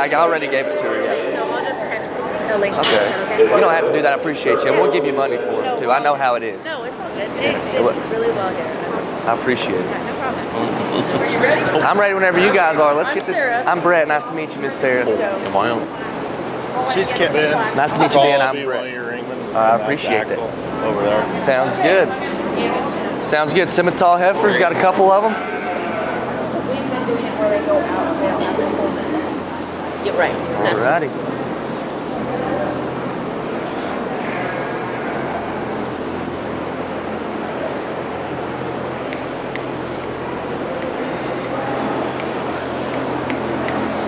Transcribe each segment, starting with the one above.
Yeah, I already gave it to her. Yeah. So I'll just text a link. Okay. You don't have to do that. I appreciate you. And we'll give you money for them too. I know how it is. No, it's all good. They did really well here. I appreciate it. Yeah, no problem. Are you ready? I'm ready whenever you guys are. Let's get this. Sarah. I'm Brett. Nice to meet you, Miss Sarah. Am I on? She's Ben. Nice to meet you, Ben. I'm Brett. I appreciate that. Over there. Sounds good. Sounds good. Simmental heifers, got a couple of them. We've been doing it where they go out, so they don't have to hold it that. You're right. Alrighty.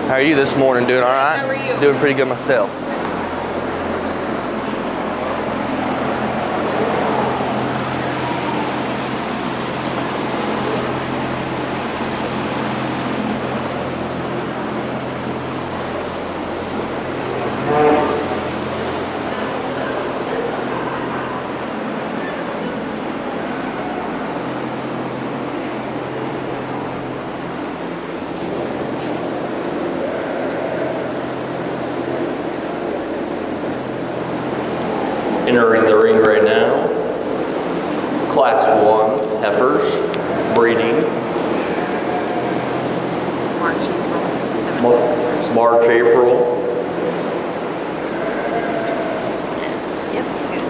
How are you this morning? Doing all right? How are you? Doing pretty good myself. Entering the ring right now. Class 1 heifers, breeding. March, April. Yep, good.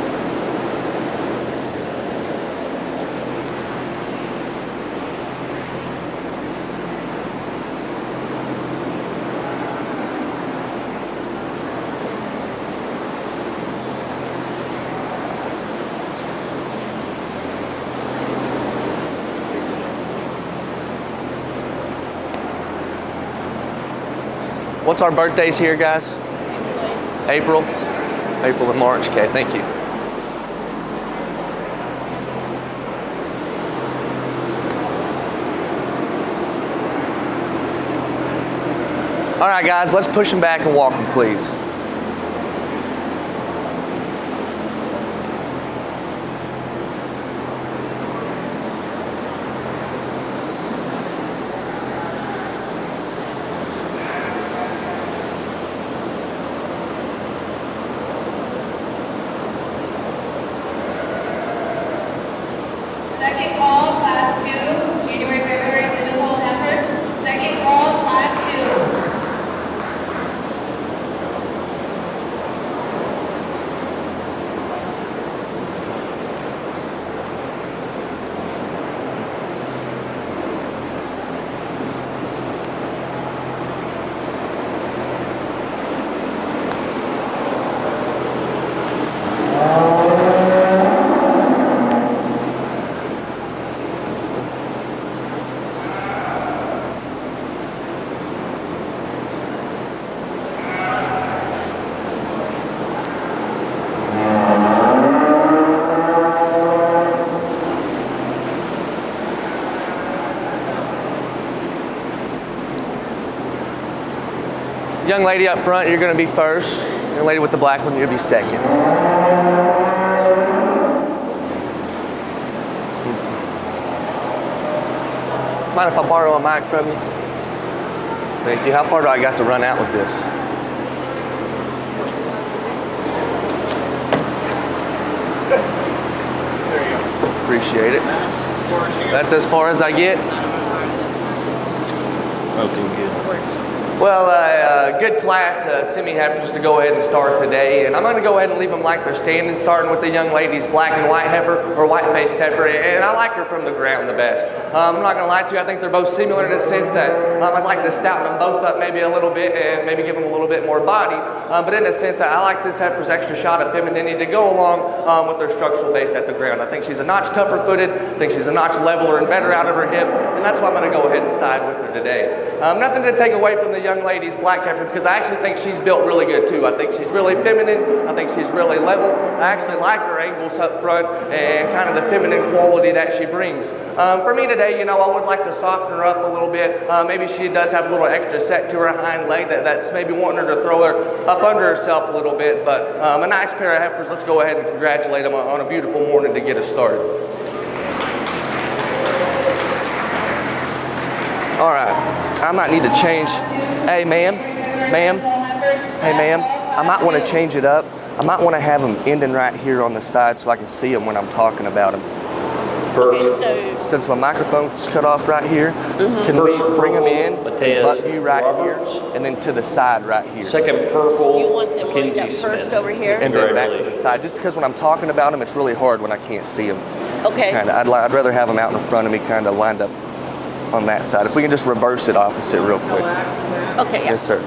What's our birthdays here, guys? April? April and March. Okay, thank you. All right, guys, let's push them back and walk them, please. Second call, class 2, January, February, Simmental heifers. Second call, class 2. Young lady up front, you're gonna be first. Young lady with the black one, you'll be second. Mind if I borrow a mic from you? Thank you. How far do I got to run out with this? There you go. Appreciate it. That's as far as I get. Okay, good. Well, good class semi-heifers to go ahead and start today, and I'm going to go ahead and leave them like they're standing, starting with the young lady's black and white heifer, or white-faced heifer, and I like her from the ground the best. I'm not going to lie to you, I think they're both similar in the sense that I'd like to stouten them both up maybe a little bit and maybe give them a little bit more body, but in a sense, I like this heifer's extra shot of femininity to go along with their structural base at the ground. I think she's a notch tougher footed, I think she's a notch leveler and better out of her hip, and that's why I'm going to go ahead and side with her today. Nothing to take away from the young lady's black heifer, because I actually think she's built really good too. I think she's really feminine. I think she's really level. I actually like her angles up front and kind of the feminine quality that she brings. For me today, you know, I would like to soften her up a little bit. Maybe she does have a little extra set to her hind leg that's maybe wanting her to throw her up under herself a little bit. But a nice pair of heifers. Let's go ahead and congratulate them on a beautiful morning to get us started. All right, I might need to change. Hey, ma'am, Ma'am? Hey, ma'am, I might want to change it up. I might want to have them ending right here on the side so I can see them when I'm talking about them. First, So, Since the microphone's cut off right here, can First we bring them in, purple, Mateus butt view right Roberts. here, and then to the side right here? second purple, you want them lined Mackenzie up first Smith. over here? And then back to the Congratulations. side. Just because when I'm talking about them, it's really hard when I can't see them. Okay. I'd rather have them out in front of me, kind of lined up on that side. If we can just reverse it opposite real quick. Okay, yeah. Yes, sir.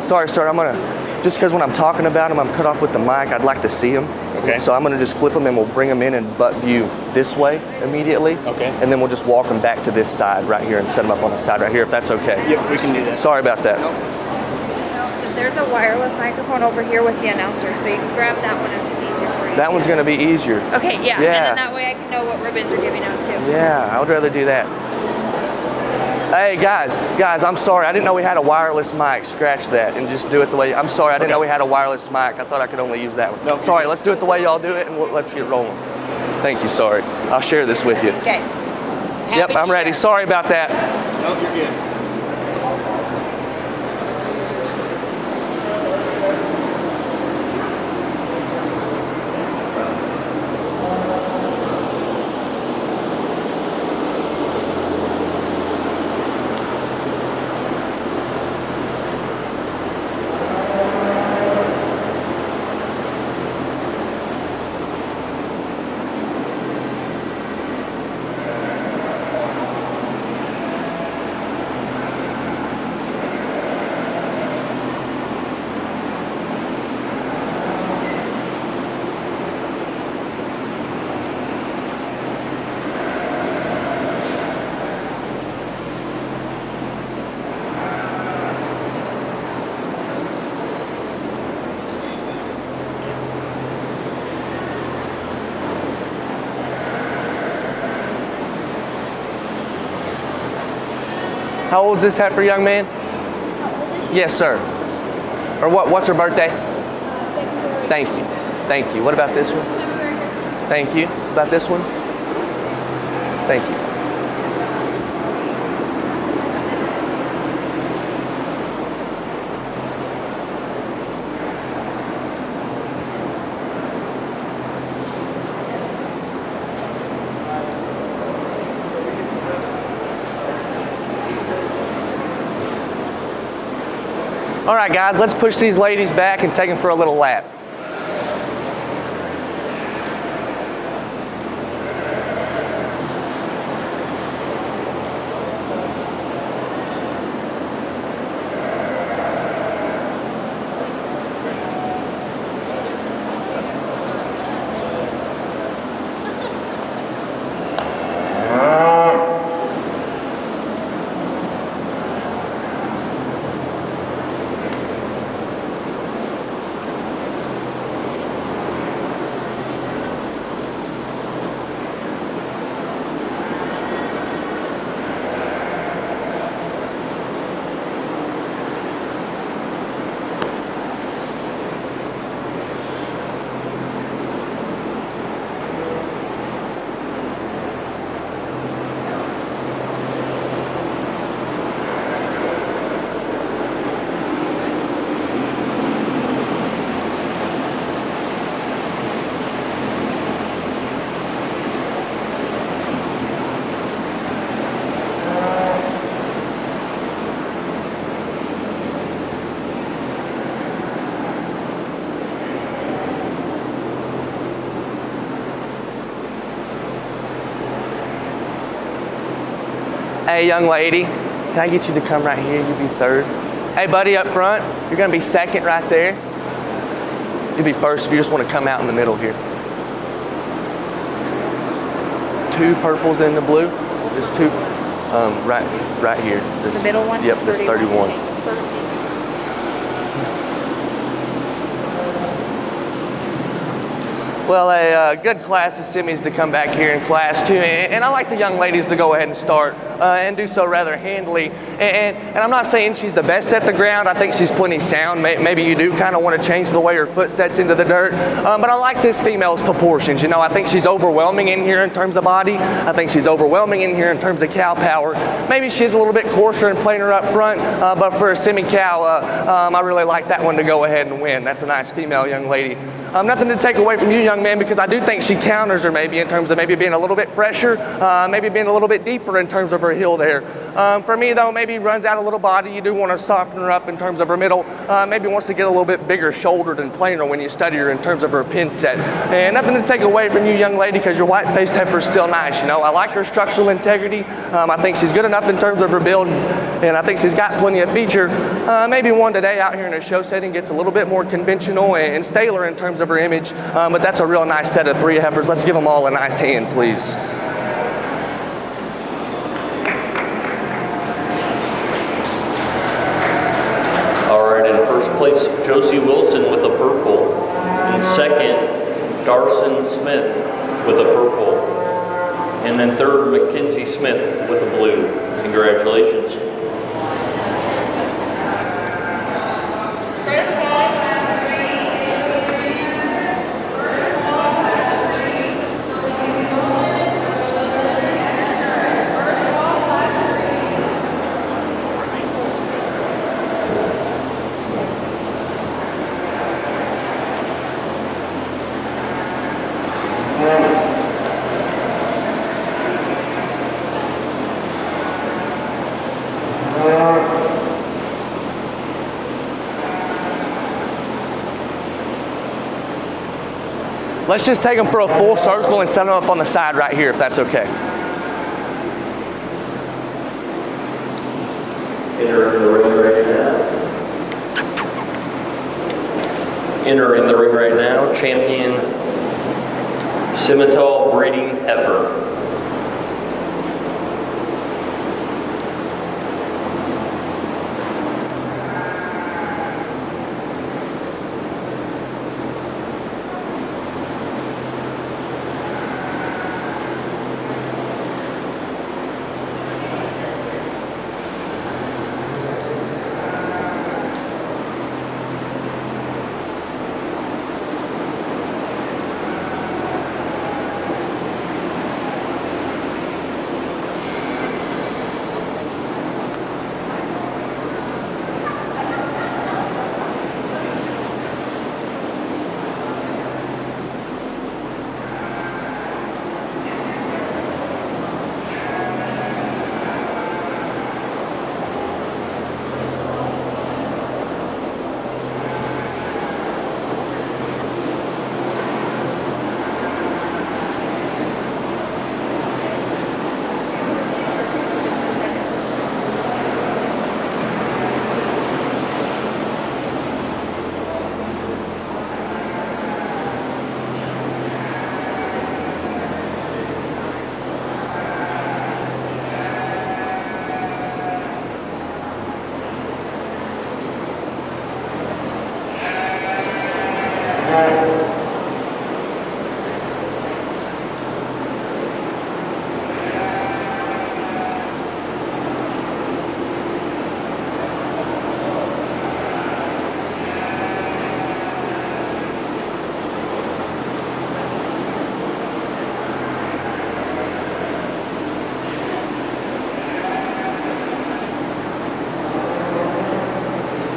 Sorry, sir. I'm gonna just because when I'm talking about them, I'm cut off with the mic. I'd like to see them. Okay. So I'm gonna just flip them and we'll bring them in and butt view this way immediately. Okay. And then we'll just walk them back to this side right here and set them up on the side right here, if that's okay. Yep, we can do that. Sorry about that. There's a wireless microphone over here with the announcer, so you can grab that one if it's easier for you. That one's gonna be easier. Okay, yeah. Yeah. And then that way I can know what ribbons are giving out too. Yeah, I would rather do that. Hey guys, I'm sorry. I didn't know we had a wireless mic. Scratch that and just do it the way. I'm sorry. I didn't know we had a wireless mic. I thought I could only use that one. No. Sorry. Let's do it the way y'all do it, and let's get rolling. Thank you. Sorry. I'll share this with you. Okay. Yep, Happy I'm ready. share. Sorry about that. No, you're good. How old is this heifer, young man? Yes, sir. Or what's her birthday? Thank you. Thank you. What about this one? Thank you. About this one? Thank you. All right, guys, let's push these ladies back and take them for a little lap. Hey, young lady, can I get you to come right here? You'll be third. Hey, buddy, up front, you're gonna be second right there. You'll be first if you just want to come out in the middle here. 2 purples in the blue. Just 2, right here. This, The middle one? Yep, this 31. Okay, perfect. Well, a good class of semis to come back here in class 2, and I like the young ladies to go ahead and start and do so rather handily. And I'm not saying she's the best at the ground. I think she's plenty sound. Maybe you do kind of want to change the way her foot sets into the dirt. But I like this female's proportions. You know, I think she's overwhelming in here in terms of body. I think she's overwhelming in here in terms of cow power. Maybe she's a little bit coarser and plainer up front, but for a semi-cow, I really like that one to go ahead and win. That's a nice female young lady. Nothing to take away from you, young man, because I do think she counters her maybe in terms of maybe being a little bit fresher, maybe being a little bit deeper in terms of her heel there. For me, though, maybe runs out a little body. You do want to soften her up in terms of her middle. Maybe wants to get a little bit bigger shouldered and plainer when you study her in terms of her pin set. And nothing to take away from you, young lady, because your white-faced heifer is still nice. You know, I like her structural integrity. I think she's good enough in terms of her builds, and I think she's got plenty of feature. Maybe one today out here in a show setting gets a little bit more conventional and staler in terms of her image, but that's a real nice set of 3 heifers. Let's give them all a nice hand, please. All right, in first place, Josie Wilson with a purple. In second, Darson Smith with a purple. And then third, Mackenzie Smith with a blue. Congratulations. First ball, class 3. Let's just take them for a full circle and set them up on the side right here, if that's okay. Enter in the ring right now. Enter in the ring right now, champion Simmental breeding heifer.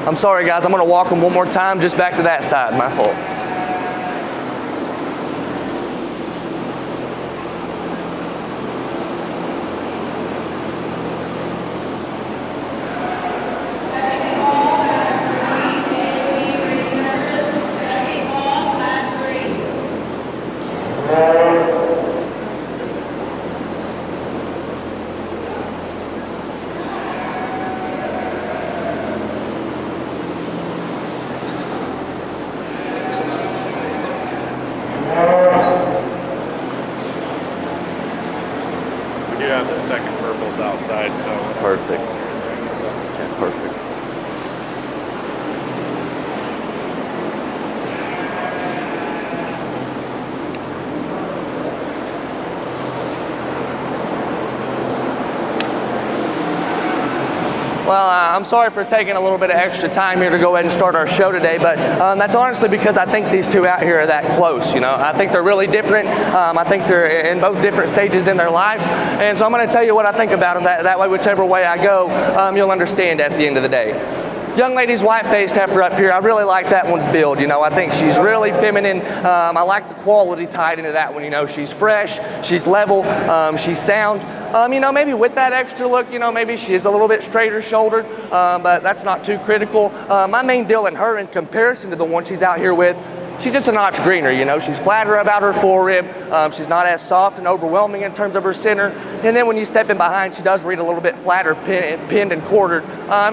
I'm sorry, guys. I'm going to walk them one more time, just back to that side. My fault. We do have the second purples outside, so. Perfect. Okay, perfect. Well, I'm sorry for taking a little bit of extra time here to go ahead and start our show today, but that's honestly because I think these two out here are that close, you know. I think they're really different. I think they're in both different stages in their life, and so I'm going to tell you what I think about them. That way, whichever way I go, you'll understand at the end of the day. Young lady's white-faced heifer up here. I really like that one's build. You know, I think she's really feminine. I like the quality tied into that one. You know, she's fresh, she's level, she's sound. You know, maybe with that extra look, you know, maybe she is a little bit straighter shouldered, but that's not too critical. My main deal in her, in comparison to the one she's out here with, she's just a notch greener, you know. She's flatter about her forerib. She's not as soft and overwhelming in terms of her center. And then when you step in behind, she does read a little bit flatter, pinned and quartered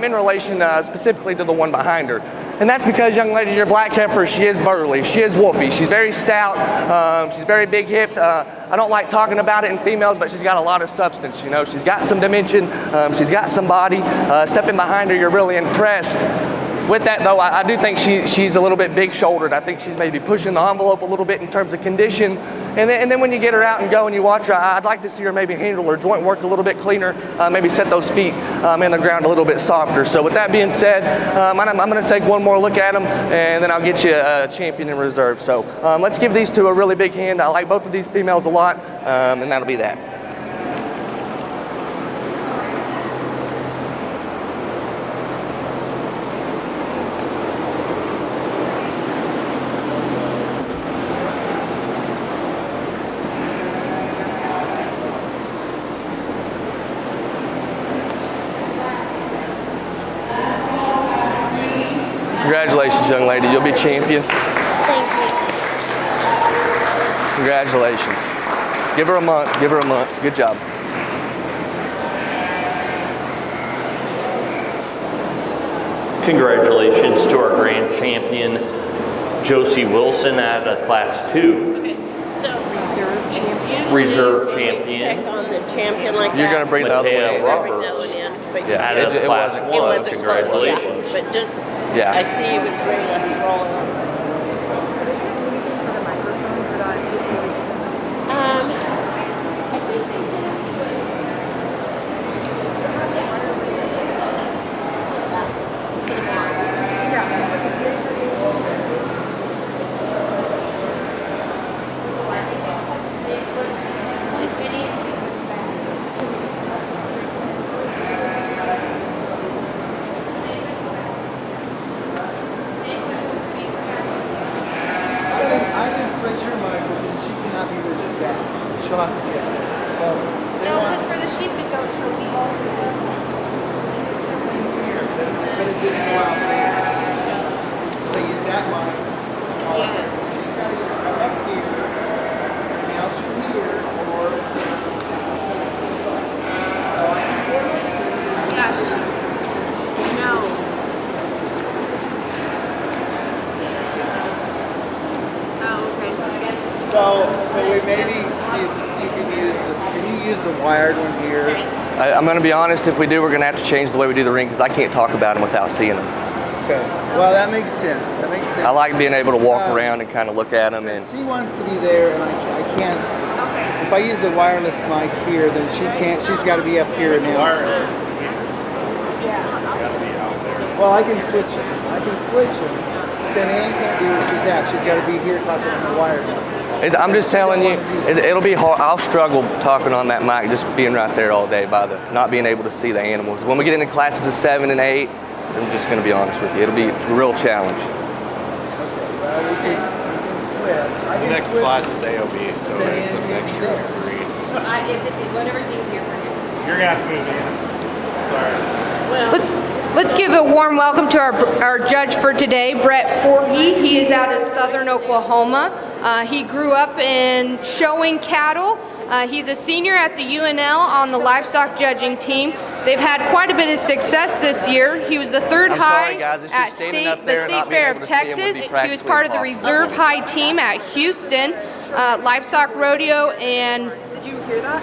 in relation specifically to the one behind her. And that's because, young lady, your black heifer, she is burly, she is wolfy, she's very stout, she's very big hipped. I don't like talking about it in females, but she's got a lot of substance, you know. She's got some dimension, she's got some body. Stepping behind her, you're really impressed. With that, though, I do think she's a little bit big-shouldered. I think she's maybe pushing the envelope a little bit in terms of condition. And then when you get her out and go and you watch her, I'd like to see her maybe handle her joint work a little bit cleaner, maybe set those feet in the ground a little bit softer. So with that being said, I'm going to take one more look at them, and then I'll get you a champion in reserve. So let's give these two a really big hand. I like both of these females a lot, and that'll be that. Congratulations, young lady. You'll be champion. Thank you. Congratulations. Give her a month. Give her a month. Good job. Congratulations to our grand champion, Josie Wilson at Class 2. Okay, so reserve champion. Reserve Pick champion. on the champion like You're that. going to bring the other one Matea in. Roberts. But Yeah. Out of It Class wasn't 1. it wasn't Congratulations. close, yeah. But just, Yeah. I see it was ready to roll on. I think they said for the barn. I can switch her mic, but she cannot be with the jack. She'll have to be up there. So, No, because for the sheep and goats, she'll be also but it didn't go out there. So use that mic. Yes. She's got to either come up here, and else from here, or... Gosh. No. Oh, okay. So we maybe see if you can use the wired one here. I'm going to be honest, if we do, we're going to have to change the way we do the ring because I can't talk about them without seeing them. Okay. Well, that makes sense. That makes sense. I like being able to walk around and kind of look at them. And She wants to be there, and I can't. If I use the wireless mic here, then she can't. She's got to be up here now. Well, I can switch it. Then Ann can't be where she's at. She's got to be here talking on the wire. I'm just telling you, it'll be hard. I'll struggle talking on that mic, just being right there all day by the not being able to see the animals. When we get into classes of 7 and 8, I'm just going to be honest with you, it'll be a real challenge. Well, we can switch. The next class is AOB, so it's a mixture of breeds. If it's whatever's easier for you. You're gonna have to move in. Sorry. Let's give a warm welcome to our judge for today, Brett Forgy. He is out of Southern Oklahoma. He grew up in showing cattle. He's a senior at the UNL on the livestock judging team. They've had quite a bit of success this year. He was the third high guys, it's at just standing up the there and State not being Fair able of to see 'em would be Texas. He was practically part of the impossible. reserve high team at Houston Livestock Rodeo and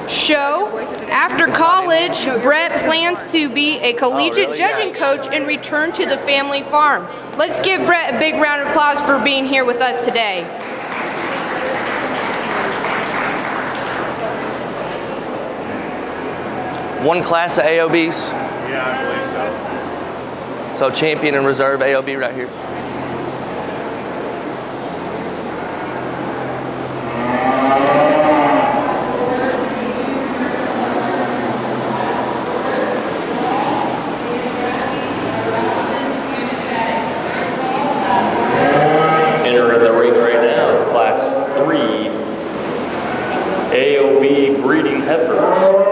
Show. After college, Brett plans to be a collegiate really? judging coach and return to the family farm. Let's give Brett a big round of applause for being here with us today. One class of AOBs. Yeah, I believe so. So champion and reserve AOB right here. Entering the ring right now, Class 3 AOB breeding heifers.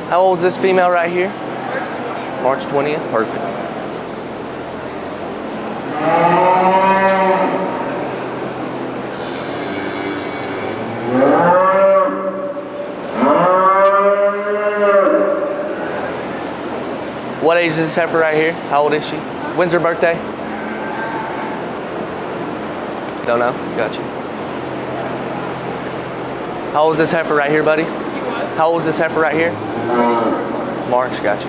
How old is this female right here? March 20th. Perfect. What age is this heifer right here? How old is she? When's her birthday? Don't know. Gotcha. How old is this heifer right here, buddy? How old is this heifer right here? March, gotcha.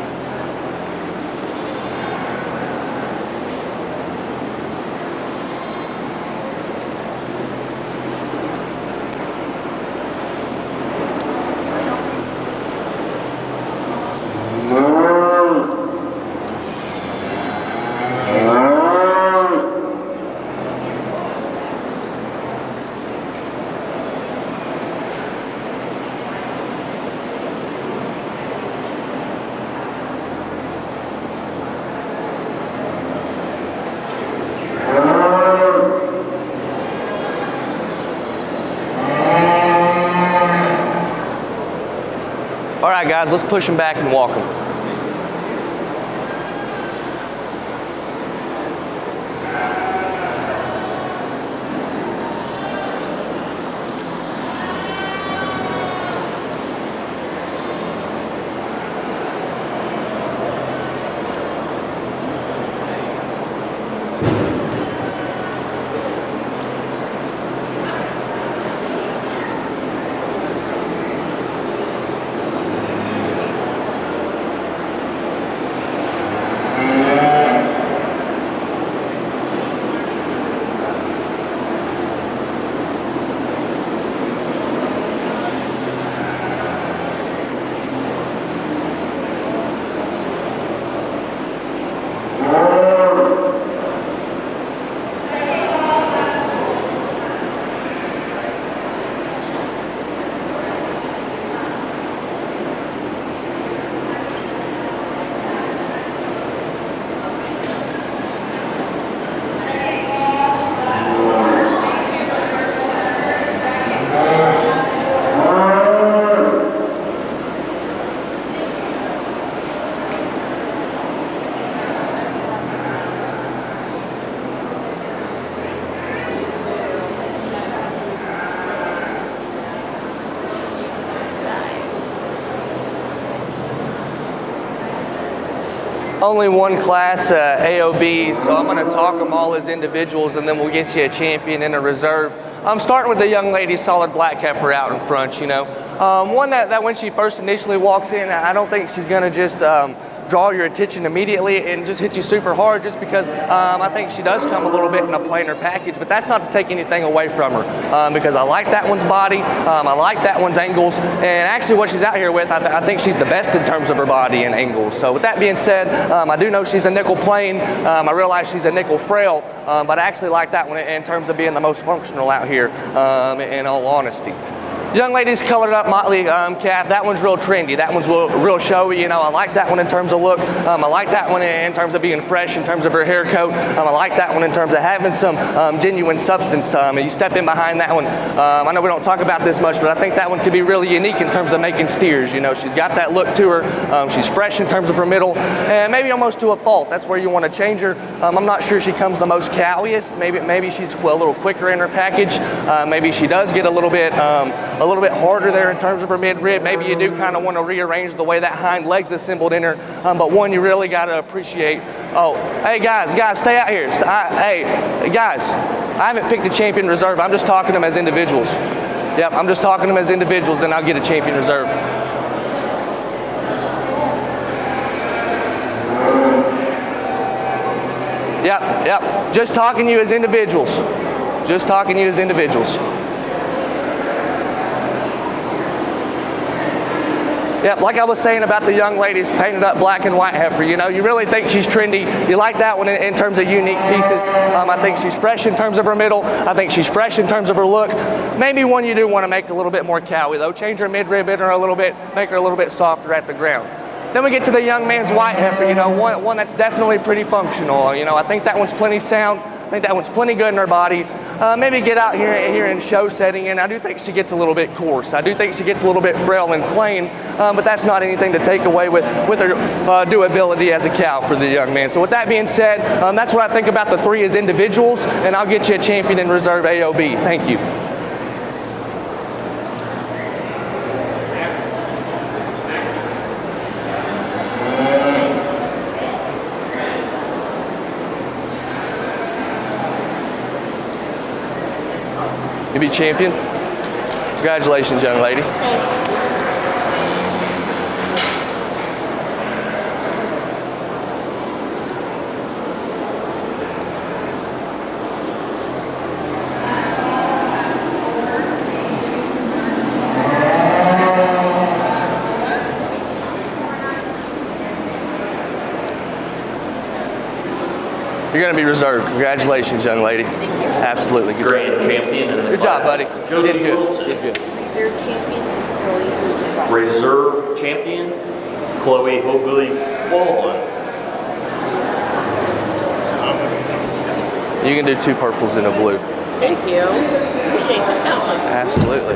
All right, guys, let's push them back and walk them. Only one class, AOB, so I'm going to talk them all as individuals, and then we'll get you a champion and a reserve. I'm starting with the young lady, solid black heifer out in front, you know. One that when she first initially walks in, I don't think she's going to just draw your attention immediately and just hit you super hard, just because I think she does come a little bit in a plainer package, but that's not to take anything away from her, because I like that one's body, I like that one's angles, and actually what she's out here with, I think she's the best in terms of her body and angles. So with that being said, I do know she's a nickel plain, I realize she's a nickel frail, but I actually like that one in terms of being the most functional out here, in all honesty. Young lady's colored up motley calf. That one's real trendy. That one's real showy. You know, I like that one in terms of look. I like that one in terms of being fresh, in terms of her hair coat. I like that one in terms of having some genuine substance. You step in behind that one. I know we don't talk about this much, but I think that one could be really unique in terms of making steers. You know, she's got that look to her. She's fresh in terms of her middle, and maybe almost to a fault. That's where you want to change her. I'm not sure she comes the most cowiest. Maybe she's a little quicker in her package. Maybe she does get a little bit a little bit harder there in terms of her mid-rib. Maybe you do kind of want to rearrange the way that hind leg's assembled in her. But one, you really got to appreciate. Oh, hey guys, stay out here. Hey, guys, I haven't picked a champion reserve. I'm just talking to them as individuals. Yep, I'm just talking to them as individuals, and I'll get a champion reserve. Yep, just talking to you as individuals. Just talking to you as individuals. Yep, like I was saying about the young ladies painted up black and white heifer, you know, you really think she's trendy. You like that one in terms of unique pieces. I think she's fresh in terms of her middle. I think she's fresh in terms of her look. Maybe one you do want to make a little bit more cowy though. Change her mid-rib in her a little bit, make her a little bit softer at the ground. Then we get to the young man's white heifer, you know, one that's definitely pretty functional. You know, I think that one's plenty sound. I think that one's plenty good in her body. Maybe get out here in show setting, and I do think she gets a little bit coarse. I do think she gets a little bit frail and plain, but that's not anything to take away with her doability as a cow for the young man. So with that being said, that's what I think about the three as individuals, and I'll get you a champion in reserve AOB. Thank you. You be champion. Congratulations, young lady. You're going to be reserved. Congratulations, young lady. Absolutely. Good Grand job. champion in the Good job, class, buddy. Josie Did good. Wilson. Did good. Reserve champion is Chloe Hoogly. Reserve champion, Chloe Hoogly Wallen. You can do two purples and a blue. Thank you. Appreciate that one. Absolutely.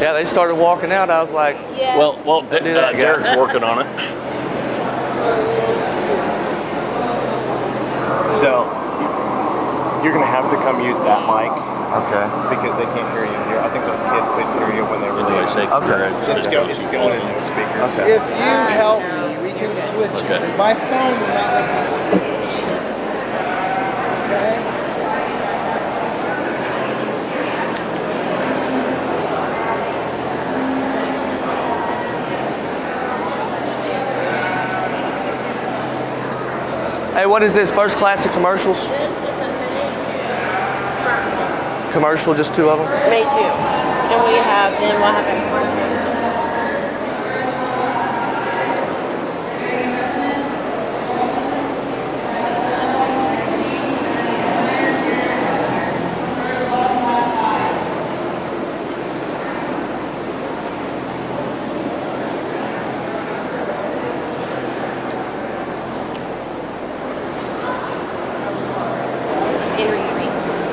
Yeah, they started walking out. I was like, Yeah. Well, do that, Derek's guys. working on it. So, you're going to have to come use that mic okay. because they can't hear you here. I think those kids couldn't hear you when they were Do I there. say Okay. It's going into those speakers. Okay. If you help me, we can switch Okay. it. My phone will not let me. Okay? Hey, what is this? First class of commercials? Commercial, just two of them? May 2. Then we'll have a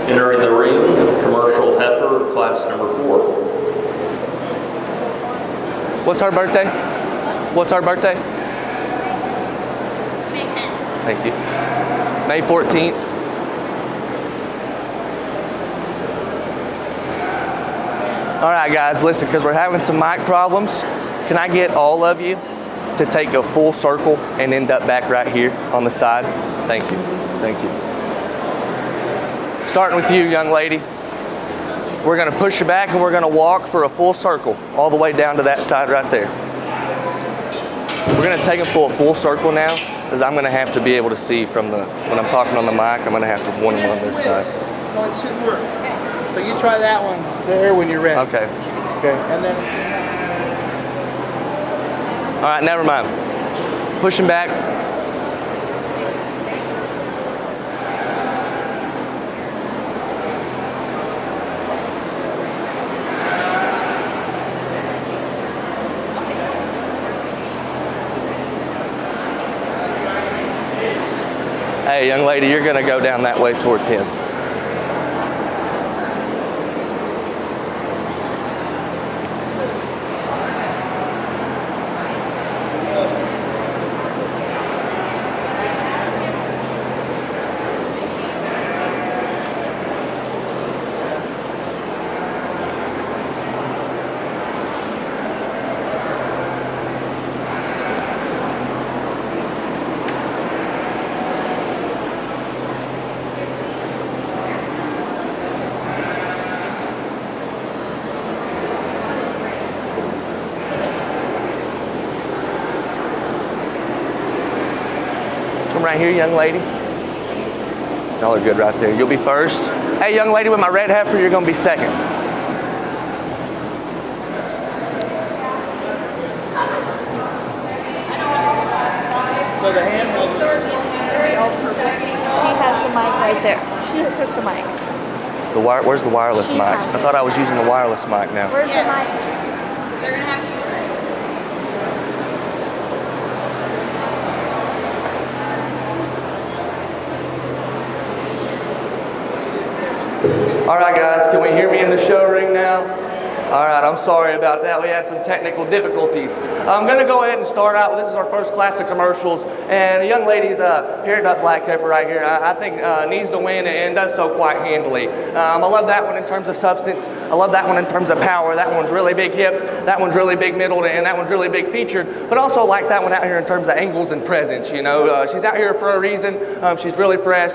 Entering the ring, commercial heifer, class number 4. What's our birthday? What's our birthday? May 10th. Thank you. May 14th. All right, guys, listen, because we're having some mic problems, can I get all of you to take a full circle and end up back right here on the side? Thank you. Thank you. Starting with you, young lady. We're going to push you back and we're going to walk for a full circle all the way down to that side right there. We're going to take them for a full circle now because I'm going to have to be able to see from when I'm talking on the mic, I'm going to have to warn them on this side. So it should work. So you try that one there when you're ready. Okay. Okay. And then All right, never mind. Push him back. Hey, young lady, you're going to go down that way towards him. right here, young lady. Y'all are good right there. You'll be first. Hey, young lady with my red heifer, you're gonna be second. So the handheld. She has the mic right there. She took the mic. Where's the wireless She mic? has I thought I was using the wireless mic now. Where's the mic? They're gonna have to use it. All right, guys, can we hear me in the show ring now? All right, I'm sorry about that. We had some technical difficulties. I'm gonna go ahead and start out. This is our first class of commercials, and the young lady's paired up black heifer right here. I think needs to win and does so quite handily. I love that one in terms of substance. I love that one in terms of power. That one's really big hipped. That one's really big middled, and that one's really big featured. But also like that one out here in terms of angles and presence. You know, she's out here for a reason. She's really fresh.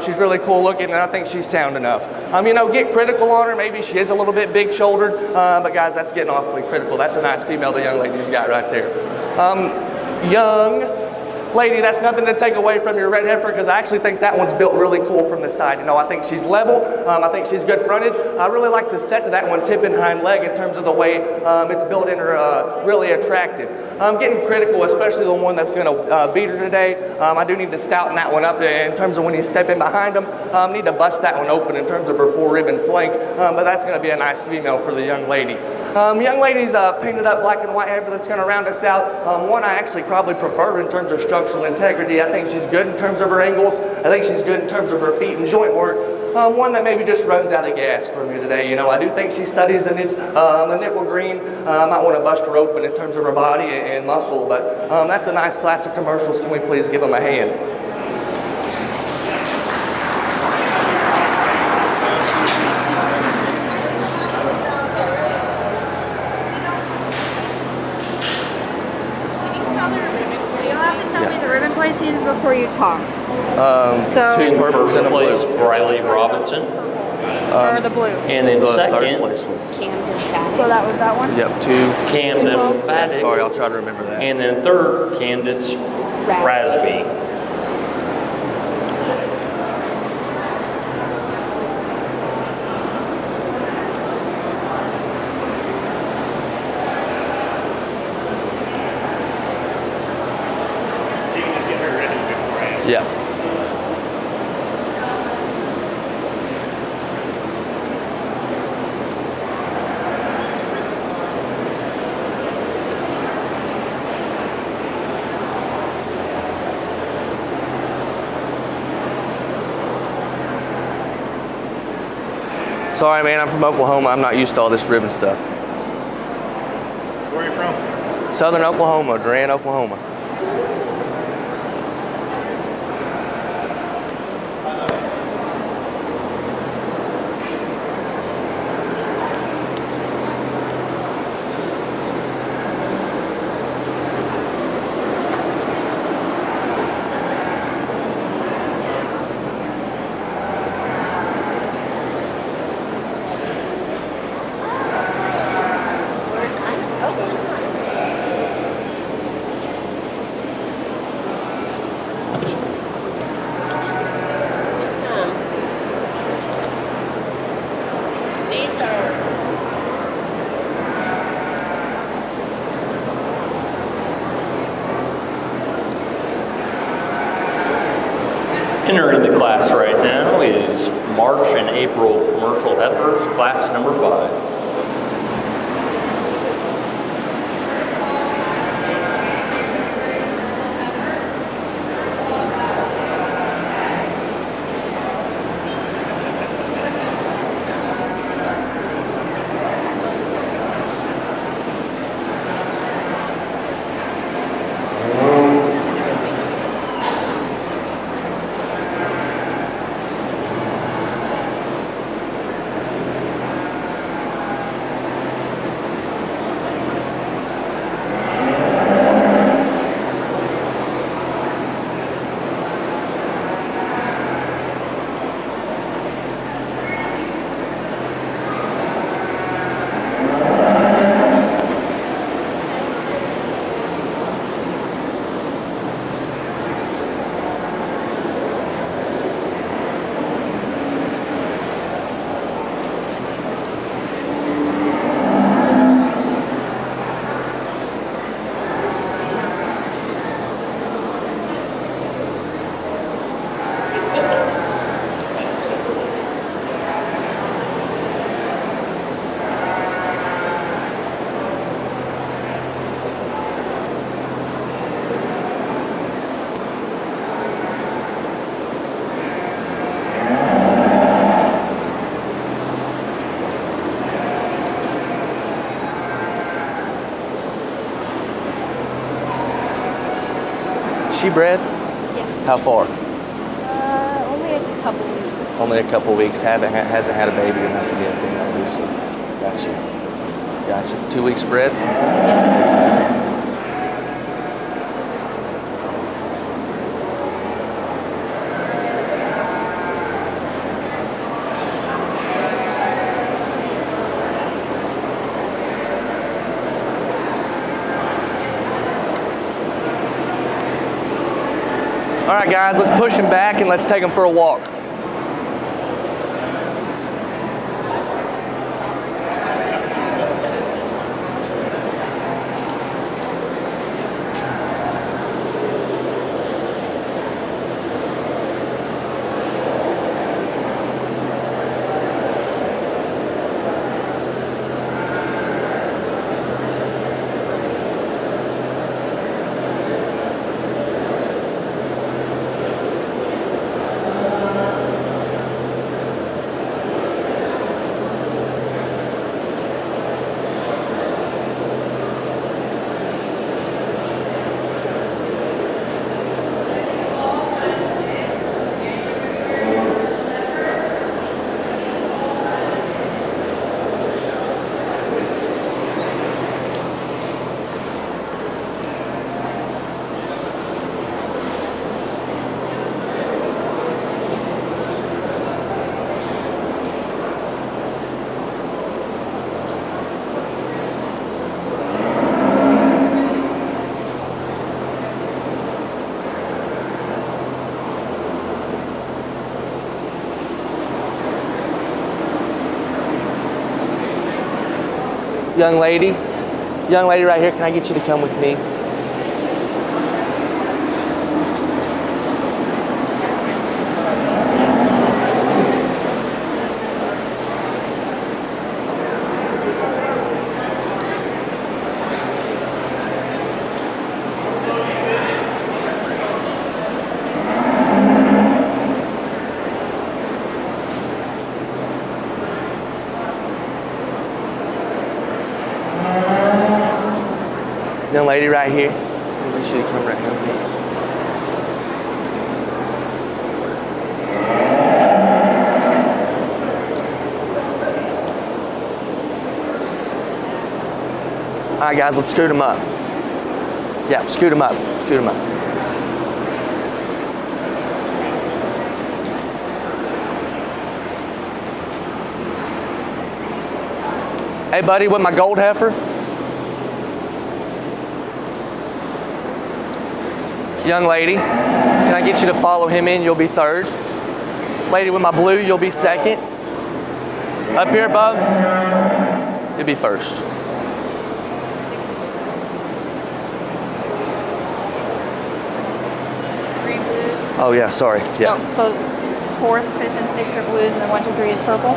She's really cool looking, and I think she's sound enough. You know, get critical on her. Maybe she is a little bit big shouldered. But guys, that's getting awfully critical. That's a nice female the young lady's got right there. Young lady, that's nothing to take away from your red heifer, because I actually think that one's built really cool from the side. You know, I think she's level. I think she's good fronted. I really like the set to that one's hip and hind leg in terms of the way it's built in her, really attractive. I'm getting critical, especially the one that's going to beat her today. I do need to stouten that one up in terms of when you step in behind them. Need to bust that one open in terms of her fore-rib and flank, but that's going to be a nice female for the young lady. Young lady's painted up black and white heifer that's going to round us out. One I actually probably prefer in terms of structural integrity. I think she's good in terms of her angles. I think she's good in terms of her feet and joint work. One that maybe just runs out of gas for me today. You know, I do think she studies the nickel green. I might want to bust her open in terms of her body and muscle, but that's a nice class of commercials. Can we please give them a hand? You'll have to tell me the ribbon placings before you talk. Two In purples first and a place, blue. Briley Robinson. Or the blue. And in The third second, place one. So that was that one? Yep, two. Camden Paddock. Sorry, I'll try to remember that. And then third, Candace Rasby. Yeah. Sorry, man, I'm from Oklahoma. I'm not used to all this ribbon stuff. Where are you from? Southern Oklahoma, Durant, Oklahoma. These are Entering the class right now is March and April commercial heifers, class number 5. she bred? Yes. How far? Only a couple weeks. Only a couple weeks. Hasn't had a baby or nothing yet then, obviously. Gotcha. 2 weeks bred? Yeah. All right, guys, let's push him back and let's take him for a walk. Young lady right here, can I get you to come with me? Young lady right here. Maybe she should come right here with me. All right, guys, let's scoot him up. Yeah, scoot him up. Scoot him up. Hey, buddy, with my gold heifer. Young lady, can I get you to follow him in? You'll be third. Lady with my blue, you'll be second. Up here above, you'll be first. Three blues. Oh yeah, sorry. Yeah. Oh, so 4th, 5th, and 6th are blues, and then 1, 2, 3 is purple.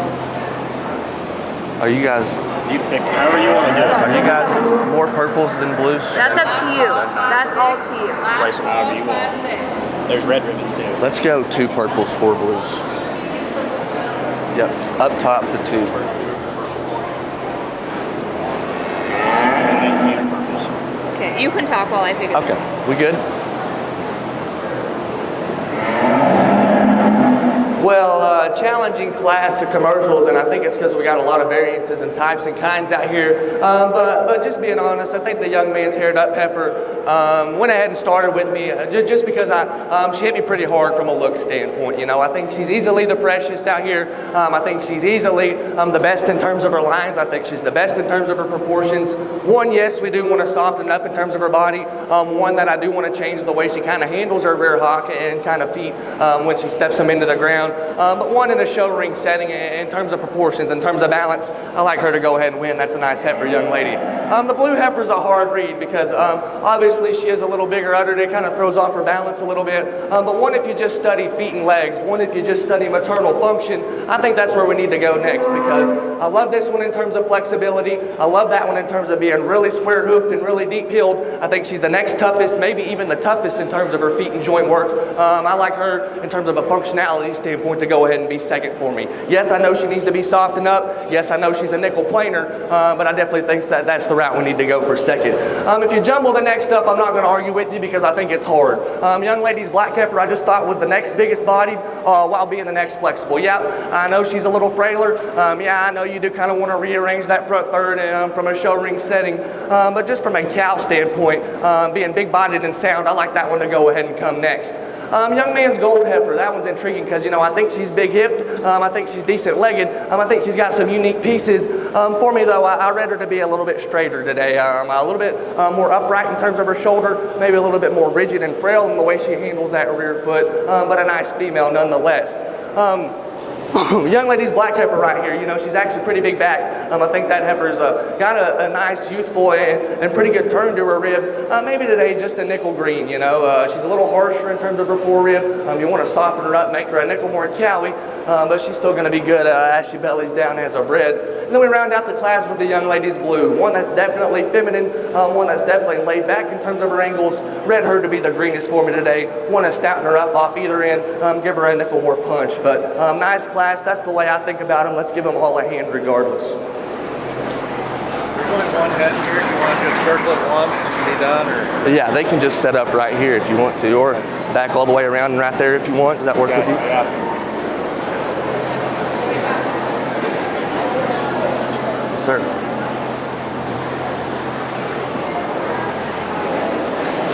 Are you guys? You pick however you want to do it. Are you guys more purples than blues? That's up to you. That's all to you. Place them however you want. There's red ribbons too. Let's go 2 purples, 4 blues. Yep, up top the 2. And 18 purples. Okay, you can talk while I figure this out. Okay, we good? Well, challenging class of commercials, and I think it's because we got a lot of variances and types and kinds out here. But just being honest, I think the young man's haired up heifer went ahead and started with me just because she hit me pretty hard from a look standpoint. You know, I think she's easily the freshest out here. I think she's easily the best in terms of her lines. I think she's the best in terms of her proportions. One, yes, we do want to soften up in terms of her body. One that I do want to change the way she kind of handles her rear hock and kind of feet when she steps them into the ground. But one in a show ring setting in terms of proportions, in terms of balance, I like her to go ahead and win. That's a nice heifer, young lady. The blue heifer's a hard read because obviously she is a little bigger uddered. It kind of throws off her balance a little bit. But one, if you just study feet and legs, one, if you just study maternal function, I think that's where we need to go next because I love this one in terms of flexibility. I love that one in terms of being really square hoofed and really deep heeled. I think she's the next toughest, maybe even the toughest in terms of her feet and joint work. I like her in terms of a functionality standpoint. point to go ahead and be second for me. Yes, I know she needs to be softened up. Yes, I know she's a nickel planer, but I definitely think that's the route we need to go for second. If you jumble the next up, I'm not going to argue with you because I think it's hard. Young lady's black heifer I just thought was the next biggest bodied while being the next flexible. Yeah, I know she's a little frailer. Yeah, I know you do kind of want to rearrange that front third from a show ring setting, but just from a cow standpoint, being big bodied and sound, I like that one to go ahead and come next. Young man's gold heifer, that one's intriguing because, you know, I think she's big hipped, I think she's decent legged, I think she's got some unique pieces. For me though, I read her to be a little bit straighter today, a little bit more upright in terms of her shoulder, maybe a little bit more rigid and frail in the way she handles that rear foot, but a nice female nonetheless. Young lady's black heifer right here, you know, she's actually pretty big backed. I think that heifer's got a nice youthful and pretty good turn to her rib. Maybe today just a nickel green, you know. She's a little harsher in terms of her forerib. You want to soften her up, make her a nickel more cowy, but she's still going to be good as she bellies down as a bred. And then we round out the class with the young lady's blue, one that's definitely feminine, one that's definitely laid back in terms of her angles. Read her to be the greenest for me today. Want to stouten her up off either end, give her a nickel more punch, but nice class. That's the way I think about them. Let's give them all a hand regardless. There's only one head here. You want to just circle it once and be done, or? Yeah, they can just set up right here if you want to, or back all the way around and right there if you want. Does that work with you? Yeah. Sir.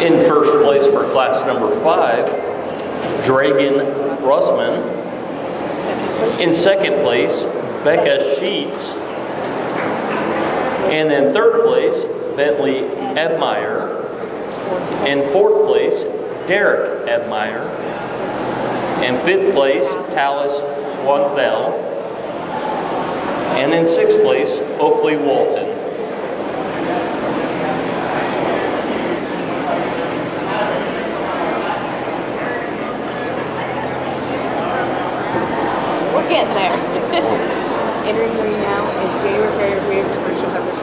In first place for class number 5, Dragon Russman. In second place, Becca Sheets. And in third place, Bentley Edmeyer. In fourth place, Derek Edmeyer. In fifth place, Talus Wandell. And in sixth place, Oakley Walton. We're getting there. Entering the ring now is January, February, commercial heifers.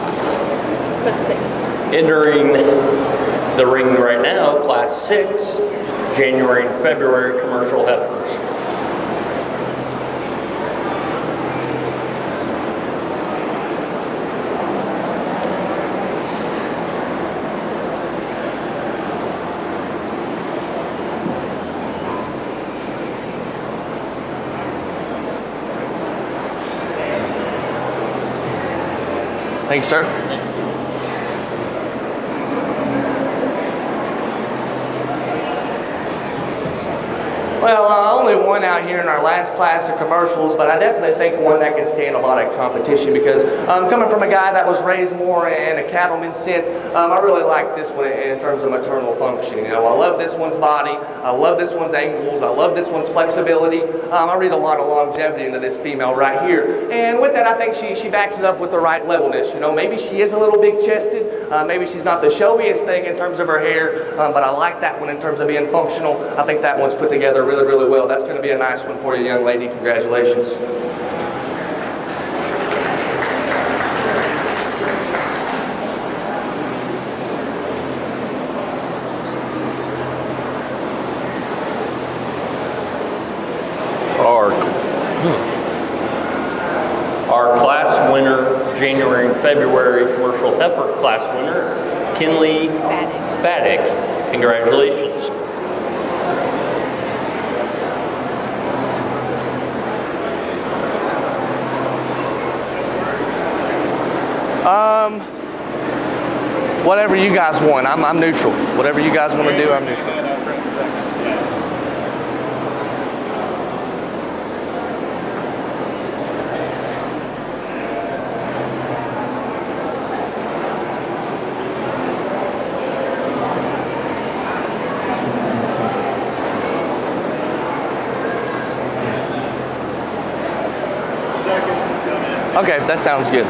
Class 6. Entering the ring right now, class 6, January and February commercial heifers. Thanks, sir. Well, only one out here in our last class of commercials, but I definitely think one that can stand a lot of competition because coming from a guy that was raised more in a cattleman sense, I really like this one in terms of maternal function. You know, I love this one's body, I love this one's angles, I love this one's flexibility. I read a lot of longevity into this female right here, and with that, I think she backs it up with the right levelness. You know, maybe she is a little big-chested, maybe she's not the showiest thing in terms of her hair, but I like that one in terms of being functional. I think that one's put together really, really well. That's going to be a nice one for you, young lady. Congratulations. Our class winner, January and February commercial heifer class winner, Kinley Faddick. Congratulations. Whatever you guys want. I'm neutral. Whatever you guys want to do, I'm neutral. Okay, that sounds good.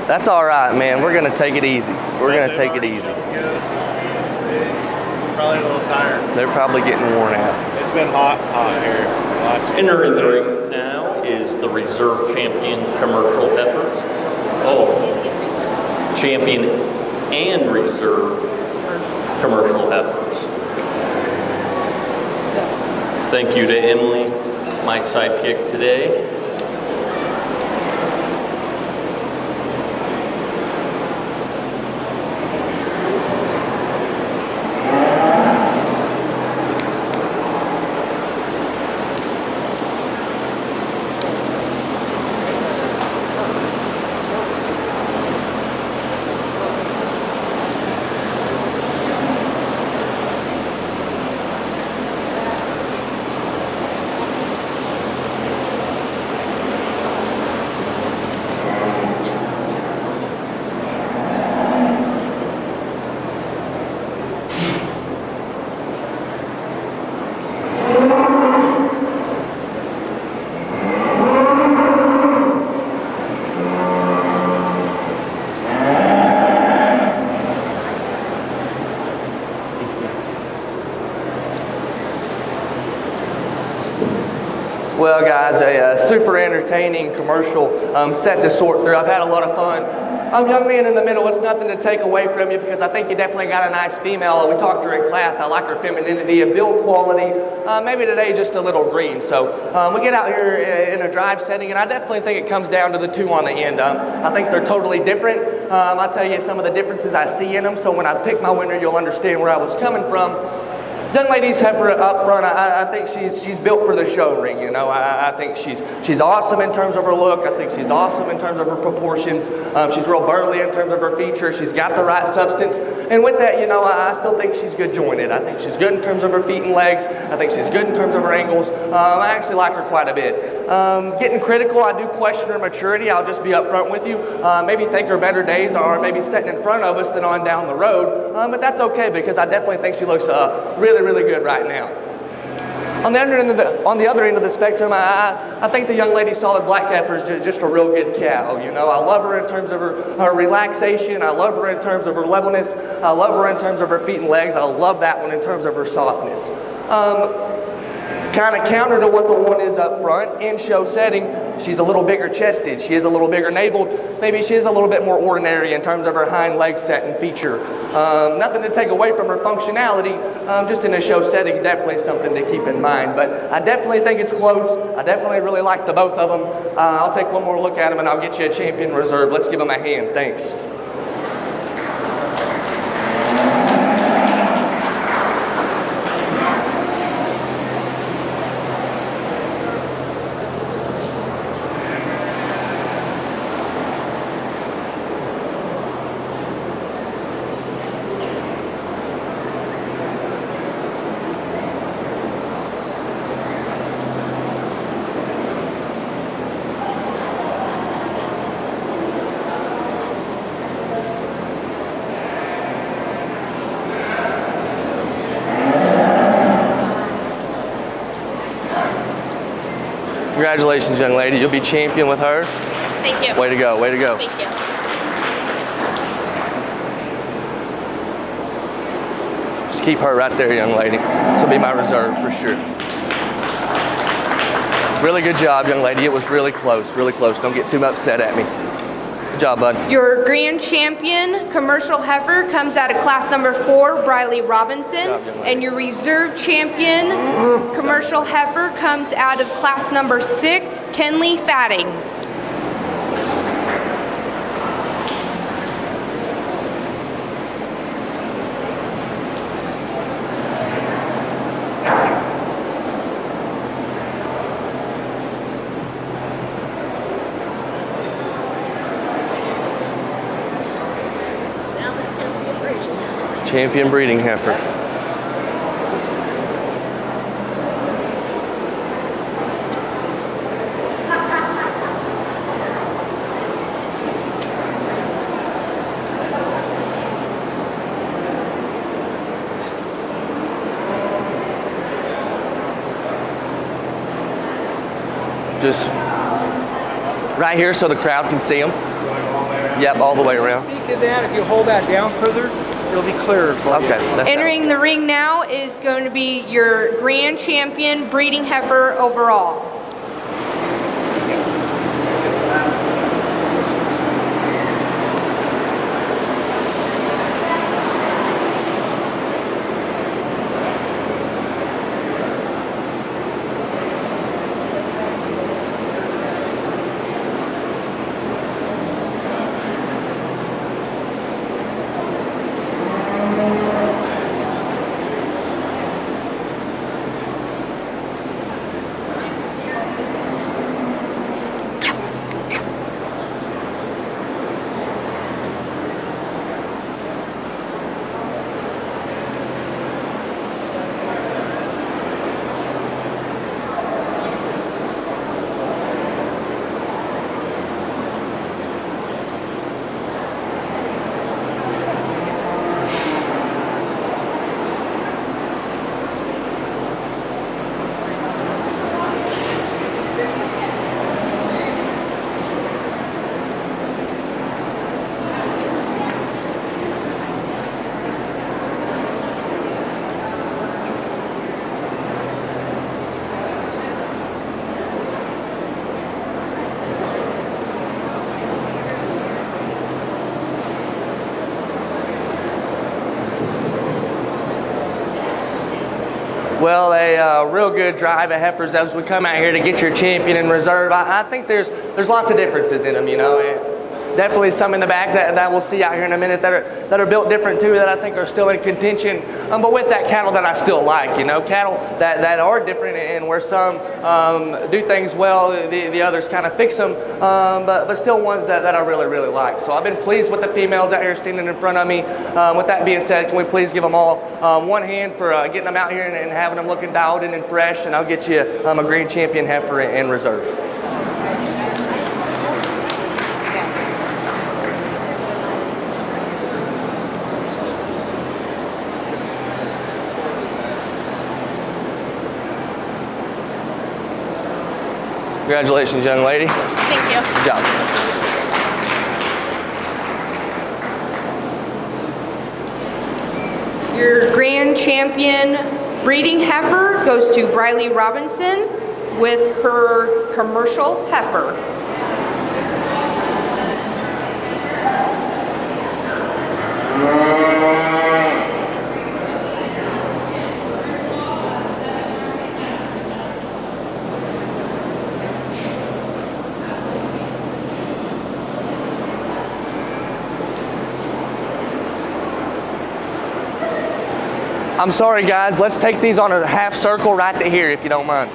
That's all right, man. We're gonna take it easy. We're gonna take it easy. Probably a little tired. They're probably getting worn out. It's been hot here. Entering the ring now is the reserve champion commercial heifers. Oh, champion and reserve commercial heifers. Thank you to Emily, my sidekick today. Well, guys, a super entertaining commercial set to sort through. I've had a lot of fun. Young man in the middle, it's nothing to take away from you because I think you definitely got a nice female. We talked to her in class. I like her femininity and build quality. Maybe today just a little green. So we get out here in a drive setting, and I definitely think it comes down to the two on the end. I think they're totally different. I'll tell you some of the differences I see in them. So when I pick my winner, you'll understand where I was coming from. Young lady's heifer up front, I think she's built for the show ring, you know. I think she's awesome in terms of her look. I think she's awesome in terms of her proportions. She's real burly in terms of her features. She's got the right substance. And with that, you know, I still think she's good jointed. I think she's good in terms of her feet and legs. I think she's good in terms of her angles. I actually like her quite a bit. Getting critical, I do question her maturity. I'll just be up front with you. Maybe think her better days are maybe sitting in front of us than on down the road. But that's okay because I definitely think she looks really good right now. On the other end of the spectrum, I think the young lady solid black heifer is just a real good cow. You know, I love her in terms of her relaxation. I love her in terms of her levelness. I love her in terms of her feet and legs. I love that one in terms of her softness. Kind of counter to what the one is up front in show setting, she's a little bigger chested, she is a little bigger naveled, maybe she is a little bit more ordinary in terms of her hind leg set and feature. Nothing to take away from her functionality, just in a show setting, definitely something to keep in mind. But I definitely think it's close. I definitely really like the both of them. I'll take one more look at them and I'll get you a champion reserve. Let's give them a hand. Thanks. Congratulations, young lady. You'll be champion with her. Thank you. Way to go, way to go. Thank you. Just keep her right there, young lady. This will be my reserve for sure. Really good job, young lady. It was really close, really close. Don't get too upset at me. Good job, bud. Your grand champion commercial heifer comes out of class number 4, Briley Robinson. Good job, And your reserve champion commercial heifer comes out of class number 6, Kenley Fatting. Champion breeding heifer. Just right here so the crowd can see them. Yep, all the way around. Speak of that, if you hold that down further, it'll be clearer for you. Okay. That Entering the ring now is going to be your grand champion breeding heifer overall. Well, a real good drive of heifers as we come out here to get your champion in reserve. I think there's lots of differences in them, you know. Definitely some in the back that we'll see out here in a minute that are built different too, that I think are still in contention. But with that, cattle that I still like, you know, cattle that are different, and where some do things well, the others kind of fix them, but still ones that I really like. So I've been pleased with the females out here standing in front of me. With that being said, can we please give them all one hand for getting them out here and having them looking dialed in and fresh, and I'll get you a Grand Champion heifer in reserve. Congratulations, young lady. Thank you. Good job. Your Grand Champion breeding heifer goes to Briley Robinson with her commercial heifer. I'm sorry, guys. Let's take these on a half circle right to here, if you don't mind.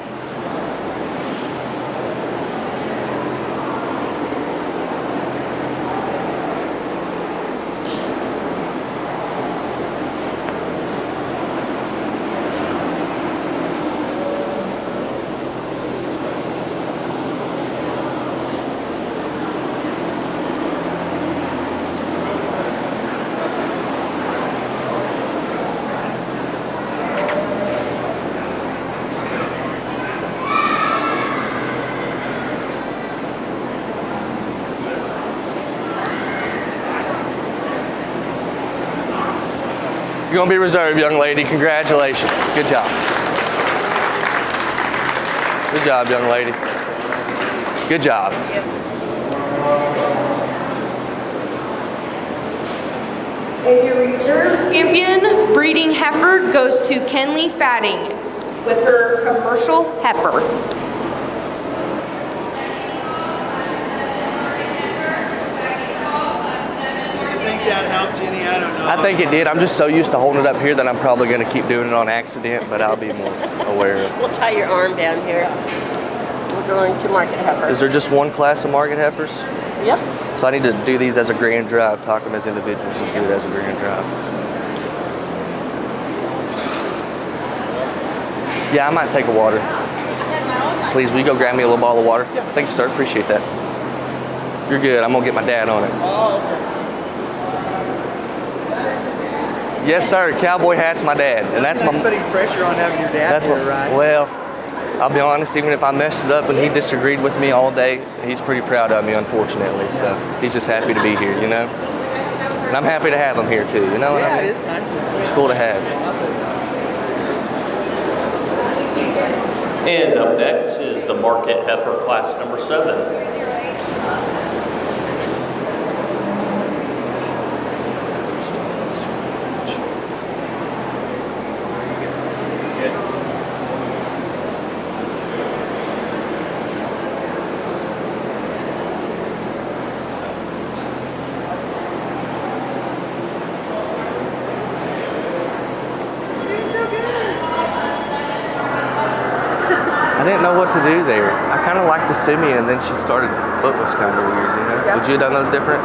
You're gonna be reserved, young lady. Congratulations. Good job. Good job, young lady. Good job. And your reserve champion breeding heifer goes to Kenley Fatting with her commercial heifer. That helped, Jenny? I don't know. I think it did. I'm just so used to holding it up here that I'm probably going to keep doing it on accident, but I'll be more aware of it. We'll tie your arm down here. We're going to market heifer. Is there just one class of market heifers? Yep. So I need to do these as a grand drive, talk them as individuals, and do it as a grand drive. Yeah, I might take a water. Please, will you go grab me a little bottle of water? Yeah. Thank you, sir. Appreciate that. You're good. I'm going to get my dad on it. Oh, okay. Yes, sir. Cowboy hat's my dad, and that's my. Putting pressure on having your dad That's here, my. right? Well, I'll be honest. Even if I messed it up and he disagreed with me all day, he's pretty proud of me, unfortunately. So he's just happy to be here, you know. And I'm happy to have him here too. You know what I mean? It is nice. It's cool to have. And up next is the market heifer class number 7. I didn't know what to do there. I kind of liked the Simeon, and then she started. Foot was kind of weird, you know. Yeah. Would you have done those different?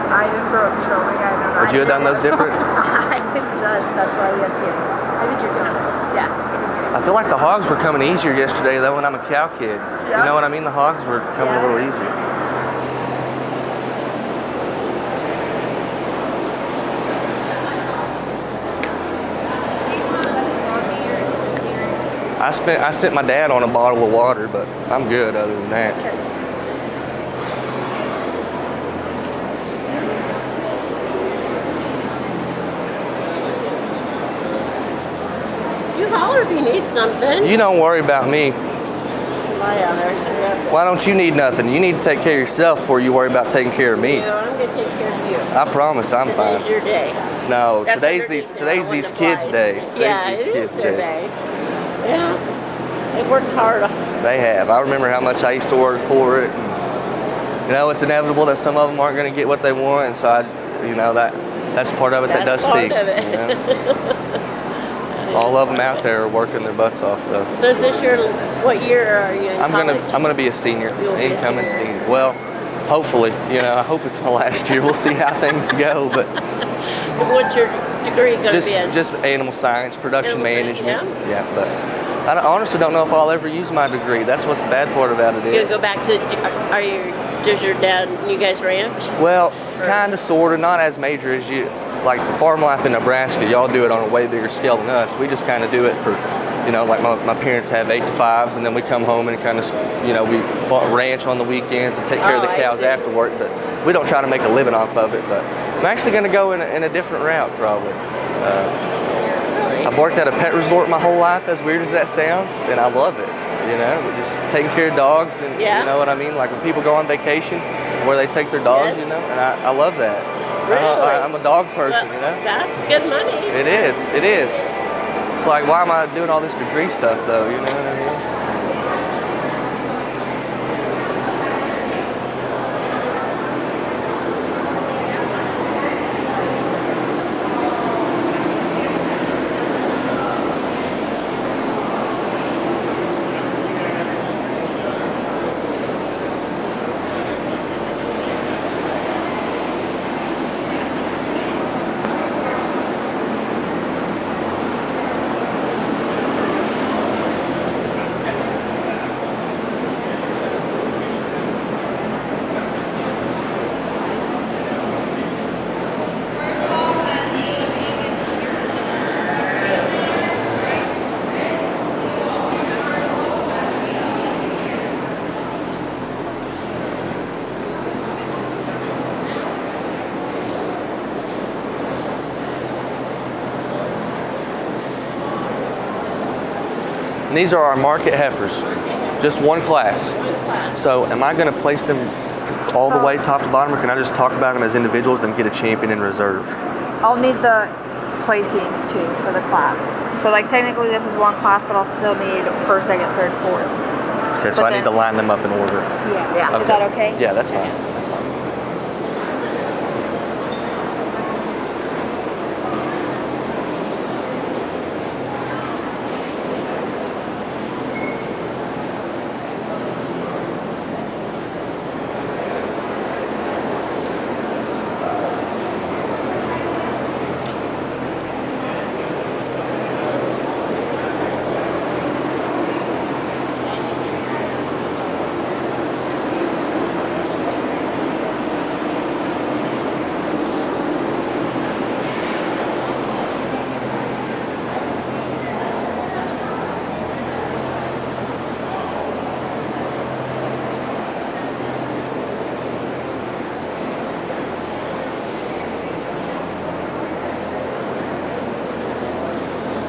I didn't grow up showing. I don't know. Would you have done those different? I didn't judge. That's why we have kids. I think you're good. Yeah. I feel like the hogs were coming easier yesterday, though, when I'm a cow kid. Yeah. You know what I mean? The hogs were coming a little easier. I sent my dad on a bottle of water, but I'm good other than that. You holler if you need something. You don't worry about me. A Oh, yeah, there's your. Why don't you need nothing? You need to take care of yourself before you worry about taking care of me. No, I'm going to take care of you. I promise I'm fine. Today's your day. No, That's today's underneath these there. I today's wouldn't these have kids' lied. day. Today's Yeah, these it kids' is their day. Yeah. They've worked hard. They have. I remember how much I used to work for it. And, you know, it's inevitable that some of them aren't going to get what they want, and so that's part of it that does That's part stink. of it. You know? All of them out there are working their butts off, though. So is this your, what year are you in I'm college? gonna be a senior, You'll be a incoming senior. senior. Well, hopefully, you know, I hope it's my last year. We'll see how things go, but What's your degree going to be in? just animal science, production Animal science, management. Yeah, but I honestly don't know if I'll ever use my degree. That's what's the bad part about it You is. go back to, does your dad, you guys ranch? Well, kind of, sort of, not as major as you. Like the farm life in Nebraska, y'all do it on a way bigger scale than us. We just kind of do it for, you know, like my parents have 8 to 5s, and then we come home and kind of, you know, we ranch on the weekends and take care of the Oh, I cows see. after work. But we don't try to make a living off of it. But I'm actually going to go in a different route probably. I've worked at a pet resort my whole life, as weird as that sounds, and I love it. You know, we're just taking care of dogs, and Yeah. you know what I mean? Like when people go on vacation where they take their dogs, Yes. you know, and I love that. Really? I'm a dog person, you know? That's good money. It is. It's like, why am I doing all this degree stuff, though? You know what I mean? And these are our market heifers, just one class. So am I going to place them all the way top to bottom, or can I just talk about them as individuals and get a champion in reserve? I'll need the placings too for the class. So like technically this is one class, but I'll still need first, second, third, fourth. Okay, so But I need then- to line them up in order. Yeah. Is that okay? Yeah, that's fine. That's fine.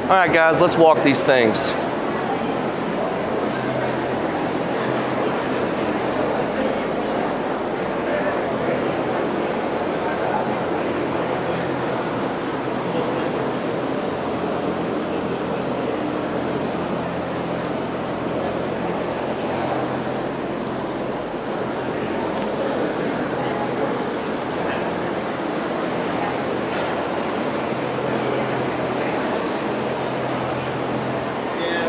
All right, guys, let's walk these things. Yeah,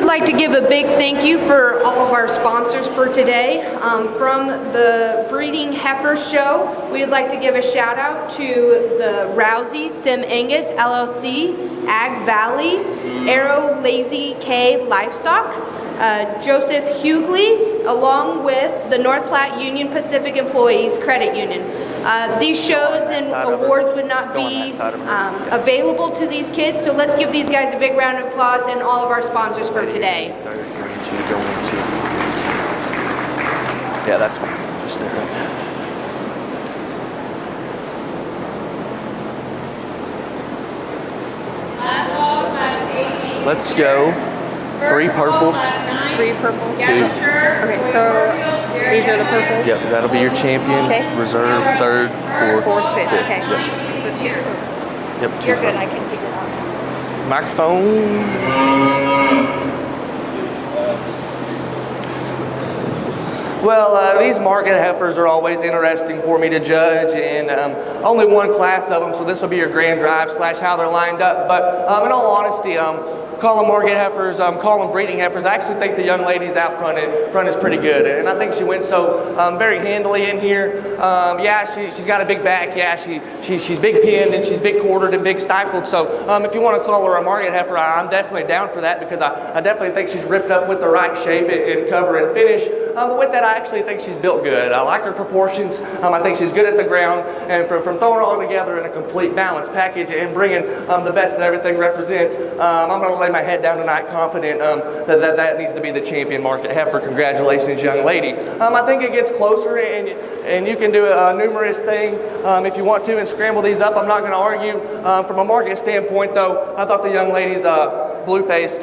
like to give a big thank you for all of our sponsors for today. From the Breeding Heifer Show, we would like to give a shout out to the Rousey Sim Angus LLC, Ag Valley, Arrow Lazy K Livestock, Joseph Hughley, along with the North Platte Union Pacific Employees Credit Union. These shows and awards would not be available to these kids, so let's give these guys a big round of applause and all of our sponsors for today. Yeah, that's fine. Just stay right there. Let's go. 3 purples. 3 purples. 2. Okay, so these are the purples. Yep, that'll be your champion. Okay. Reserve, 3rd, 4th, 4th, 5th. Okay. Yep. So 2. Yep, 2. You're good. I can figure it out. Microphone. Well, these market heifers are always interesting for me to judge, and only one class of them, so this will be your grand drive / how they're lined up. But in all honesty, call them market heifers, call them breeding heifers. I actually think the young lady's out front is pretty good, and I think she went so very handily in here. Yeah, she's got a big back. Yeah, she's big pinned and she's big quartered and big stifled. So if you want to call her a market heifer, I'm definitely down for that, because I definitely think she's ripped up with the right shape and cover and finish. But with that, I actually think she's built good. I like her proportions. I think she's good at the ground, and from throwing it all together in a complete balanced package and bringing the best that everything represents, I'm going to lay my head down tonight confident that needs to be the champion market heifer. Congratulations, young lady. I think it gets closer, and you can do a numerous thing if you want to and scramble these up. I'm not going to argue. From a market standpoint, though, I thought the young lady's blue-faced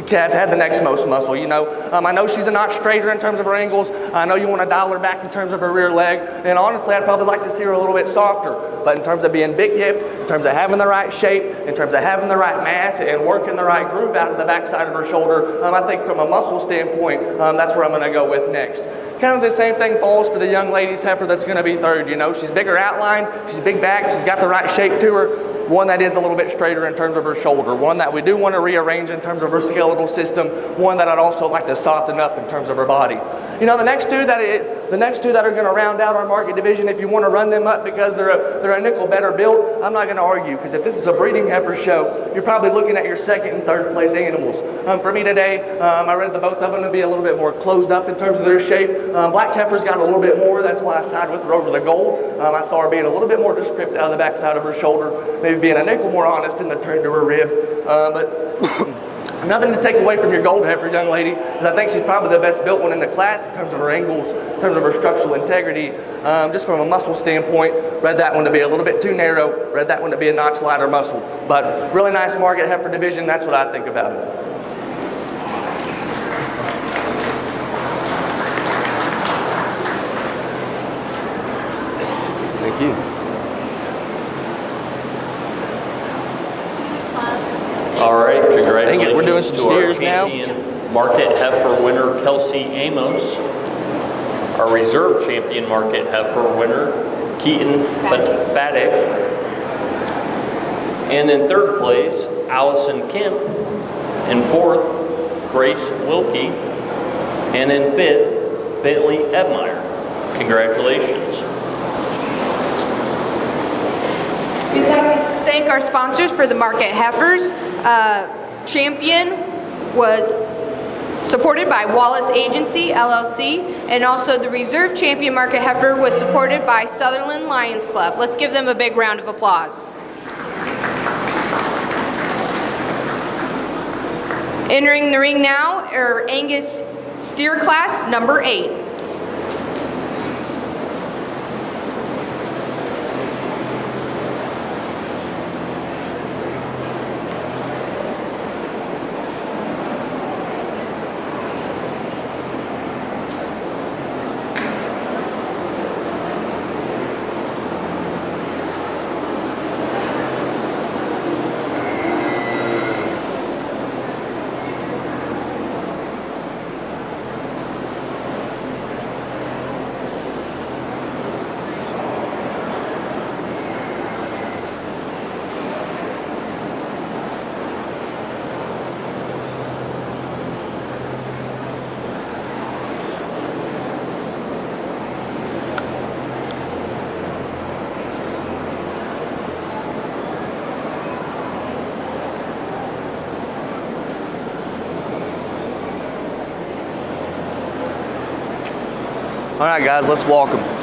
calf had the next most muscle. You know, I know she's a notch straighter in terms of her angles. I know you want to dial her back in terms of her rear leg, and honestly, I'd probably like to see her a little bit softer. But in terms of being big-hipped, in terms of having the right shape, in terms of having the right mass and working the right groove out of the backside of her shoulder, I think from a muscle standpoint, that's where I'm going to go with next. Kind of the same thing falls for the young lady's heifer that's going to be 3rd. You know, she's bigger outline, she's big back, she's got the right shape to her. One that is a little bit straighter in terms of her shoulder. One that we do want to rearrange in terms of her skeletal system. One that I'd also like to soften up in terms of her body. You know, the next two that are going to round out our market division, if you want to run them up because they're a nickel better built, I'm not going to argue, because if this is a breeding heifer show, you're probably looking at your 2nd and 3rd place animals. For me today, I read the both of them to be a little bit more closed up in terms of their shape. Black heifer's got a little bit more. That's why I sided with her over the gold. I saw her being a little bit more descriptive out of the backside of her shoulder, maybe being a nickel more honest in the turn to her rib. But nothing to take away from your gold heifer, young lady, because I think she's probably the best built one in the class in terms of her angles, in terms of her structural integrity. Just from a muscle standpoint, read that one to be a little bit too narrow, read that one to be a notch lighter muscle. But really nice market heifer division, that's what I think about it. Thank you. All right, congratulations. Dang it, we're doing some to our steers now. champion market heifer winner, Kelsey Amos. Our reserve champion market heifer winner, Keaton Fadik. And in 3rd place, Allison Kemp. In 4th, Grace Wilkie. And in 5th, Bentley Edmeyer. Congratulations. We'd like to thank our sponsors for the market heifers. Champion was supported by Wallace Agency, LLC, and also the reserve champion market heifer was supported by Sutherland Lions Club. Let's give them a big round of applause. Entering the ring now are Angus steer class number 8. All right, guys, let's walk them.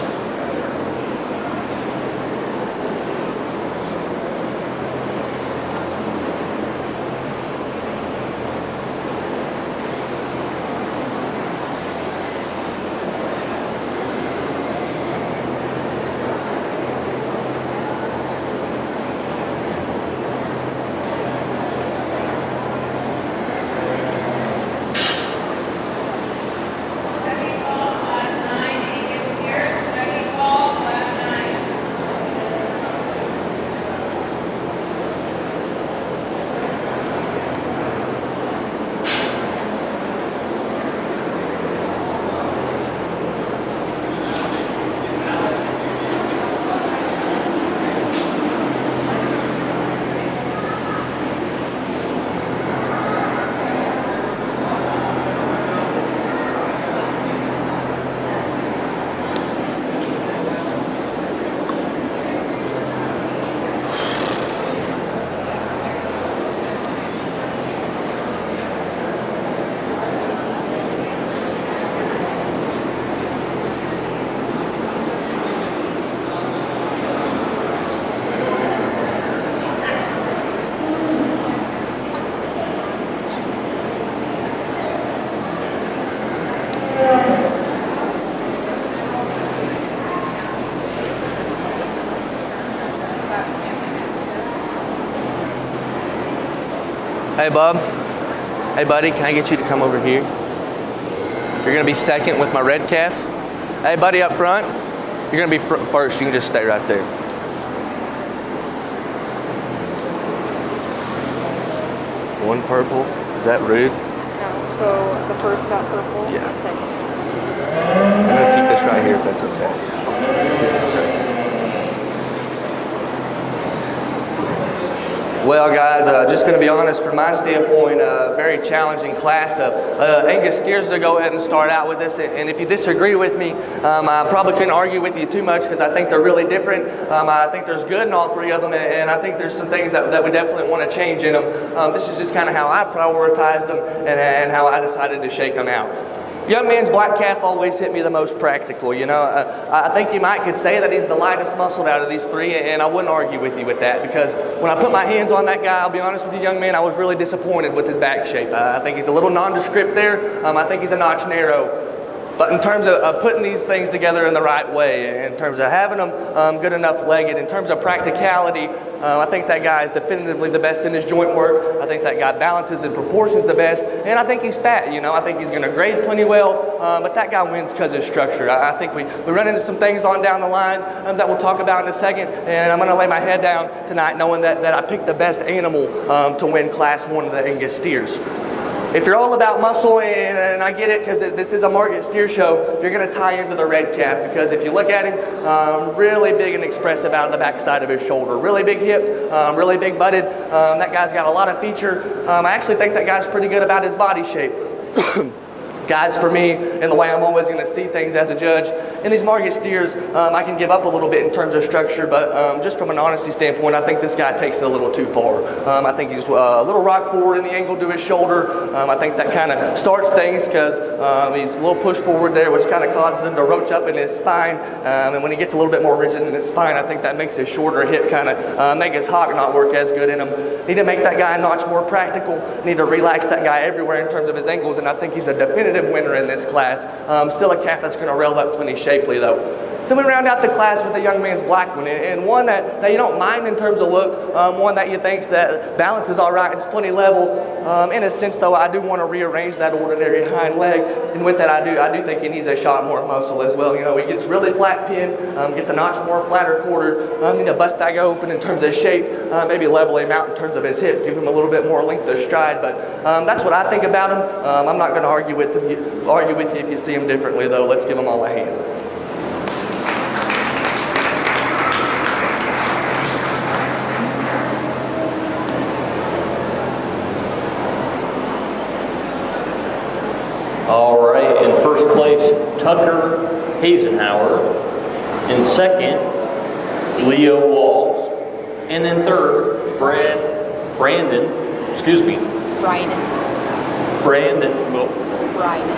Hey, bub. Hey, buddy, can I get you to come over here? You're gonna be second with my red calf. Hey, buddy, up front. You're gonna be first. You can just stay right there. One purple. Is that rude? No. So the first got purple. Yeah. Second. I'm gonna keep this right here if that's okay. Yes, sir. Well, guys, just going to be honest, from my standpoint, very challenging class of Angus steers to go ahead and start out with this. And if you disagree with me, I probably couldn't argue with you too much because I think they're really different. I think there's good in all three of them, and I think there's some things that we definitely want to change in them. This is just kind of how I prioritized them and how I decided to shake them out. Young man's black calf always hit me the most practical, you know. I think you might could say that he's the lightest muscled out of these three, and I wouldn't argue with you with that because when I put my hands on that guy, I'll be honest with you, young man, I was really disappointed with his back shape. I think he's a little nondescript there. I think he's a notch narrow. But in terms of putting these things together in the right way, in terms of having them good enough legged, in terms of practicality, I think that guy is definitively the best in his joint work. I think that guy balances and proportions the best, and I think he's fat, you know. I think he's going to grade plenty well, but that guy wins because of structure. I think we run into some things on down the line that we'll talk about in a second, and I'm going to lay my head down tonight knowing that I picked the best animal to win Class 1 of the Angus steers. If you're all about muscle, and I get it because this is a market steer show, you're going to tie into the red calf because if you look at him, really big and expressive out of the backside of his shoulder. Really big hipped, really big butted. That guy's got a lot of feature. I actually think that guy's pretty good about his body shape. Guys, for me, and the way I'm always going to see things as a judge, in these market steers, I can give up a little bit in terms of structure, but just from an honesty standpoint, I think this guy takes it a little too far. I think he's a little rock forward in the angle to his shoulder. I think that kind of starts things because he's a little push forward there, which kind of causes him to roach up in his spine. And when he gets a little bit more rigid in his spine, I think that makes his shorter hip kind of make his hock not work as good in him. Need to make that guy a notch more practical. Need to relax that guy everywhere in terms of his angles, and I think he's a definitive winner in this class. Still a calf that's going to rail up plenty shapely though. Then we round out the class with a young man's black one, and one that you don't mind in terms of look, one that you think that balance is all right, it's plenty level. In a sense though, I do want to rearrange that ordinary hind leg, and with that I do think he needs a shot more muscle as well. You know, he gets really flat pinned, gets a notch more flatter quartered. Need to bust that guy open in terms of shape, maybe level him out in terms of his hip, give him a little bit more length of stride. But that's what I think about him. I'm not going to argue with you if you see him differently though. Let's give him all a hand. All right, in first place, Tucker Hazenhauer. In second, Leo Walls. And in third, Brandon. Bryden. Brandon. Well, Bryden.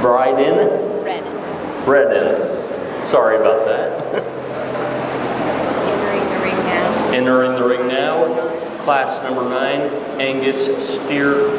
Bryden. Redden. Sorry about that. Entering the ring now. Entering the ring now, class number 9, Angus steer.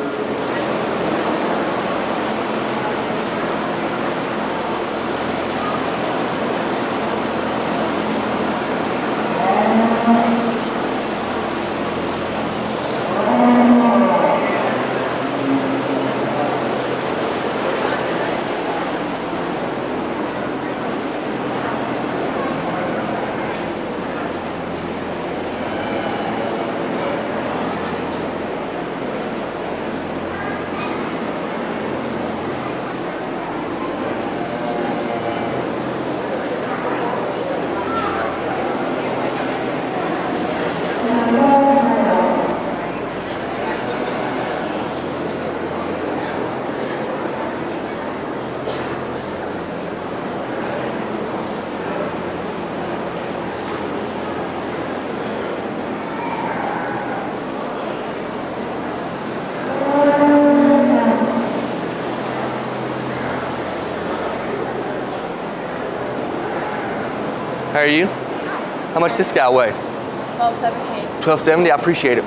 How are you? How much this guy weigh? 1278. 1270, I appreciate it.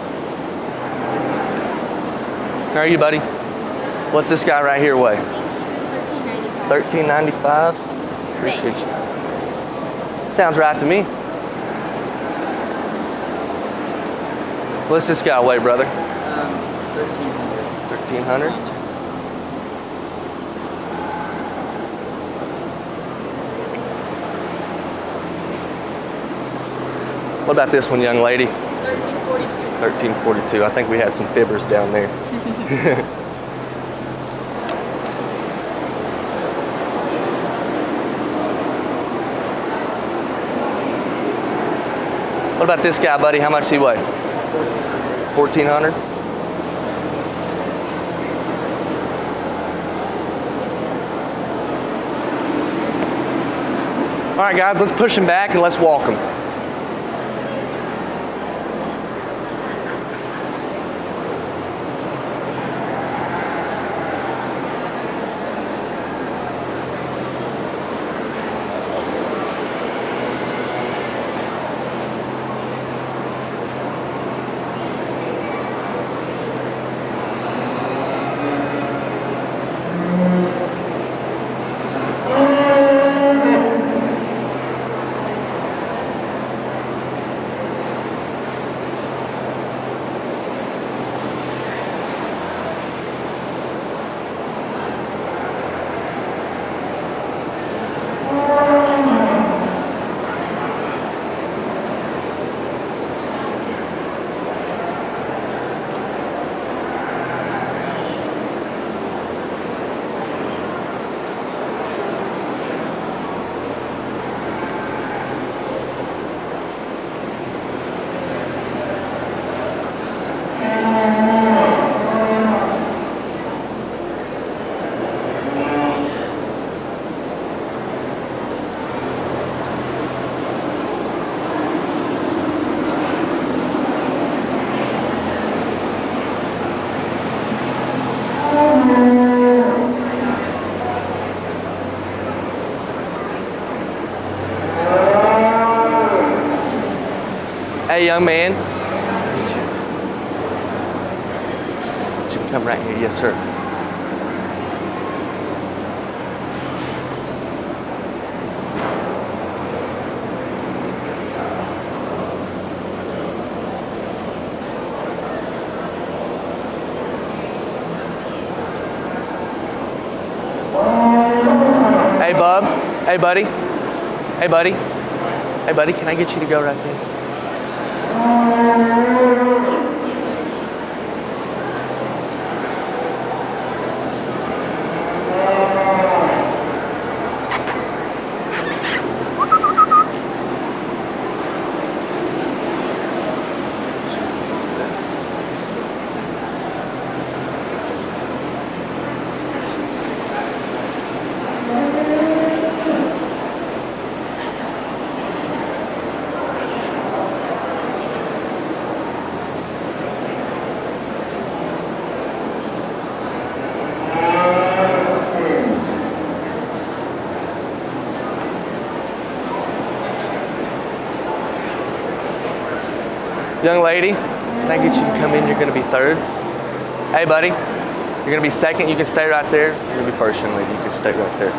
How are you, buddy? What's this guy right here weigh? 1395. Appreciate you. Sounds right to me. What's this guy weigh, brother? 1300. 1300. What about this one, young lady? 1342. 1342. I think we had some fibbers down there. What about this guy, buddy? How much does he weigh? 1400. All right, guys, let's push him back and let's walk him. Hey, young man. You can come right here. Yes, sir. Hey, bub. Hey, buddy. Hey, buddy. Hey, buddy, can I get you to go right there? Young lady, can I get you to come in? You're gonna be third. Hey buddy, you're gonna be second. You can stay right there. You're gonna be first, young lady. You can stay right there.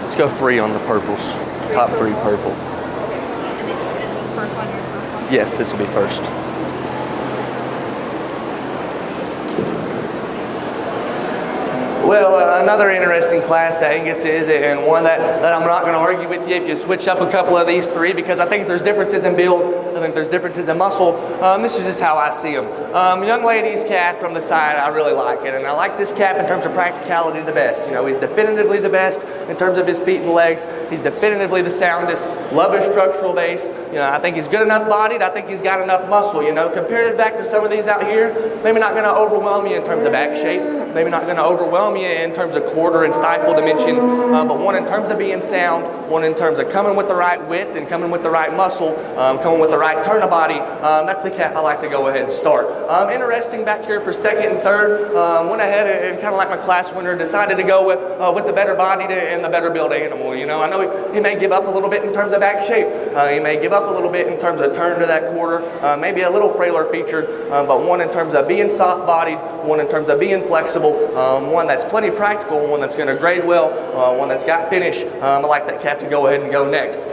Let's go 3 on the purples. Top 3 purple. And then is this first one your first one? Yes, this will be first. Well, another interesting class Angus is, and one that I'm not going to argue with you if you switch up a couple of these 3, because I think there's differences in build, I think there's differences in muscle. This is just how I see them. Young lady's calf from the side, I really like it, and I like this calf in terms of practicality the best. You know, he's definitively the best in terms of his feet and legs. He's definitively the soundest. Love his structural base. You know, I think he's good enough bodied. I think he's got enough muscle. You know, compared it back to some of these out here, maybe not going to overwhelm you in terms of back shape. Maybe not going to overwhelm you in terms of quarter and stifle dimension, but one in terms of being sound, one in terms of coming with the right width and coming with the right muscle, coming with the right turn of body. That's the calf I like to go ahead and start. Interesting back here for second and third. Went ahead and kind of like my class winner, decided to go with the better bodied and the better built animal. You know, I know he may give up a little bit in terms of back shape. He may give up a little bit in terms of turn to that quarter, maybe a little frailer featured, but one in terms of being soft bodied, one in terms of being flexible, one that's plenty practical, one that's going to grade well, one that's got finish. I like that calf to go ahead and go next.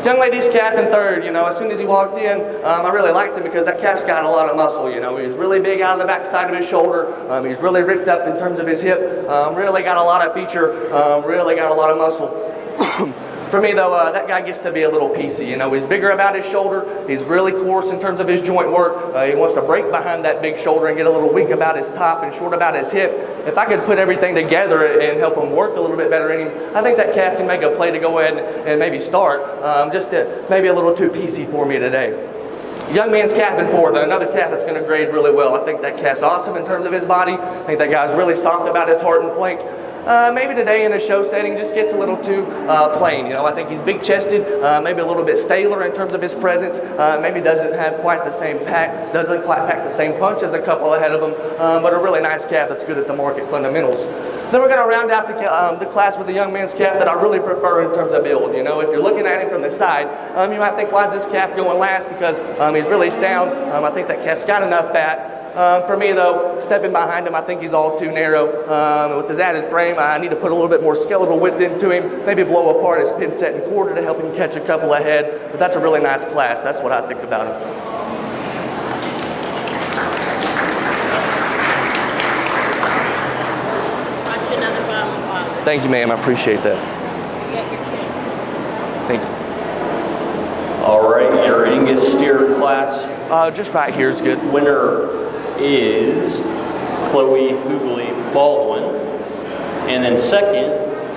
Young lady's calf in third. You know, as soon as he walked in, I really liked him because that calf's got a lot of muscle. You know, he's really big out of the back side of his shoulder. He's really ripped up in terms of his hip. Really got a lot of feature. Really got a lot of muscle. For me though, that guy gets to be a little piecey. You know, he's bigger about his shoulder. He's really coarse in terms of his joint work. He wants to break behind that big shoulder and get a little weak about his top and short about his hip. If I could put everything together and help him work a little bit better in him, I think that calf can make a play to go ahead and maybe start. Maybe a little too piecey for me today. Young man's calf in fourth, another calf that's going to grade really well. I think that calf's awesome in terms of his body. I think that guy's really soft about his heart and flank. Maybe today in a show setting just gets a little too plain. You know, I think he's big chested, maybe a little bit staler in terms of his presence. Maybe doesn't have quite the same pack, doesn't quite pack the same punch as a couple ahead of him, but a really nice calf that's good at the market fundamentals. Then we're going to round out the class with a young man's calf that I really prefer in terms of build. You know, if you're looking at him from the side, you might think, why is this calf going last? Because he's really sound. I think that calf's got enough fat. For me though, stepping behind him, I think he's all too narrow. With his added frame, I need to put a little bit more skeletal width into him, maybe blow apart his pin set and quarter to help him catch a couple ahead. But that's a really nice class. That's what I think about him. Watch another bottle of Thank you, ma'am. I appreciate that. You got your chin. Thank you. All right, your Angus steer class Just right here is good. winner is Chloe Hoogley Baldwin, and then second,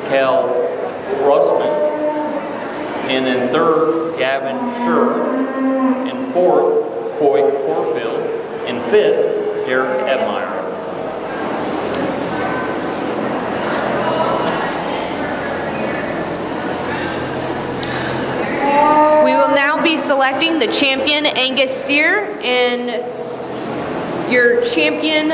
Cal Russman, and then third, Gavin Scher, and fourth, Coy Corfield, and fifth, Derek Edmeyer. We will now be selecting the champion Angus steer, and your champion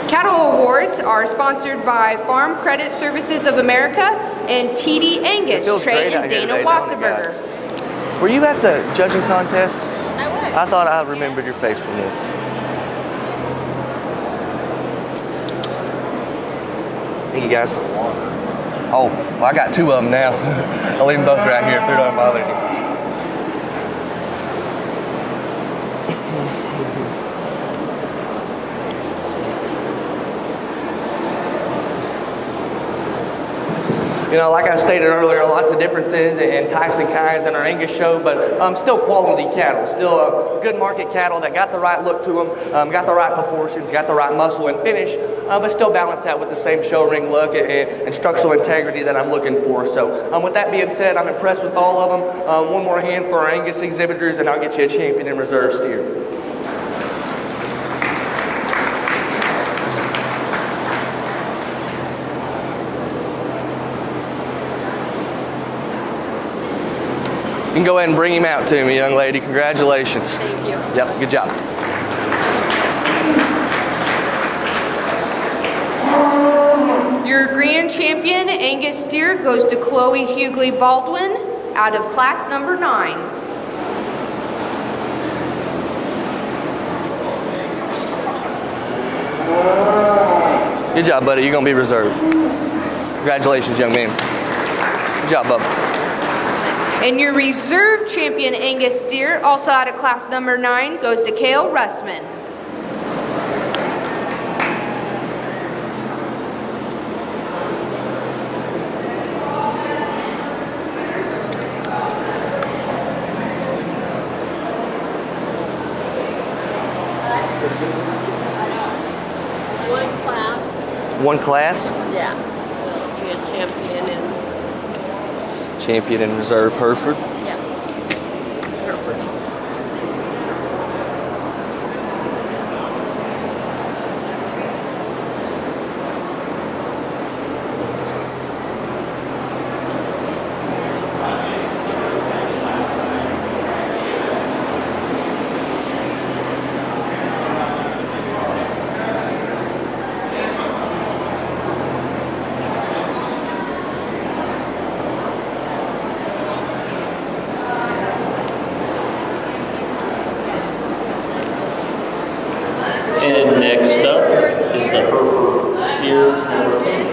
cattle awards are sponsored by Farm Credit Services of America and TD Angus, feels Trey great out and here Dana today, don't it, Wasserberger. guys? Were you at the judging contest? I was. I thought I remembered your face from there. Thank you guys. Oh, well, I got 2 of them now. I'll leave them both right here if they're not bothering you. You know, like I stated earlier, lots of differences in types and kinds in our Angus show, but still quality cattle, still good market cattle that got the right look to them, got the right proportions, got the right muscle and finish, but still balanced out with the same show ring look and structural integrity that I'm looking for. So with that being said, I'm impressed with all of them. One more hand for our Angus exhibitors, and I'll get you a champion and reserve steer. You can go ahead and bring him out to me, young lady. Congratulations. Thank you. Yep, good job. Your grand champion, Angus steer, goes to Chloe Hughley Baldwin out of class number 9. Good job, buddy. You're going to be reserved. Congratulations, young man. Good job, bub. And your reserve champion, Angus steer, also out of class number 9, goes to Kale Russman. One class. One class. Yeah. So be a champion in. Champion in reserve, Hereford. Yeah. Hereford. And next up is the Hereford steers number 10.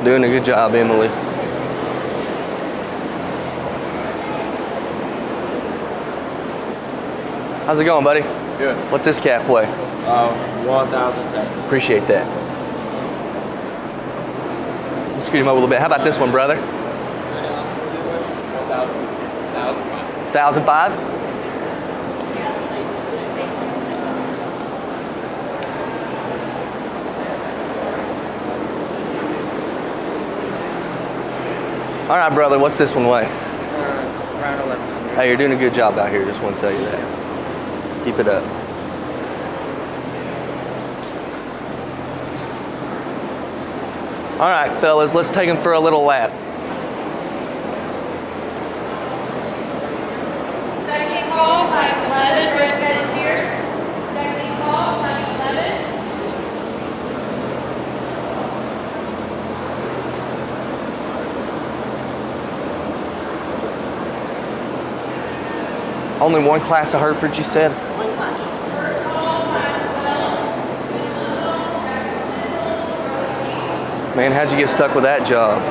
Doing a good job, Emily. How's it going, buddy? Good. What's this calf weigh? 1,010. Appreciate that. Let's scoot him over a little bit. How about this one, brother? 1,005? All right, brother, what's this one weigh? Around 11. Hey, you're doing a good job out here. Just want to tell you that. Keep it up. All right, fellas, let's take him for a little lap. Second call, class 11, red bed steers. Second call, class 11. Only one class of Hereford, you said? One class. Man, how'd you get stuck with that job?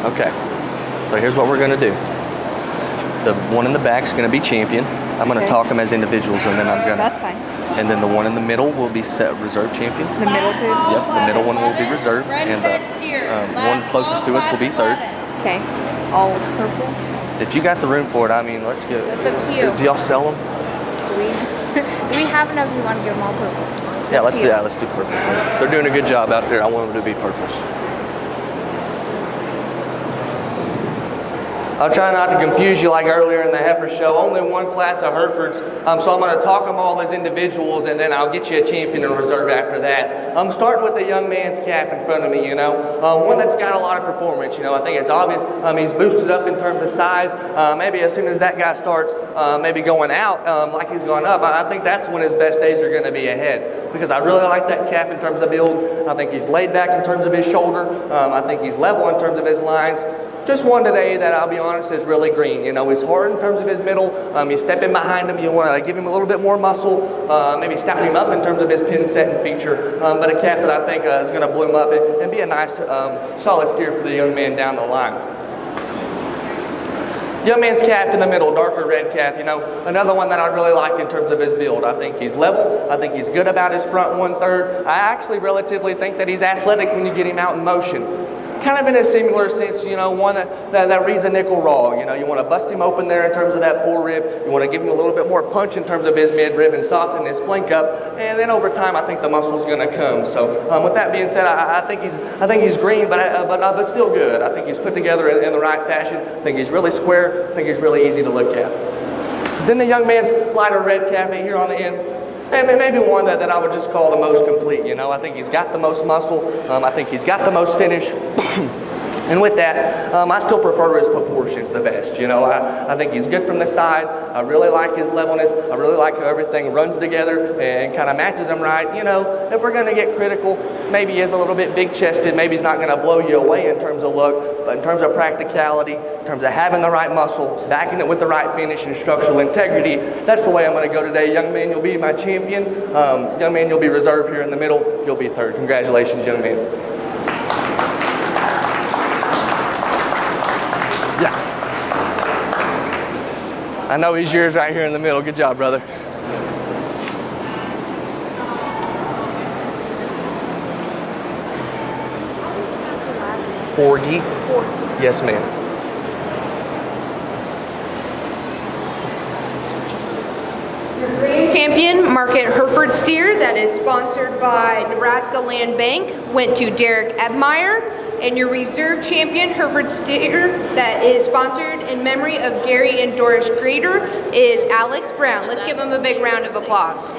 Okay, so here's what we're gonna do. The one in the back is gonna be champion. I'm gonna Okay. talk them as individuals, and then I'm gonna. That's fine. And then the one in the middle will be set reserve champion. The middle dude? Yep, the middle one will be reserve, and the one closest to us will be third. Okay. All purple? If you got the room for it, I mean, let's go. That's up to you. Do y'all sell them? Do we, do we have enough? We want to give them all purple? Yeah, let's do that. Let's do purples. They're doing a good job out there. I want them to be purples. I'll try not to confuse you like earlier in the heifer show. Only one class of Herefords, so I'm going to talk them all as individuals, and then I'll get you a champion in reserve after that. I'm starting with the young man's calf in front of me, one that's got a lot of performance. I think it's obvious he's boosted up in terms of size. Maybe as soon as that guy starts maybe going out like he's gone up, I think that's when his best days are going to be ahead, because I really like that calf in terms of build. I think he's laid back in terms of his shoulder. I think he's level in terms of his lines. Just one today that I'll be honest is really green. He's hard in terms of his middle. You step in behind him, you want to give him a little bit more muscle, maybe step him up in terms of his pin setting feature. But a calf that I think is going to bloom up and be a nice solid steer for the young man down the line. Young man's calf in the middle, darker red calf, another one that I really like in terms of his build. I think he's level. I think he's good about his front 1/3. I actually relatively think that he's athletic when you get him out in motion. Kind of in a similar sense, one that reads a nickel raw. You want to bust him open there in terms of that forerib. You want to give him a little bit more punch in terms of his midrib and soften his flank up. And then over time, I think the muscle's going to come. So with that being said, I think he's green, but still good. I think he's put together in the right fashion. I think he's really square. I think he's really easy to look at. Then the young man's lighter red calf here on the end. And maybe one that I would just call the most complete. I think he's got the most muscle. I think he's got the most finish. And with that, I still prefer his proportions the best. I think he's good from the side. I really like his levelness. I really like how everything runs together and kind of matches him right. If we're going to get critical, maybe he is a little bit big-chested. Maybe he's not going to blow you away in terms of look, but in terms of practicality, in terms of having the right muscle, backing it with the right finish and structural integrity, that's the way I'm going to go today. Young man, you'll be my champion. Young man, you'll be reserved here in the middle. You'll be third. Congratulations, young man. Yeah. I know he's yours right here in the middle. Good job, brother. Forgy? Yes, ma'am. Your grand champion market Hereford steer that is sponsored by Nebraska Land Bank went to Derek Ebmeyer. And your reserve champion, Hereford steer, that is sponsored in memory of Gary and Doris Grader, is Alex Brown. Let's give him a big round of applause.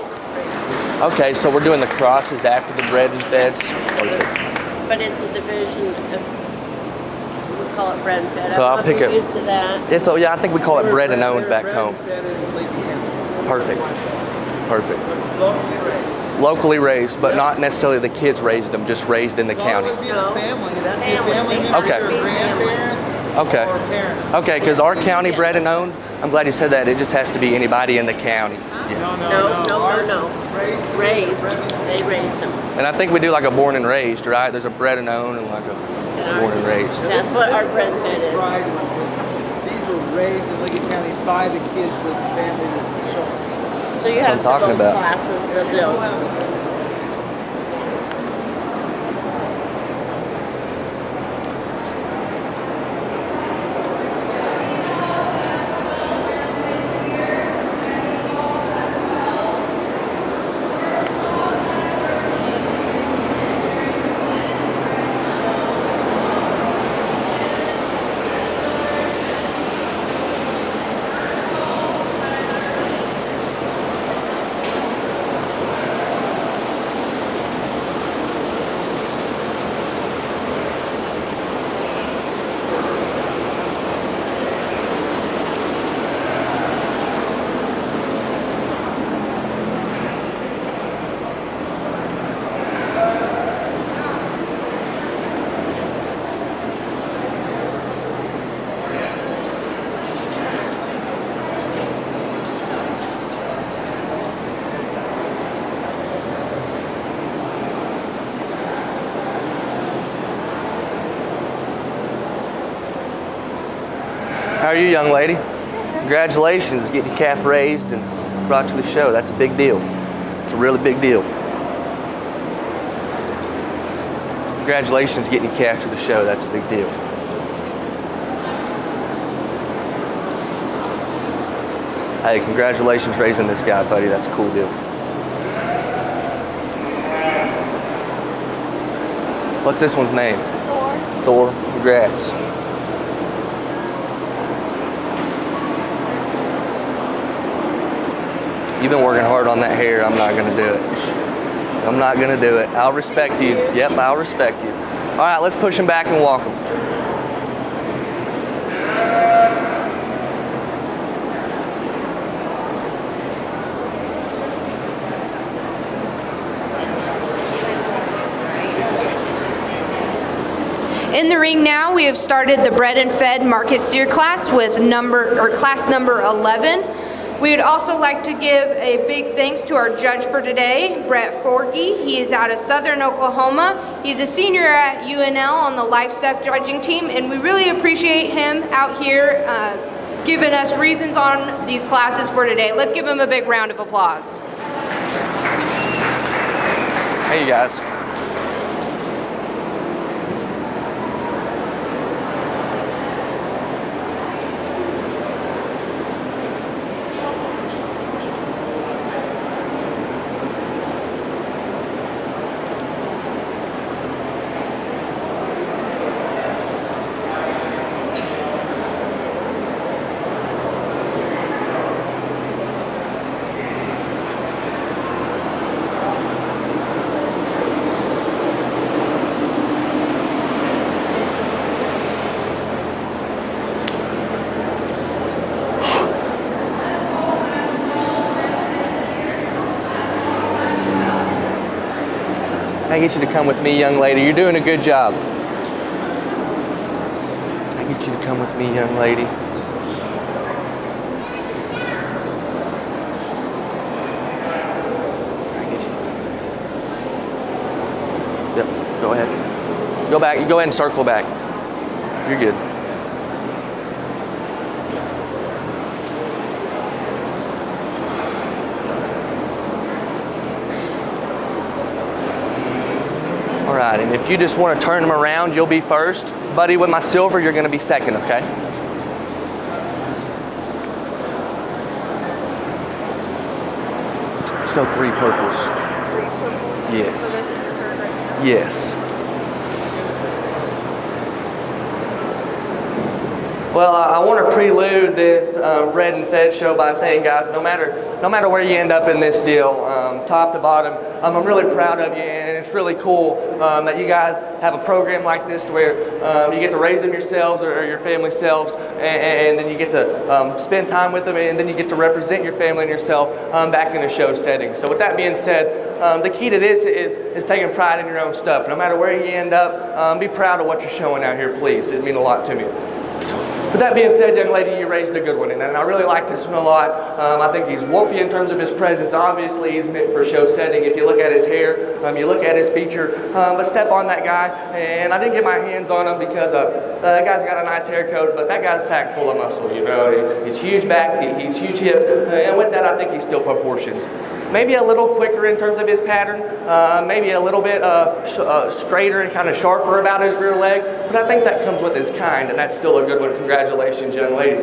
Okay, so we're doing the crosses after the bred and feds. But it's a division of, we call it bred and fed. So I'll pick it. Used to that. Yeah, I think we call it bred and owned back home. Perfect. Perfect. Locally raised, but not necessarily the kids raised them, just raised in the county. It would be a family. That'd be a family member, Okay. either a grandparent Okay. or a parent. Okay, because our county bred and owned, I'm glad you said that. It just has to be anybody in the county. Yeah. No. Ours is Raised. They raised them. And I think we do like a born and raised, right? There's a bred and owned and like a born and raised. That's what our bred and fed is. Right, these were raised in Lincoln County by the kids that the family was showing. So you That's have what I'm talking several about. classes of those. How are you, young lady? Congratulations, getting your calf raised and brought to the show. That's a big deal. It's a really big deal. Congratulations, getting your calf to the show. That's a big deal. Hey, congratulations raising this guy, buddy. That's a cool deal. What's this one's name? Thor. Thor. Congrats. You've been working hard on that hair. I'm not gonna do it. I'm not gonna do it. I'll respect you. Yep, I'll respect you. All right, let's push him back and walk him. In the ring now, we have started the bred and fed Marcus Sear class with class number 11. We would also like to give a big thanks to our judge for today, Brett Forgy. He is out of Southern Oklahoma. He's a senior at UNL on the livestock judging team, and we really appreciate him out here giving us reasons on these classes for today. Let's give him a big round of applause. Hey, you guys. I get you to come with me, young lady. You're doing a good job. I get you to come with me, young lady. I get you. Yep, go ahead. Go back. You go ahead and circle back. You're good. All right, and if you just want to turn them around, you'll be first. Buddy, with my silver, you're going to be second, okay? Let's go 3 purples. Yes. Yes. Well, I want to prelude this bred and fed show by saying, guys, no matter where you end up in this deal, top to bottom, I'm really proud of you, and it's really cool that you guys have a program like this to where you get to raise them yourselves or your family selves, and then you get to spend time with them, and then you get to represent your family and yourself back in a show setting. So with that being said, the key to this is taking pride in your own stuff. No matter where you end up, be proud of what you're showing out here, please. It means a lot to me. With that being said, young lady, you raised a good one, and I really like this one a lot. I think he's wolfy in terms of his presence. Obviously, he's meant for show setting. If you look at his hair, you look at his feature, but step on that guy, and I didn't get my hands on him because that guy's got a nice hair coat, but that guy's packed full of muscle, you know. He's huge back, he's huge hip, and with that, I think he's still proportions. Maybe a little quicker in terms of his pattern, maybe a little bit straighter and kind of sharper about his rear leg, but I think that comes with his kind, and that's still a good one. Congratulations, young lady.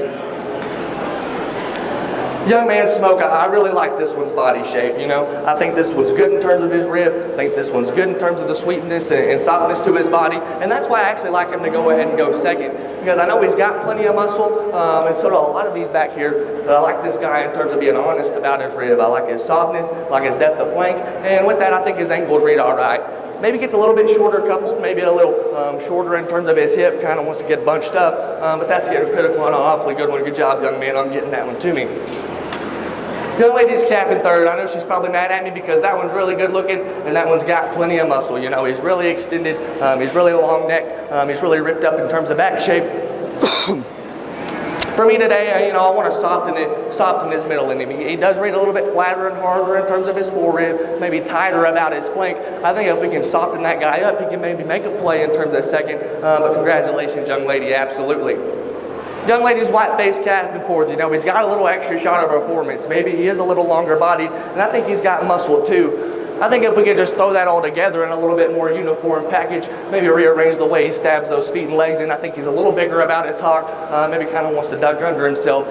Young man Smoke, I really like this one's body shape, you know. I think this one's good in terms of his rib. I think this one's good in terms of the sweetness and softness to his body. And that's why I actually like him to go ahead and go second. Because I know he's got plenty of muscle, and so do a lot of these back here. But I like this guy in terms of being honest about his rib. I like his softness, I like his depth of flank. And with that, I think his ankles read all right. Maybe gets a little bit shorter coupled, maybe a little shorter in terms of his hip, kind of wants to get bunched up. But that's getting a critical and an awfully good one. Good job, young man, on getting that one to me. Young lady's capping third. I know she's probably mad at me because that one's really good looking and that one's got plenty of muscle. You know, he's really extended, he's really long necked, he's really ripped up in terms of back shape. For me today, I want to soften his middle in him. He does read a little bit flatter and harder in terms of his forerib, maybe tighter about his flank. I think if we can soften that guy up, he can maybe make a play in terms of second. But congratulations, young lady, absolutely. Young lady's white-faced calf and fourth. You know, he's got a little extra shot of performance. Maybe he is a little longer bodied, and I think he's got muscle too. I think if we could just throw that all together in a little bit more uniform package, maybe rearrange the way he stabs those feet and legs in. I think he's a little bigger about his hock, maybe kind of wants to duck under himself.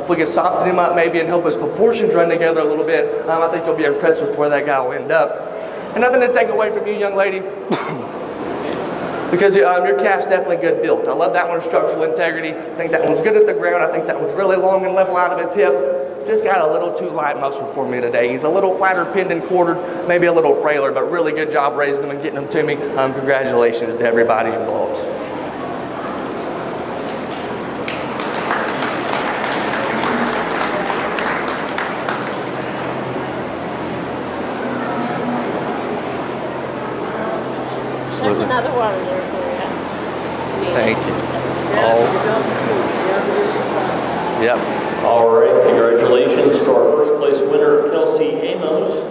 If we could soften him up maybe and help his proportions run together a little bit, I think you'll be impressed with where that guy will end up. And nothing to take away from you, young lady. Because your calf's definitely good built. I love that one's structural integrity. I think that one's good at the ground. I think that one's really long and level out of his hip. just got a little too light muscle for me today. He's a little flatter pinned and quartered, maybe a little frailer, but really good job raising him and getting him to me. Congratulations to everybody involved. There's another water there for you. Thank you. Yep. All right, congratulations to our first place winner, Kelsey Amos.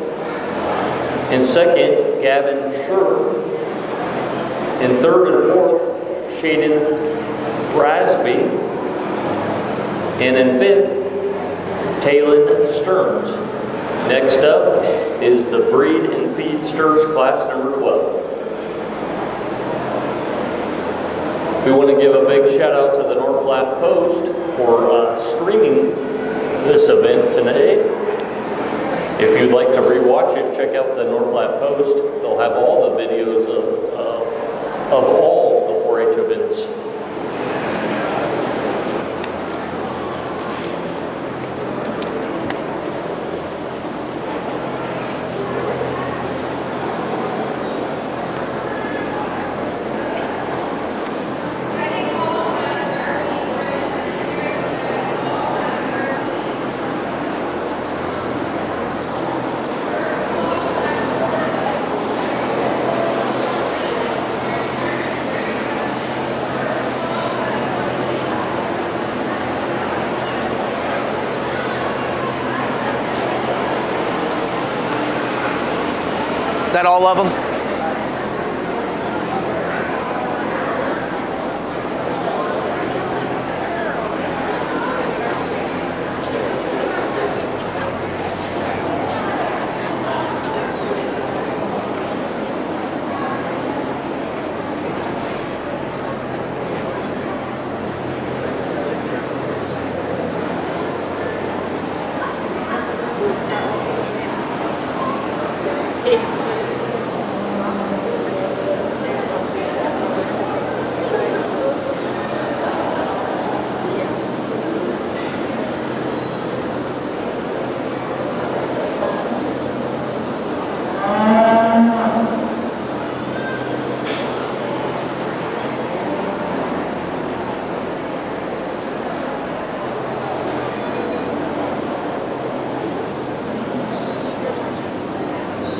In second, Gavin Schur. In third and fourth, Shaden Brasby. And in fifth, Talon Stearns. Next up is the Breed and Feed Stirs class number 12. We want to give a big shout out to the North Platte Post for streaming this event today. If you'd like to rewatch it, check out the North Platte Post. They'll have all the videos of all the 4-H events. Is that all of them?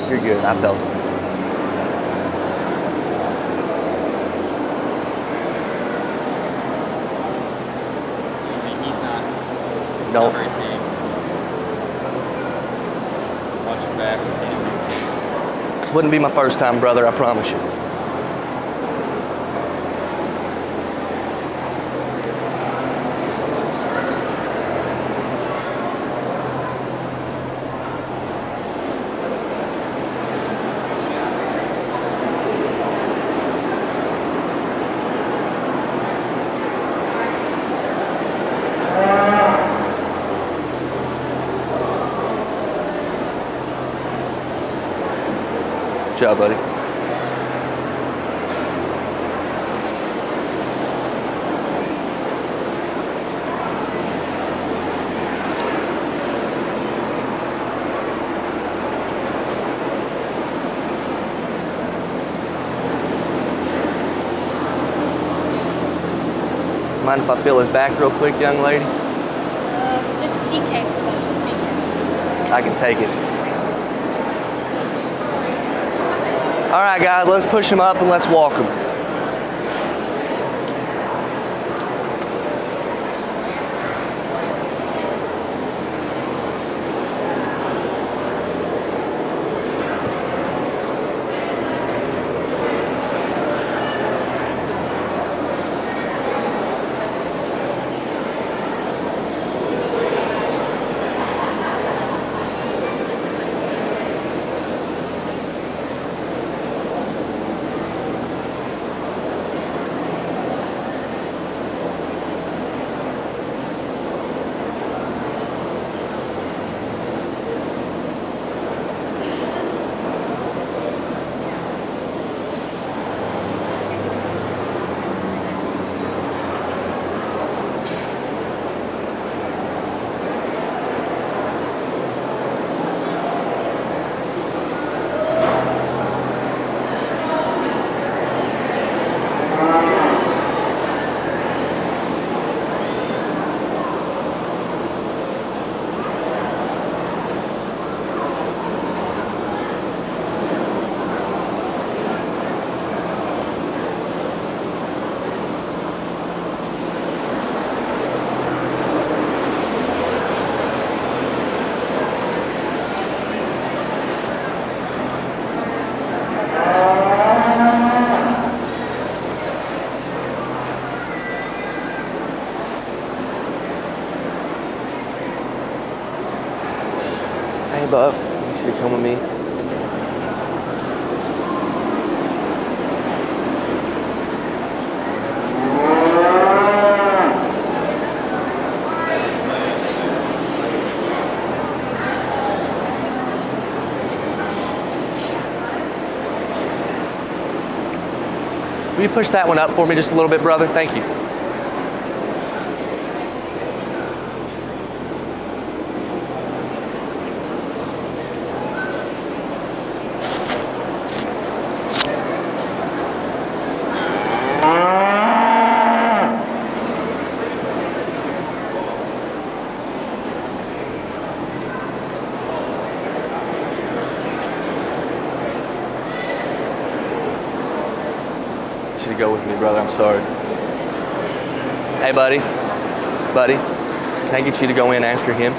You're good. I felt it. He's not No. very tame, so watch your back with him. Wouldn't be my first time, brother, I promise you. Good job, buddy. Mind if I feel his back real quick, young lady? Just he kicks, so just be careful. I can take it. All right, guys, let's push him up and let's walk him. Hey, bub, you should come with me. Will you push that one up for me just a little bit, brother? Thank you. To go with me, brother. I'm sorry. Hey, buddy. Buddy, can I get you to go in after him?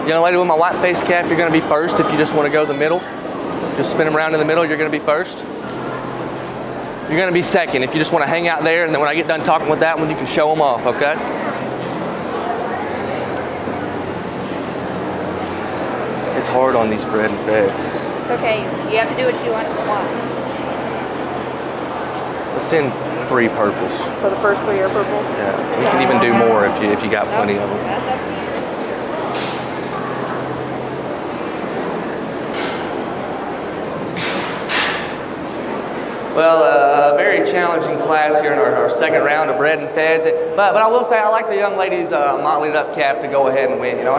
Young lady with my white face calf, you're going to be first. If you just want to go the middle, just spin him around in the middle, you're going to be first. You're going to be second if you just want to hang out there, and then when I get done talking with that one, you can show them off, okay? It's hard on these bred and feds. It's okay. You have to do what you want. Let's send 3 purples. So the first 3 are purples? Yeah, we can even do more if you got plenty of them. That's up to you. Well, a very challenging class here in our second round of bred and feds. But I will say I like the young lady's motleyed up calf to go ahead and win. You know,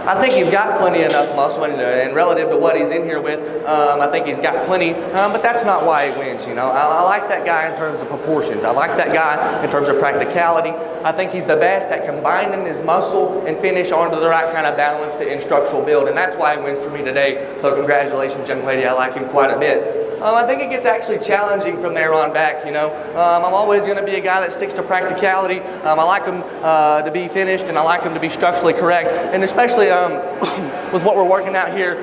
I think he's got plenty enough muscle, and relative to what he's in here with, I think he's got plenty, but that's not why he wins, you know. I like that guy in terms of proportions. I like that guy in terms of practicality. I think he's the best at combining his muscle and finish onto the right kind of balance to instructional build, and that's why he wins for me today. So congratulations, young lady. I like him quite a bit. I think it gets actually challenging from there on back, you know. I'm always going to be a guy that sticks to practicality. I like him to be finished, and I like him to be structurally correct, and especially with what we're working out here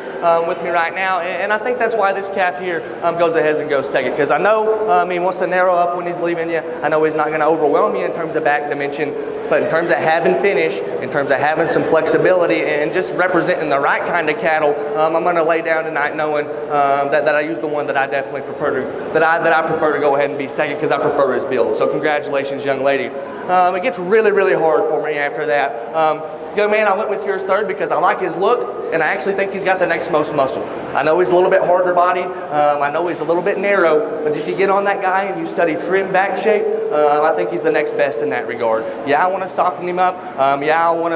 with me right now. And I think that's why this calf here goes ahead and goes second, because I know he wants to narrow up when he's leaving you. I know he's not going to overwhelm you in terms of back dimension, but in terms of having finish, in terms of having some flexibility, and just representing the right kind of cattle, I'm going to lay down tonight knowing that I use the one that I definitely prefer to I prefer to go ahead and be second, because I prefer his build. So congratulations, young lady. It gets really, really hard for me after that. Young man, I went with yours third because I like his look, and I actually think he's got the next most muscle. I know he's a little bit harder bodied. I know he's a little bit narrow, but if you get on that guy and you study trim back shape, I think he's the next best in that regard. Yeah, I want to soften him up. Yeah, I want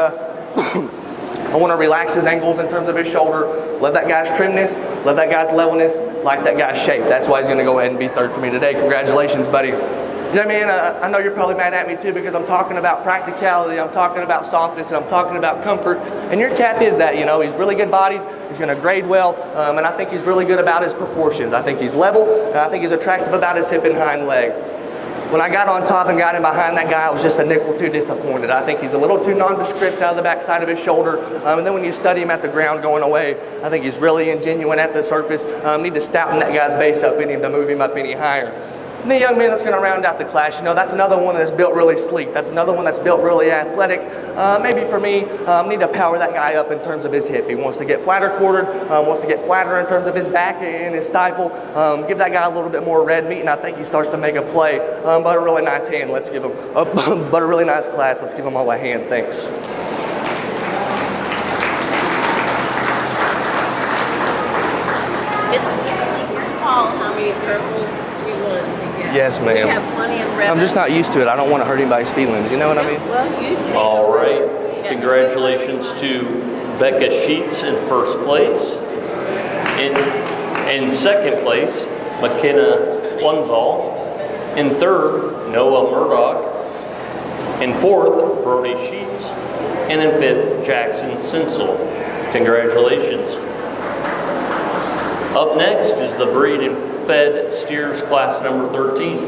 to relax his angles in terms of his shoulder. Love that guy's trimness, love that guy's levelness, like that guy's shape. That's why he's going to go ahead and be third for me today. Congratulations, buddy. You know what I mean? I know you're probably mad at me too, because I'm talking about practicality, I'm talking about softness, and I'm talking about comfort. And your calf is that, you know. He's really good bodied, he's going to grade well, and I think he's really good about his proportions. I think he's level, and I think he's attractive about his hip and hind leg. When I got on top and got him behind that guy, I was just a nickel too disappointed. I think he's a little too nondescript out of the backside of his shoulder. And then when you study him at the ground going away, I think he's really ingenuine at the surface. Need to stouten that guy's base up in him to move him up any higher. And the young man that's going to round out the class, you know, that's another one that's built really sleek. That's another one that's built really athletic. Maybe for me, need to power that guy up in terms of his hip. He wants to get flatter quartered, wants to get flatter in terms of his back and his stifle. Give that guy a little bit more red meat, and I think he starts to make a play. But a really nice hand. Let's give him, but a really nice class. Let's give him all a hand. Thanks. It's really your call how many purples you want to get. Yes, ma'am. We have plenty of ribbons. I'm just not used to it. I don't want to hurt anybody's feelings. You know what I mean? Well, usually. All right. Congratulations to Becca Sheets in first place. In second place, McKenna Plunthal. In third, Noah Murdoch. In fourth, Brody Sheets. And in fifth, Jackson Sinsel. Congratulations. Up next is the breed and fed steers class number 13.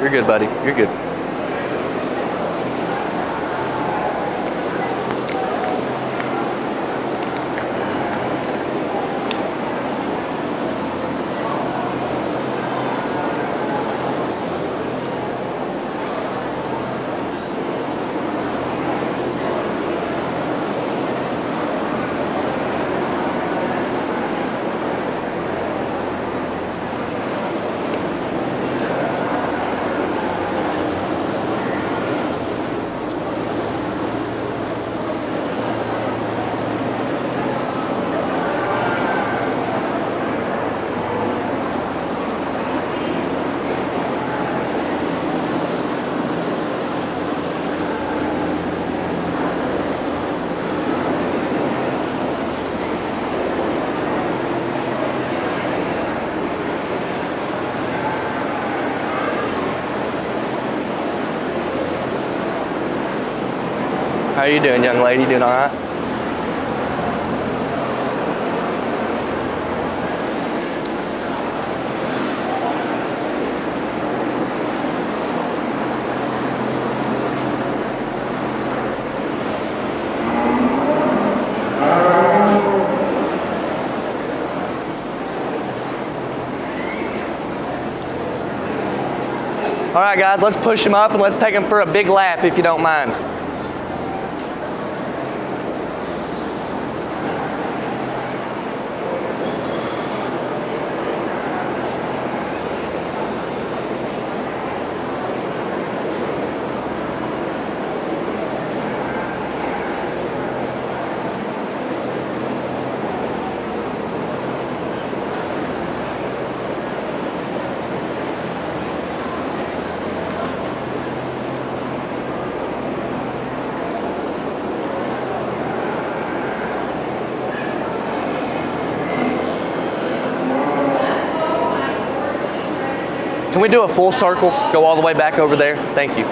You're good, buddy. You're good. How you doing, young lady? Doing all right? All right, guys, let's push him up and let's take him for a big lap if you don't mind. Can we do a full circle? Go all the way back over there? Thank you.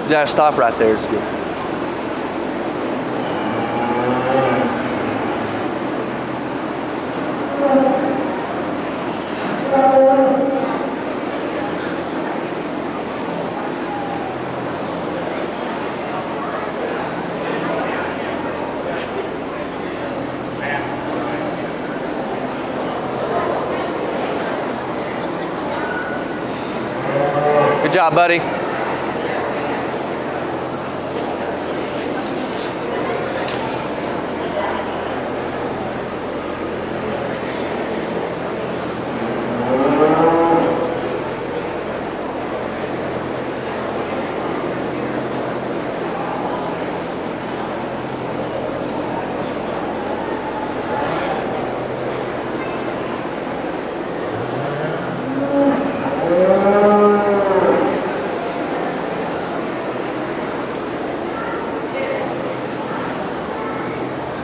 Yeah, stop right there. It's good. Good job, buddy.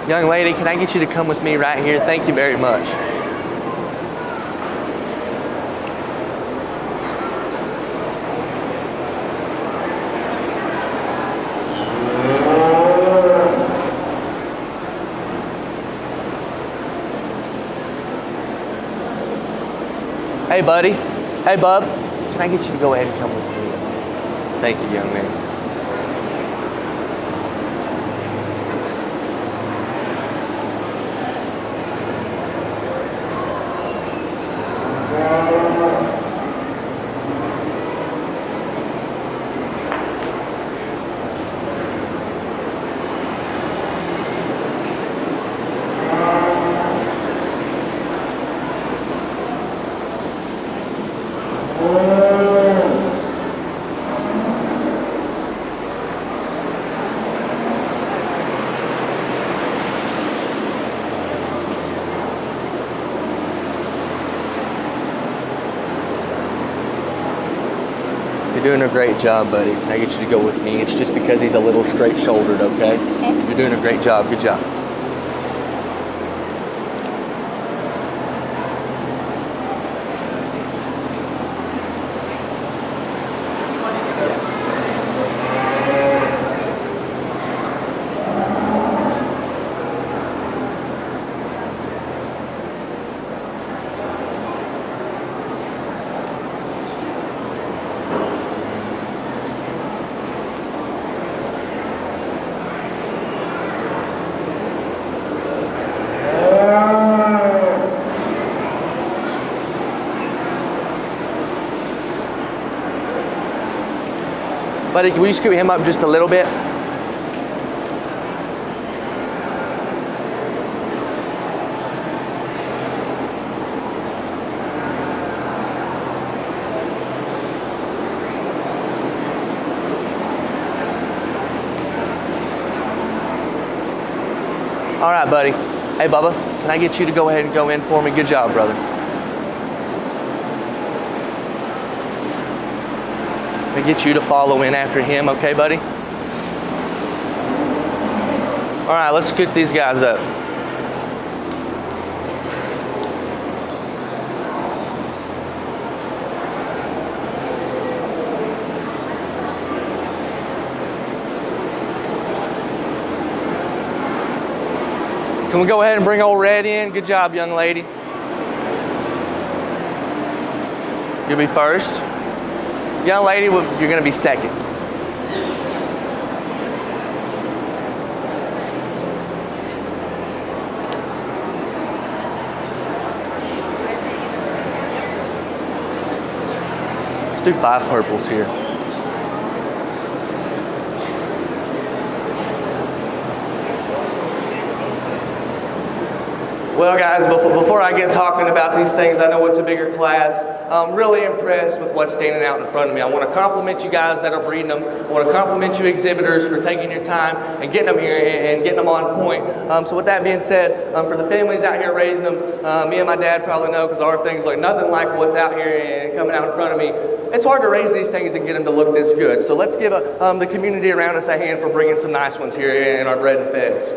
Young lady, can I get you to come with me right here? Thank you very much. Hey, buddy. Hey, bub. Can I get you to go ahead and come with me? Thank you, young man. You're doing a great job, buddy. Can I get you to go with me? It's just because he's a little straight-shouldered, okay? You're doing a great job. Good job. Buddy, can we scoot him up just a little bit? All right, buddy. Hey, Bubba, can I get you to go ahead and go in for me? Good job, brother. Let me get you to follow in after him, okay, buddy? All right, let's scoot these guys up. Can we go ahead and bring old Red in? Good job, young lady. You'll be first. Young lady, you're gonna be second. Let's do 5 purples here. Well, guys, before I get talking about these things, I know it's a bigger class. I'm really impressed with what's standing out in front of me. I want to compliment you guys that are breeding them. I want to compliment you exhibitors for taking your time and getting them here and getting them on point. So with that being said, for the families out here raising them, me and my dad probably know because our things look nothing like what's out here and coming out in front of me. It's hard to raise these things and get them to look this good. So let's give the community around us a hand for bringing some nice ones here in our bred and feds.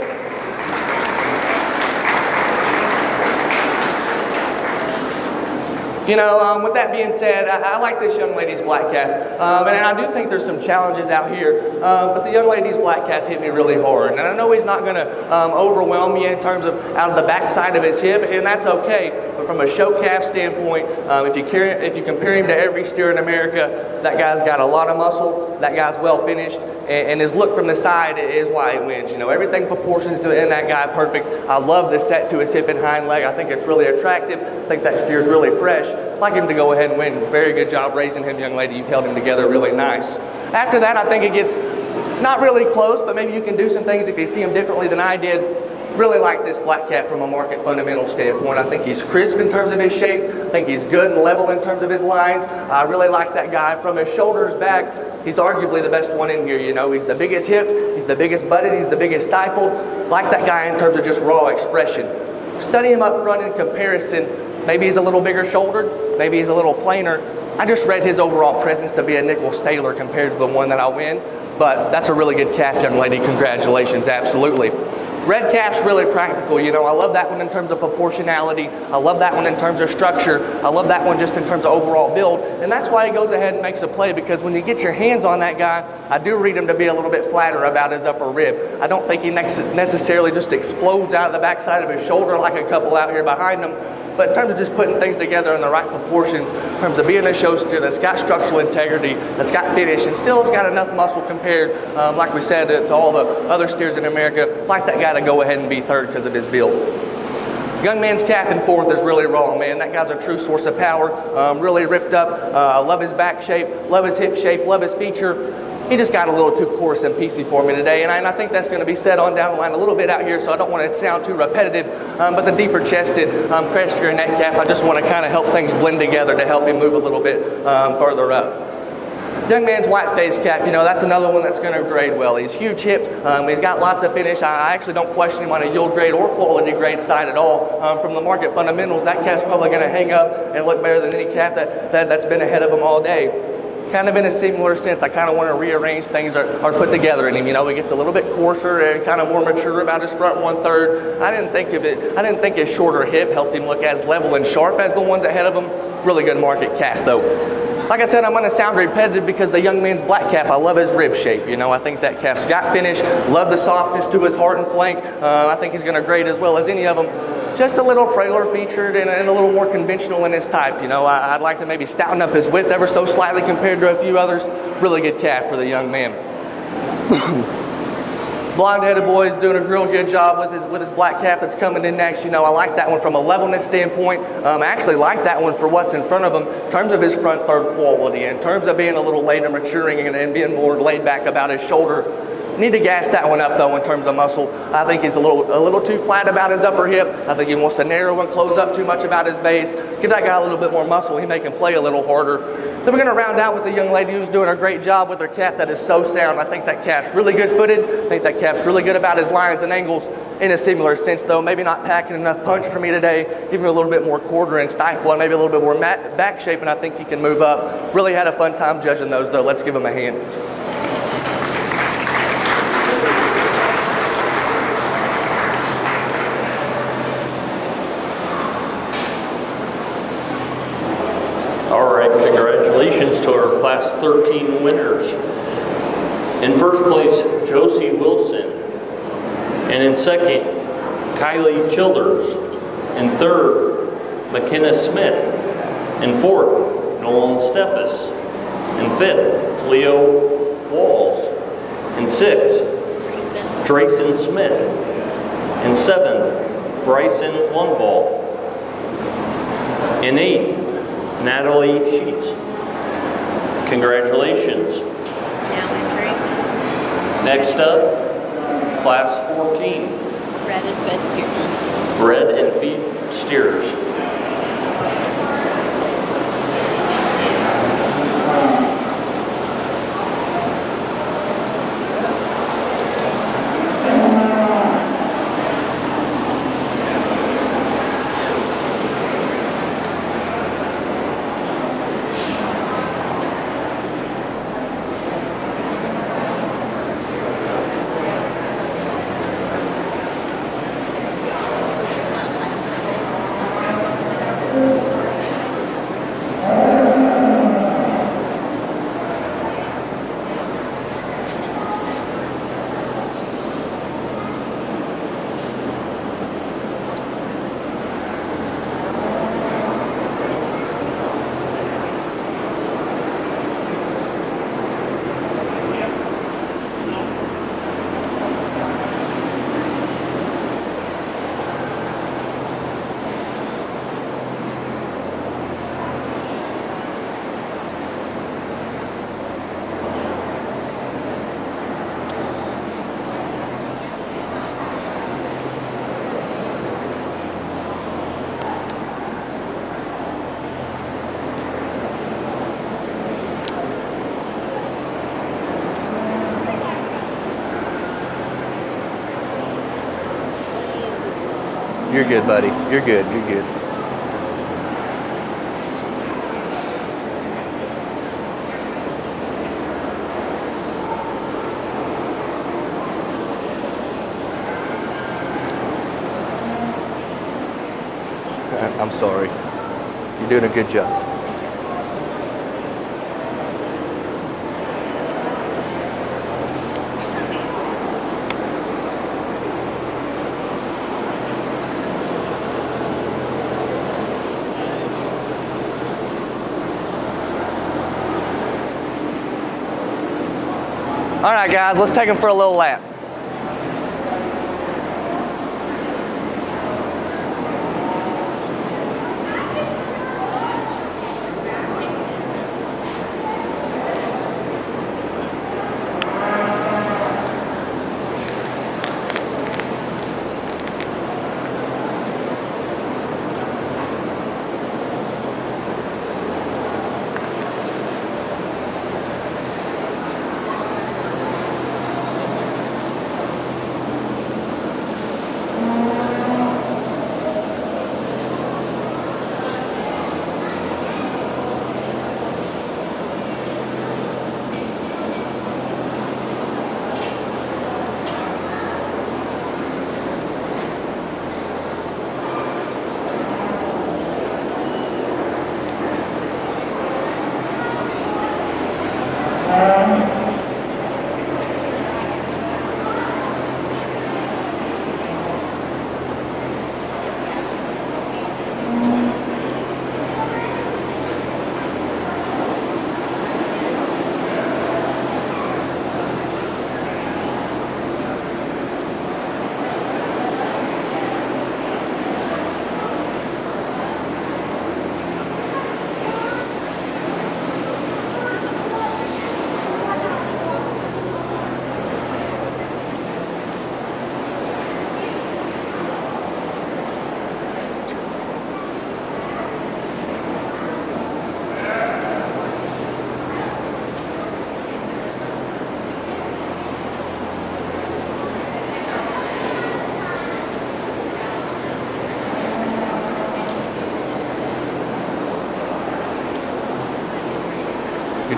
You know, with that being said, I like this young lady's black calf, and I do think there's some challenges out here, but the young lady's black calf hit me really hard, and I know he's not going to overwhelm me in terms of out of the backside of his hip, and that's okay, but from a show calf standpoint, if you compare him to every steer in America, that guy's got a lot of muscle, that guy's well finished, and his look from the side is why he wins. You know, everything proportions in that guy perfect. I love the set to his hip and hind leg. I think it's really attractive. I think that steer's really fresh. I'd like him to go ahead and win. Very good job raising him, young lady. You've held him together really nice. After that, I think it gets not really close, but maybe you can do some things if you see him differently than I did. Really like this black cat from a market fundamental standpoint. I think he's crisp in terms of his shape. I think he's good and level in terms of his lines. I really like that guy. From his shoulders back, he's arguably the best one in here. You know, he's the biggest hipped, he's the biggest butted, he's the biggest stifled. Like that guy in terms of just raw expression. Study him up front in comparison. Maybe he's a little bigger shouldered, maybe he's a little plainer. I just read his overall presence to be a nickel staler compared to the one that I win. But that's a really good calf, young lady. Congratulations, absolutely. Red calf's really practical, you know. I love that one in terms of proportionality. I love that one in terms of structure. I love that one just in terms of overall build. And that's why he goes ahead and makes a play, because when you get your hands on that guy, I do read him to be a little bit flatter about his upper rib. I don't think he necessarily just explodes out of the backside of his shoulder like a couple out here behind him. But in terms of just putting things together in the right proportions, in terms of being a show steer that's got structural integrity, that's got finish, and still has got enough muscle compared, like we said, to all the other steers in America, like that guy to go ahead and be third because of his build. Young man's calf in fourth is really wrong, man. That guy's a true source of power, really ripped up. I love his back shape, love his hip shape, love his feature. He just got a little too coarse and piecey for me today, and I think that's going to be said on down the line a little bit out here, so I don't want it to sound too repetitive, but the deeper chested, crestier neck calf, I just want to kind of help things blend together to help him move a little bit further up. Young man's white face calf, you know, that's another one that's going to grade well. He's huge hipped, he's got lots of finish. I actually don't question him on a yield grade or quality grade side at all. From the market fundamentals, that calf's probably going to hang up and look better than any calf that's been ahead of him all day. kind of in a similar sense. I kind of want to rearrange things or put together in him. You know, he gets a little bit coarser and kind of more mature about his front 1/3. I didn't think his shorter hip helped him look as level and sharp as the ones ahead of him. Really good market calf though. Like I said, I'm going to sound repetitive because the young man's black calf, I love his rib shape. You know, I think that calf's got finish. Love the softness to his heart and flank. I think he's going to grade as well as any of them. Just a little frailer featured and a little more conventional in his type. You know, I'd like to maybe stouten up his width ever so slightly compared to a few others. Really good calf for the young man. Blonde-headed boy is doing a real good job with his black calf that's coming in next. You know, I like that one from a levelness standpoint. I actually like that one for what's in front of him in terms of his front third quality, in terms of being a little later maturing and being more laid back about his shoulder. Need to gas that one up though in terms of muscle. I think he's a little too flat about his upper hip. I think he wants to narrow and close up too much about his base. Give that guy a little bit more muscle. He make him play a little harder. Then we're going to round out with the young lady who's doing a great job with her calf that is so sound. I think that calf's really good footed. I think that calf's really good about his lines and angles in a similar sense though. Maybe not packing enough punch for me today. Give him a little bit more quarter and stifle and maybe a little bit more back shape, and I think he can move up. Really had a fun time judging those though. Let's give him a hand. Congratulations to our Class 13 winners. In first place, Josie Wilson. And in second, Kylie Childers. In third, McKenna Smith. In fourth, Nolan Steffes. In fifth, Leo Walls. In sixth, Drayson Smith. In seventh, Bryson Lundvall. In eighth, Natalie Sheets. Congratulations. Now entering Next up, Class 14. Bred and fed steers. Bred and feed steers. You're good, buddy. You're good. You're good. I'm sorry. You're doing a good job. All right, guys, let's take them for a little lap.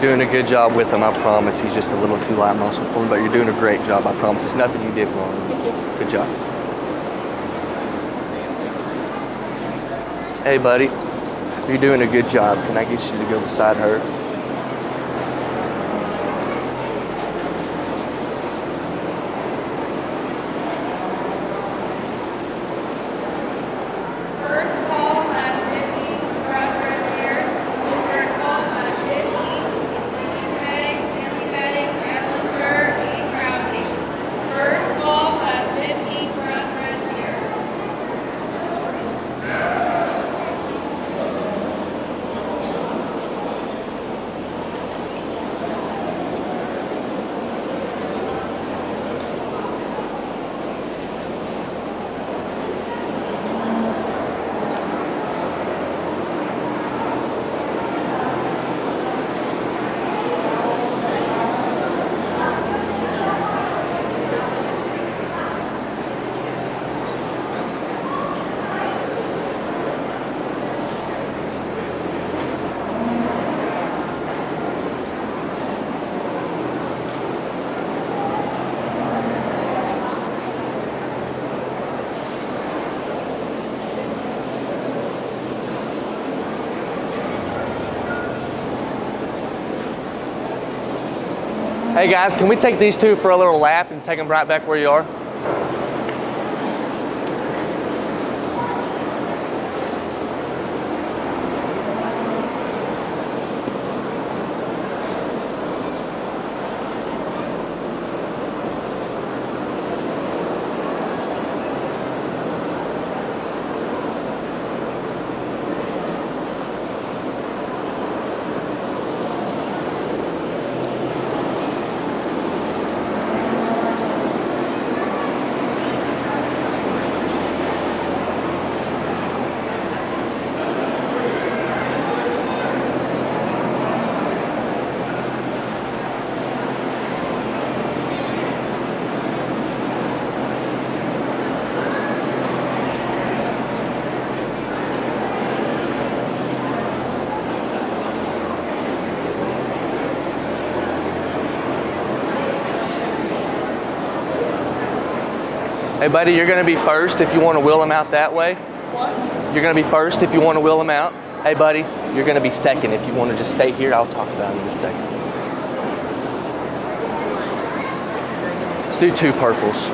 You're doing a good job with him, I promise. He's just a little too light muscle for him, but you're doing a great job, I promise. It's nothing you did wrong. Thank you. Good job. Hey, buddy. You're doing a good job. Can I get you to go beside her? First call, class 15, Crossbred steers. First call, class 15, Lily Petting, Madeline Shirt, E. Krause. First call, class 15, Crossbred steers. Hey guys, can we take these two for a little lap and take them right back where you are? Hey buddy, you're gonna be first if you wanna wheel them out that way. What? You're gonna be first if you wanna wheel them out. Hey buddy, you're gonna be second if you wanna just stay here. I'll talk about it in just a second. Let's do two purples.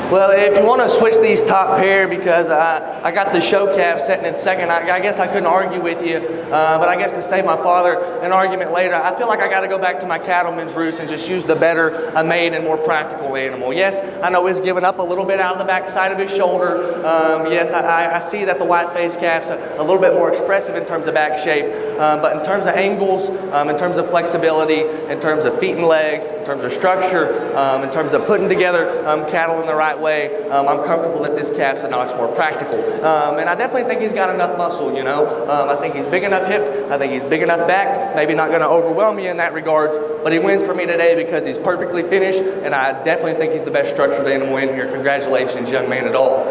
Well, if you want to switch these top pair, because I got the show calf sitting in second, I guess I couldn't argue with you, but I guess to save my father an argument later, I feel like I got to go back to my cattleman's roots and just use the better made and more practical animal. Yes, I know he's giving up a little bit out of the back side of his shoulder. Yes, I see that the white-faced calf's a little bit more expressive in terms of back shape, but in terms of angles, in terms of flexibility, in terms of feet and legs, in terms of structure, in terms of putting together cattle in the right way, I'm comfortable that this calf's a notch more practical. And I definitely think he's got enough muscle, you know. I think he's big enough hipped, I think he's big enough backed, maybe not going to overwhelm you in that regards, but he wins for me today because he's perfectly finished, and I definitely think he's the best structured animal in here. Congratulations, young man, at all.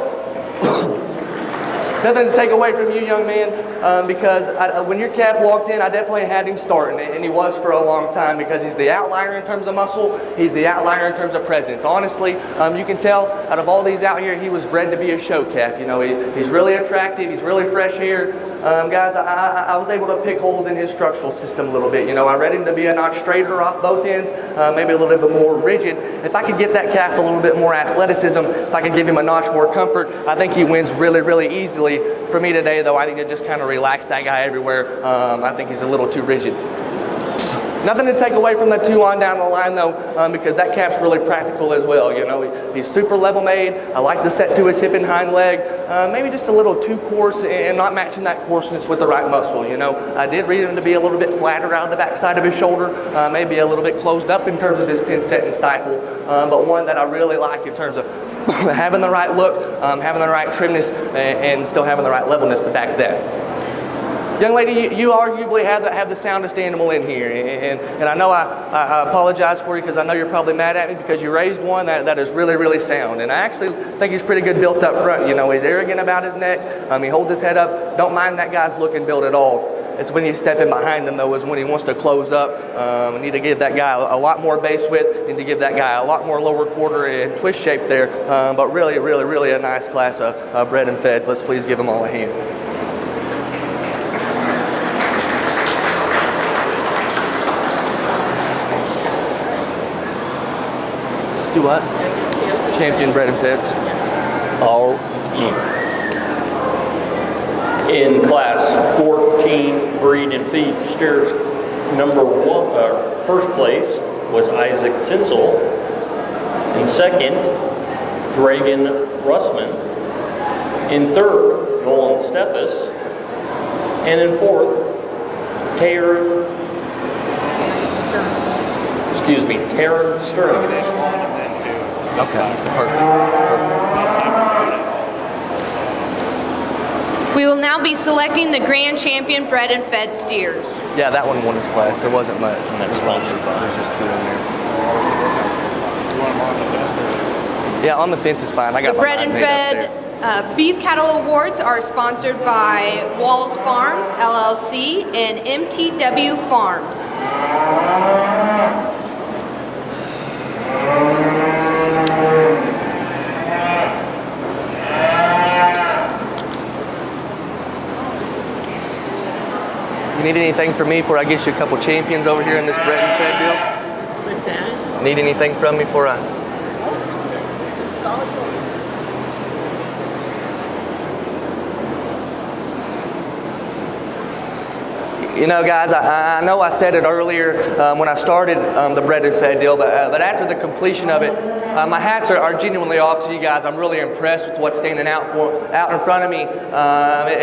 Nothing to take away from you, young man, because when your calf walked in, I definitely had him starting, and he was for a long time because he's the outlier in terms of muscle, he's the outlier in terms of presence. Honestly, you can tell out of all these out here, he was bred to be a show calf. You know, he's really attractive, he's really fresh haired. Guys, I was able to pick holes in his structural system a little bit. You know, I read him to be a notch straighter off both ends, maybe a little bit more rigid. If I could get that calf a little bit more athleticism, if I could give him a notch more comfort, I think he wins really, really easily. For me today, though, I need to just kind of relax that guy everywhere. I think he's a little too rigid. Nothing to take away from the two on down the line, though, because that calf's really practical as well. You know, he's super level made. I like the set to his hip and hind leg. Maybe just a little too coarse and not matching that coarseness with the right muscle. You know, I did read him to be a little bit flatter out of the back side of his shoulder, maybe a little bit closed up in terms of his pin set and stifle, but one that I really like in terms of having the right look, having the right trimness, and still having the right levelness to back that. Young lady, you arguably have the soundest animal in here, and I know I apologize for you because I know you're probably mad at me because you raised one that is really, really sound. And I actually think he's pretty good built up front. You know, he's arrogant about his neck. He holds his head up. Don't mind that guy's look and build at all. It's when you step in behind him, though, is when he wants to close up. You need to give that guy a lot more base width. Need to give that guy a lot more lower quarter and twist shape there. But really, really, really a nice class of bred and feds. Let's please give them all a hand. Do what? Champion bred and feds. All in class 14 breed and feed steers, first place was Isaac Sinsel. In second, Dragon Russman. In third, Nolan Steffes. And in fourth, Taryn Stearns. Okay, perfect. We will now be selecting the grand champion bred and fed steers. Yeah, that one won his class. There wasn't much. And that's sponsored by. There's just 2 in there. You want them on the fence? Yeah, on the fence is fine. I got The my bred mind and made up fed there. beef cattle awards are sponsored by Walls Farms, LLC, and MTW Farms. You need anything from me before I get you a couple champions over here in this bred and fed deal? What's that? Need anything from me before I... You know, guys, I know I said it earlier when I started the bred and fed deal, but after the completion of it, my hats are genuinely off to you guys. I'm really impressed with what's standing out in front of me.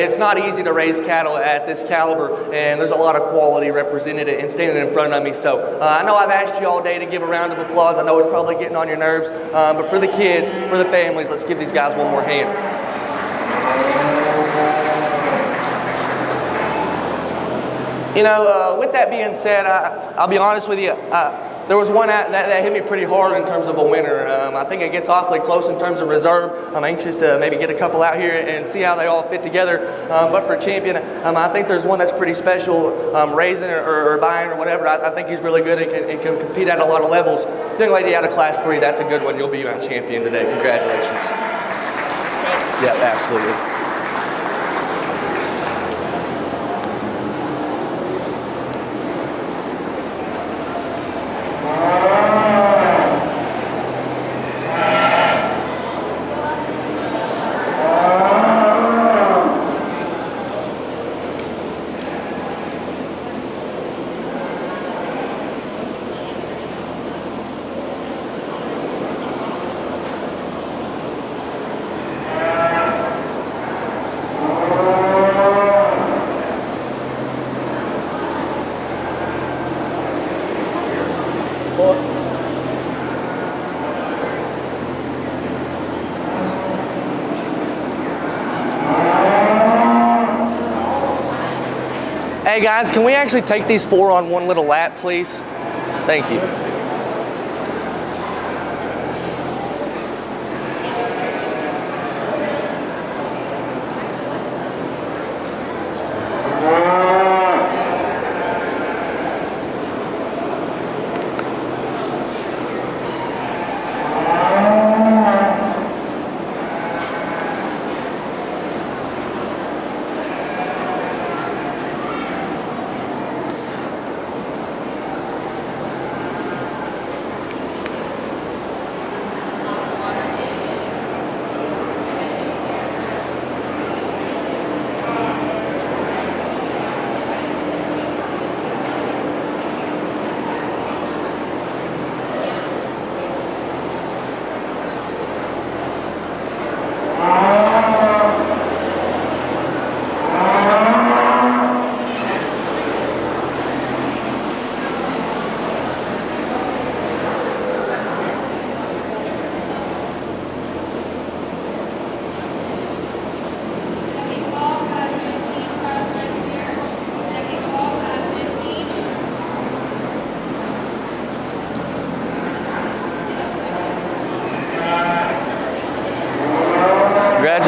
It's not easy to raise cattle at this caliber, and there's a lot of quality represented and standing in front of me. So I know I've asked you all day to give a round of applause. I know it's probably getting on your nerves, but for the kids, for the families, let's give these guys one more hand. You know, with that being said, I'll be honest with you, there was one that hit me pretty hard in terms of a winner. I think it gets awfully close in terms of reserve. I'm anxious to maybe get a couple out here and see how they all fit together. But for champion, I think there's one that's pretty special, raising or buying or whatever. I think he's really good and can compete at a lot of levels. Young lady out of class 3, that's a good one. You'll be our champion today. Congratulations. Yeah, absolutely. Hey guys, can we actually take these 4 on one little lap, please? Thank you.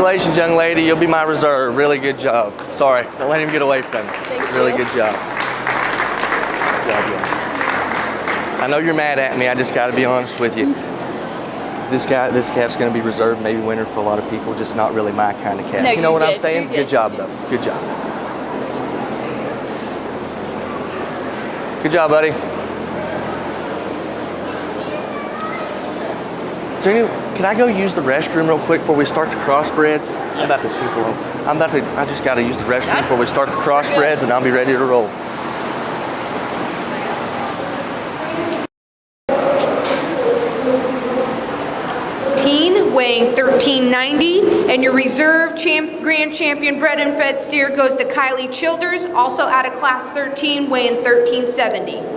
Congratulations, young lady. You'll be my reserve. Really good job. Sorry, don't let him get away from you. Really good job. Good job, yeah. I know you're mad at me. I just got to be honest with you. This calf's going to be reserved, maybe winner for a lot of people. Just not really my kind of calf. No, you know what I'm good. saying? Good job, though. Good job. Good job, buddy. So can I go use the restroom real quick before we start the crossbreds? I'm about to tinkle them. I just got to use the restroom before we start the crossbreds, and I'll be ready to roll. Weighing 1390, and your reserve grand champion bred and fed steer goes to Kylie Childers, also out of class 13, weighing 1370.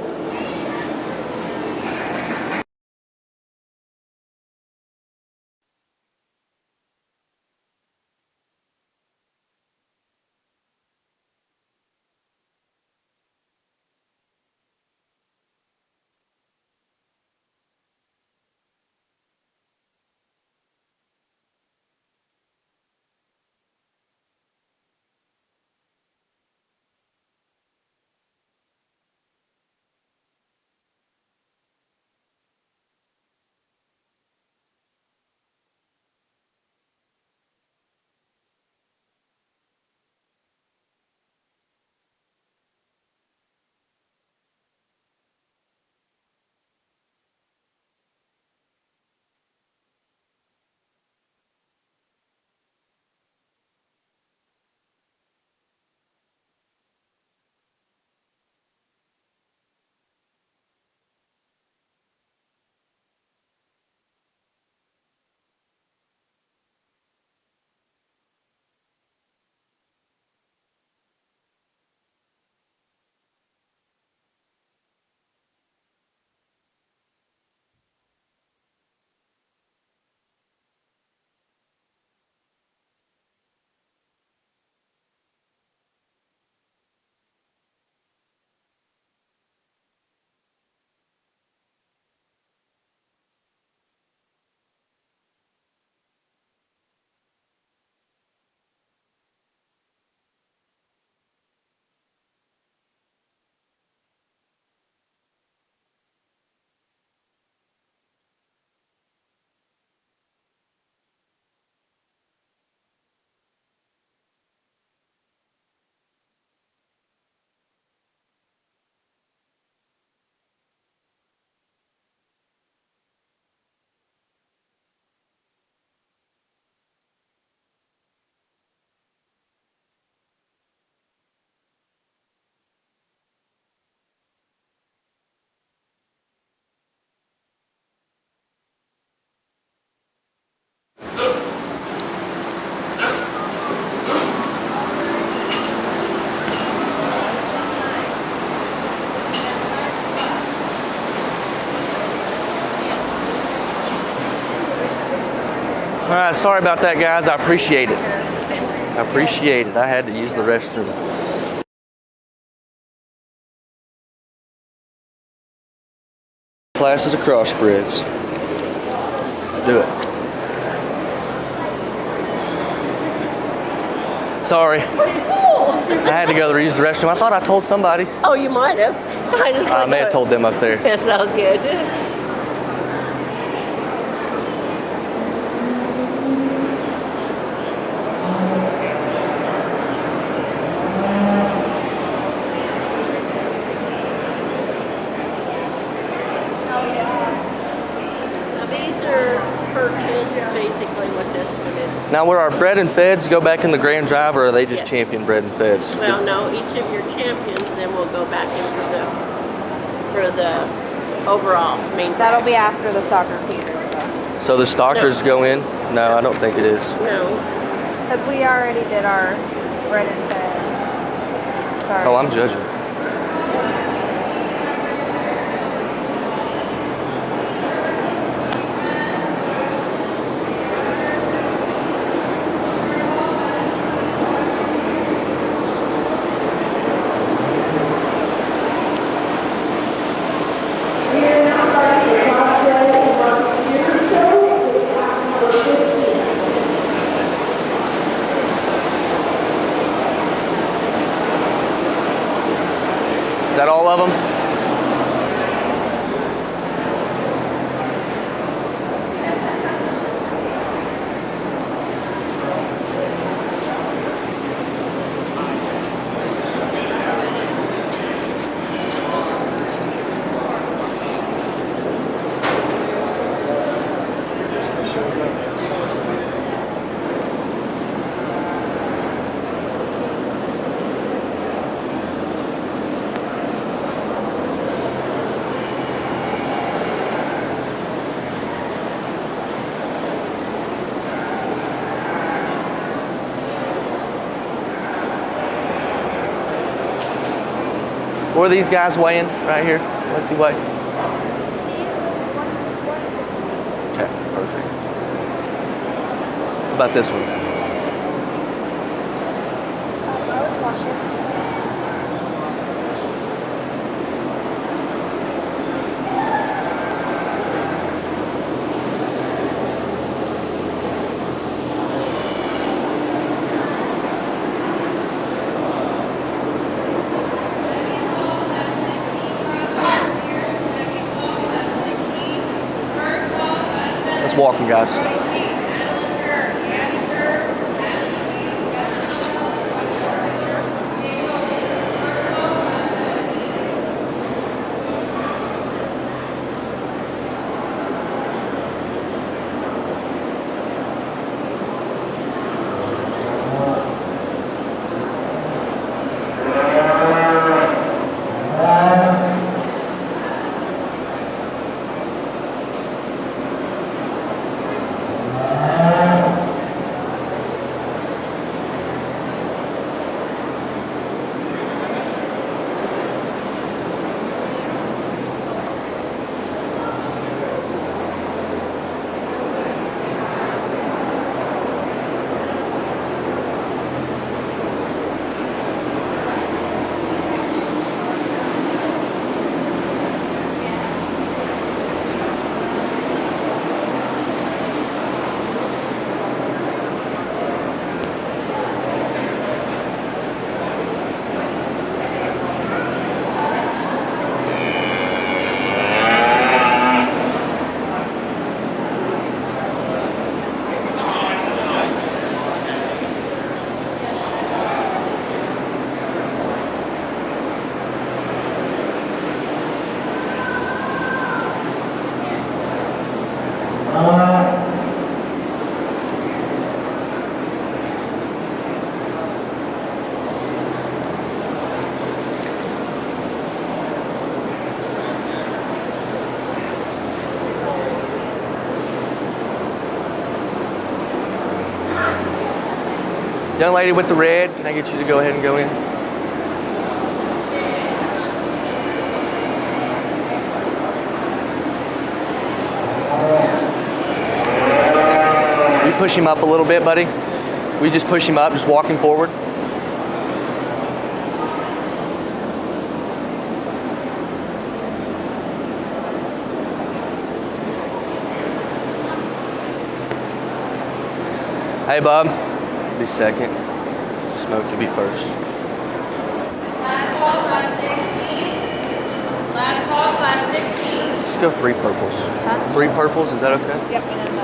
All right, sorry about that, guys. I appreciate it. I appreciate it. I had to use the restroom. Classes of crossbreds. Let's do it. Sorry. I had to go use the restroom. I thought I told somebody. Oh, you might have. I may have told them up there. That's all good. Now, were our bred and feds go back in the grand drive, or are they just champion bred and feds? Well, no, each of your champions then will go back in for the overall main. That'll be after the stalker feeder. So the stalkers go in? No, I don't think it is. No. Because we already did our bred and fed. Sorry. Oh, I'm judging. What are these guys weighing right here? What's he weigh? Okay, perfect. What about this one? Let's walk them, guys. Young lady with the red, can I get you to go ahead and go in? You push him up a little bit, buddy. We just push him up, just walk him forward. Hey, Bob. Be second. Smoke, you be first. Last call, class 16. Last call, class 16. Let's go 3 purples. Huh? 3 purples, is that okay? Yep, and then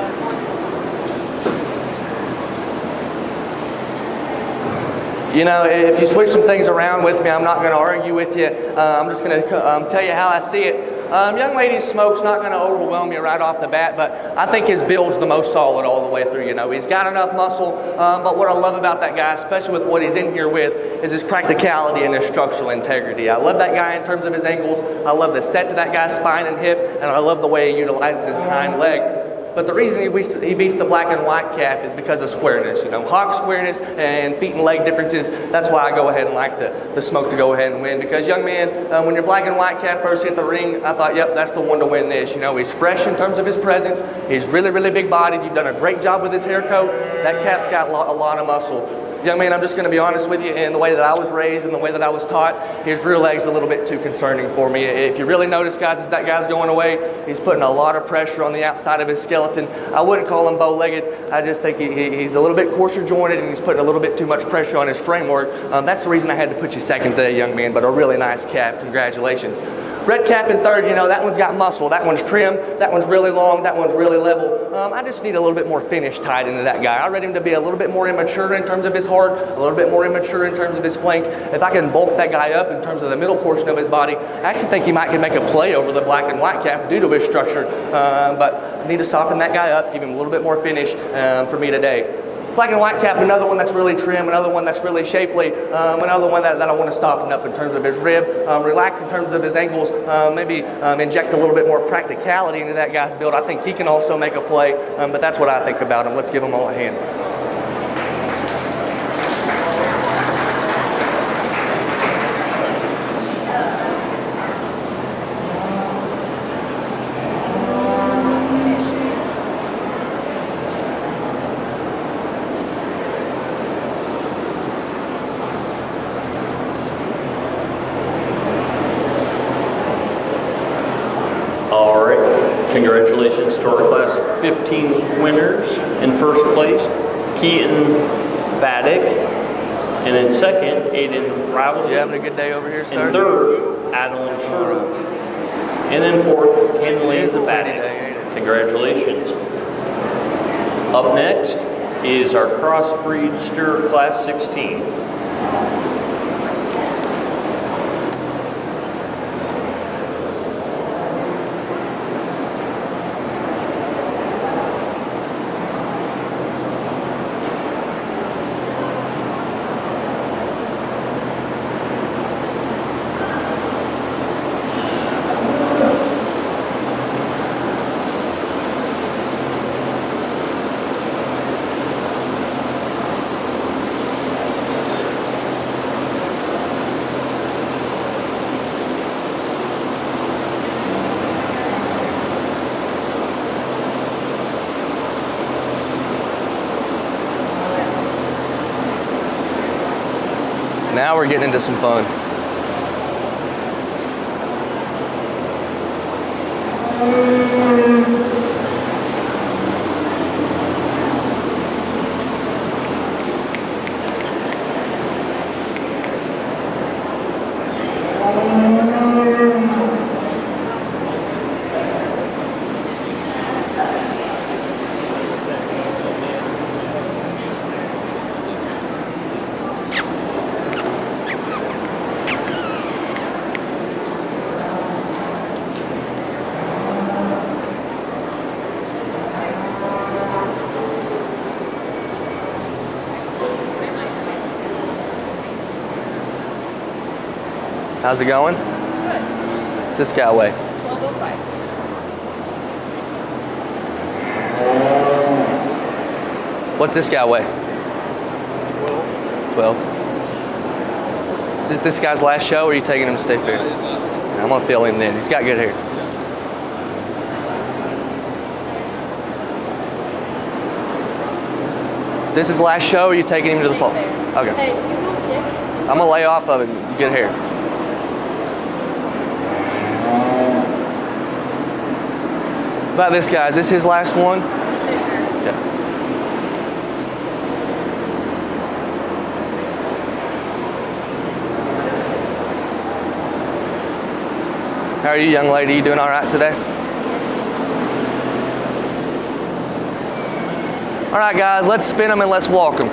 You know, if you switch some things around with me, I'm not going to argue with you. I'm just going to tell you how I see it. Young lady's smoke's not going to overwhelm you right off the bat, but I think his build's the most solid all the way through. You know, he's got enough muscle, but what I love about that guy, especially with what he's in here with, is his practicality and his structural integrity. I love that guy in terms of his angles. I love the set to that guy's spine and hip, and I love the way he utilizes his hind leg. But the reason he beats the black and white calf is because of squareness. You know, hock squareness and feet and leg differences. That's why I go ahead and like the smoke to go ahead and win. Because young man, when your black and white calf first hit the ring, I thought, yep, that's the one to win this. You know, he's fresh in terms of his presence. He's really, really big bodied. You've done a great job with his hair coat. That calf's got a lot of muscle. Young man, I'm just going to be honest with you, in the way that I was raised and the way that I was taught, his rear leg's a little bit too concerning for me. If you really notice, guys, as that guy's going away, he's putting a lot of pressure on the outside of his skeleton. I wouldn't call him bow-legged. I just think he's a little bit coarser jointed and he's putting a little bit too much pressure on his framework. That's the reason I had to put you second today, young man, but a really nice calf. Congratulations. Red calf in third, you know, that one's got muscle. That one's trim. That one's really long. That one's really level. I just need a little bit more finish tied into that guy. I read him to be a little bit more immature in terms of his heart, a little bit more immature in terms of his flank. If I can bulk that guy up in terms of the middle portion of his body, I actually think he might can make a play over the black and white calf due to his structure. But I need to soften that guy up, give him a little bit more finish for me today. Black and white calf, another one that's really trim, another one that's really shapely, another one that I want to soften up in terms of his rib, relax in terms of his angles, maybe inject a little bit more practicality into that guy's build. I think he can also make a play, but that's what I think about him. Let's give him all a hand. Congratulations to our Class 15 winners. In first place, Keaton Vaddick. And in second, Aiden Rousey. You having a good day over here, sir? And third, Adeline Sherwood. And then fourth, Kenley It's a pretty Vaddick. day, ain't it? Congratulations. Up next is our Crossbreed Steer Class 16. Now we're getting into some fun. How's it going? Good. What's this guy weigh? 1205. What's this guy weigh? 12. Is this guy's last show, or are you taking him to State Fair? I'm gonna fill him then. He's got good hair. Is this his last show, or are you taking him to the fall? Okay. Hey, you want kick? I'm gonna lay off of him. Good hair. About this guy, is this his last one? Okay. How are you, young lady? You doing all right today? All right, guys, let's spin them and let's walk them.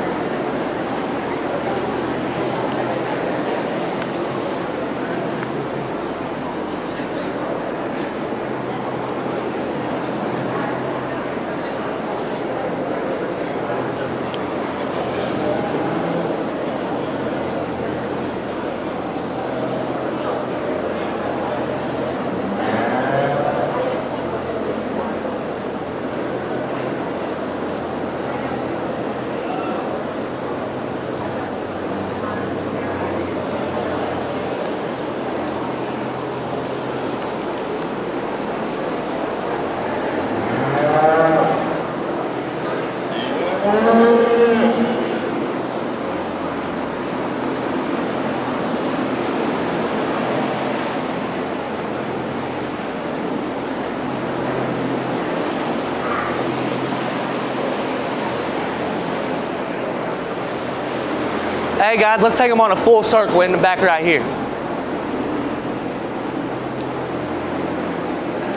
Hey guys, let's take them on a full circle in the back right here.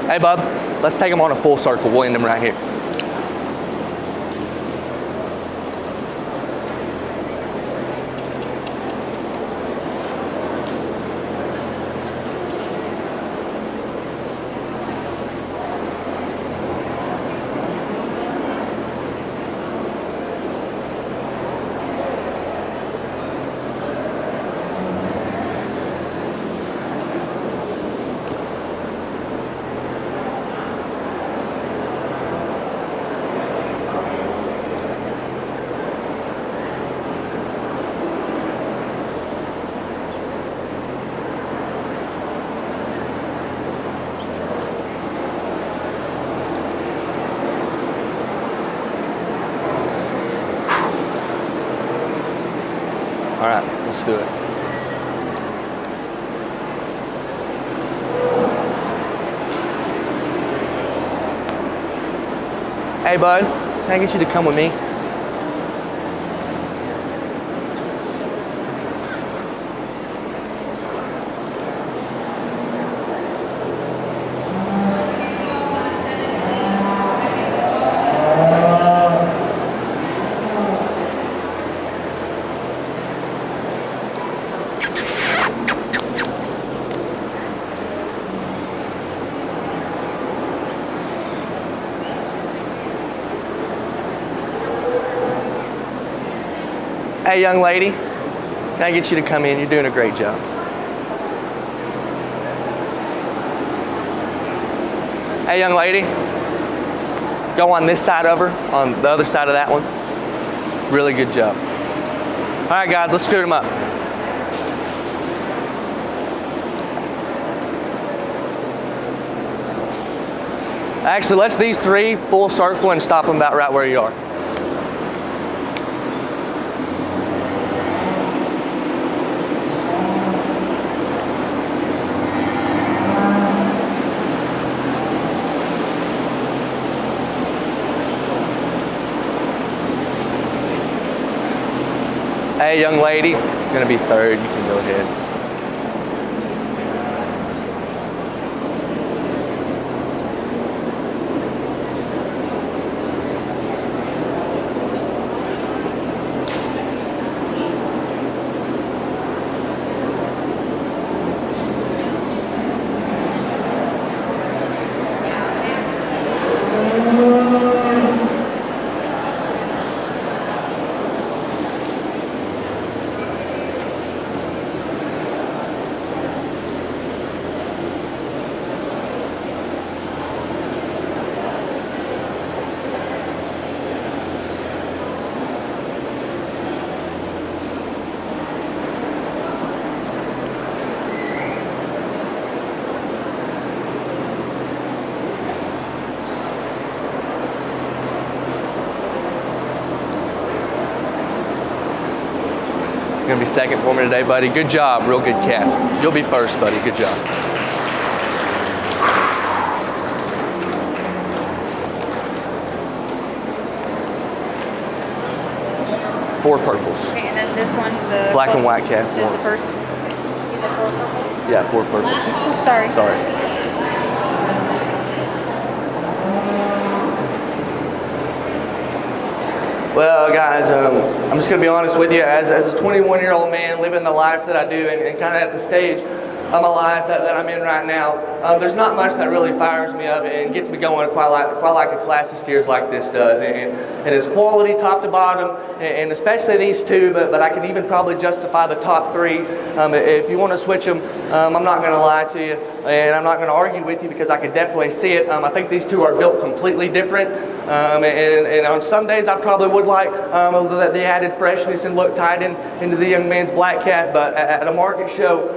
Hey bub, let's take them on a full circle. We'll end them right here. All right, let's do it. Hey, bud, can I get you to come with me? Hey, young lady, can I get you to come in? You're doing a great job. Hey, young lady, go on this side over, on the other side of that one. Really good job. All right, guys, let's scoot them up. Actually, let's these three full circle and stop them about right where you are. Hey, young lady, you're gonna be third. You can go ahead. You're gonna be second for me today, buddy. Good job, real good calf. You'll be first, buddy, good job. Four purples. Okay, and then this one, the Black and white calf. is the first. These are 4 purples. Yeah, four purples. Oops, sorry. Sorry. Well, guys, I'm just going to be honest with you. As a 21-year-old man living the life that I do and kind of at the stage of my life that I'm in right now, there's not much that really fires me up and gets me going quite like a class of steers like this does. And it's quality top to bottom, and especially these two, but I could even probably justify the top three. If you want to switch them, I'm not going to lie to you, and I'm not going to argue with you because I could definitely see it. I think these two are built completely different, and on some days I probably would like the added freshness and look tied into the young man's black calf, but at a market show,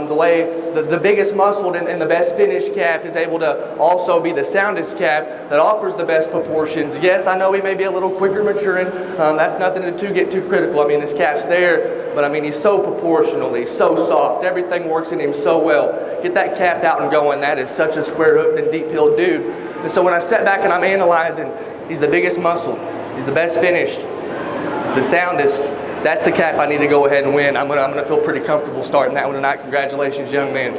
the way the biggest muscled and the best finished calf is able to also be the soundest calf that offers the best proportions. Yes, I know he may be a little quicker maturing. That's nothing to get too critical. I mean, this calf's there, but I mean, he's so proportional. He's so soft. Everything works in him so well. Get that calf out and going. That is such a square-hoofed and deep-heeled dude. And so when I sit back and I'm analyzing, he's the biggest muscled. He's the best finished. He's the soundest. That's the calf I need to go ahead and win. I'm gonna feel pretty comfortable starting that one tonight. Congratulations, young man.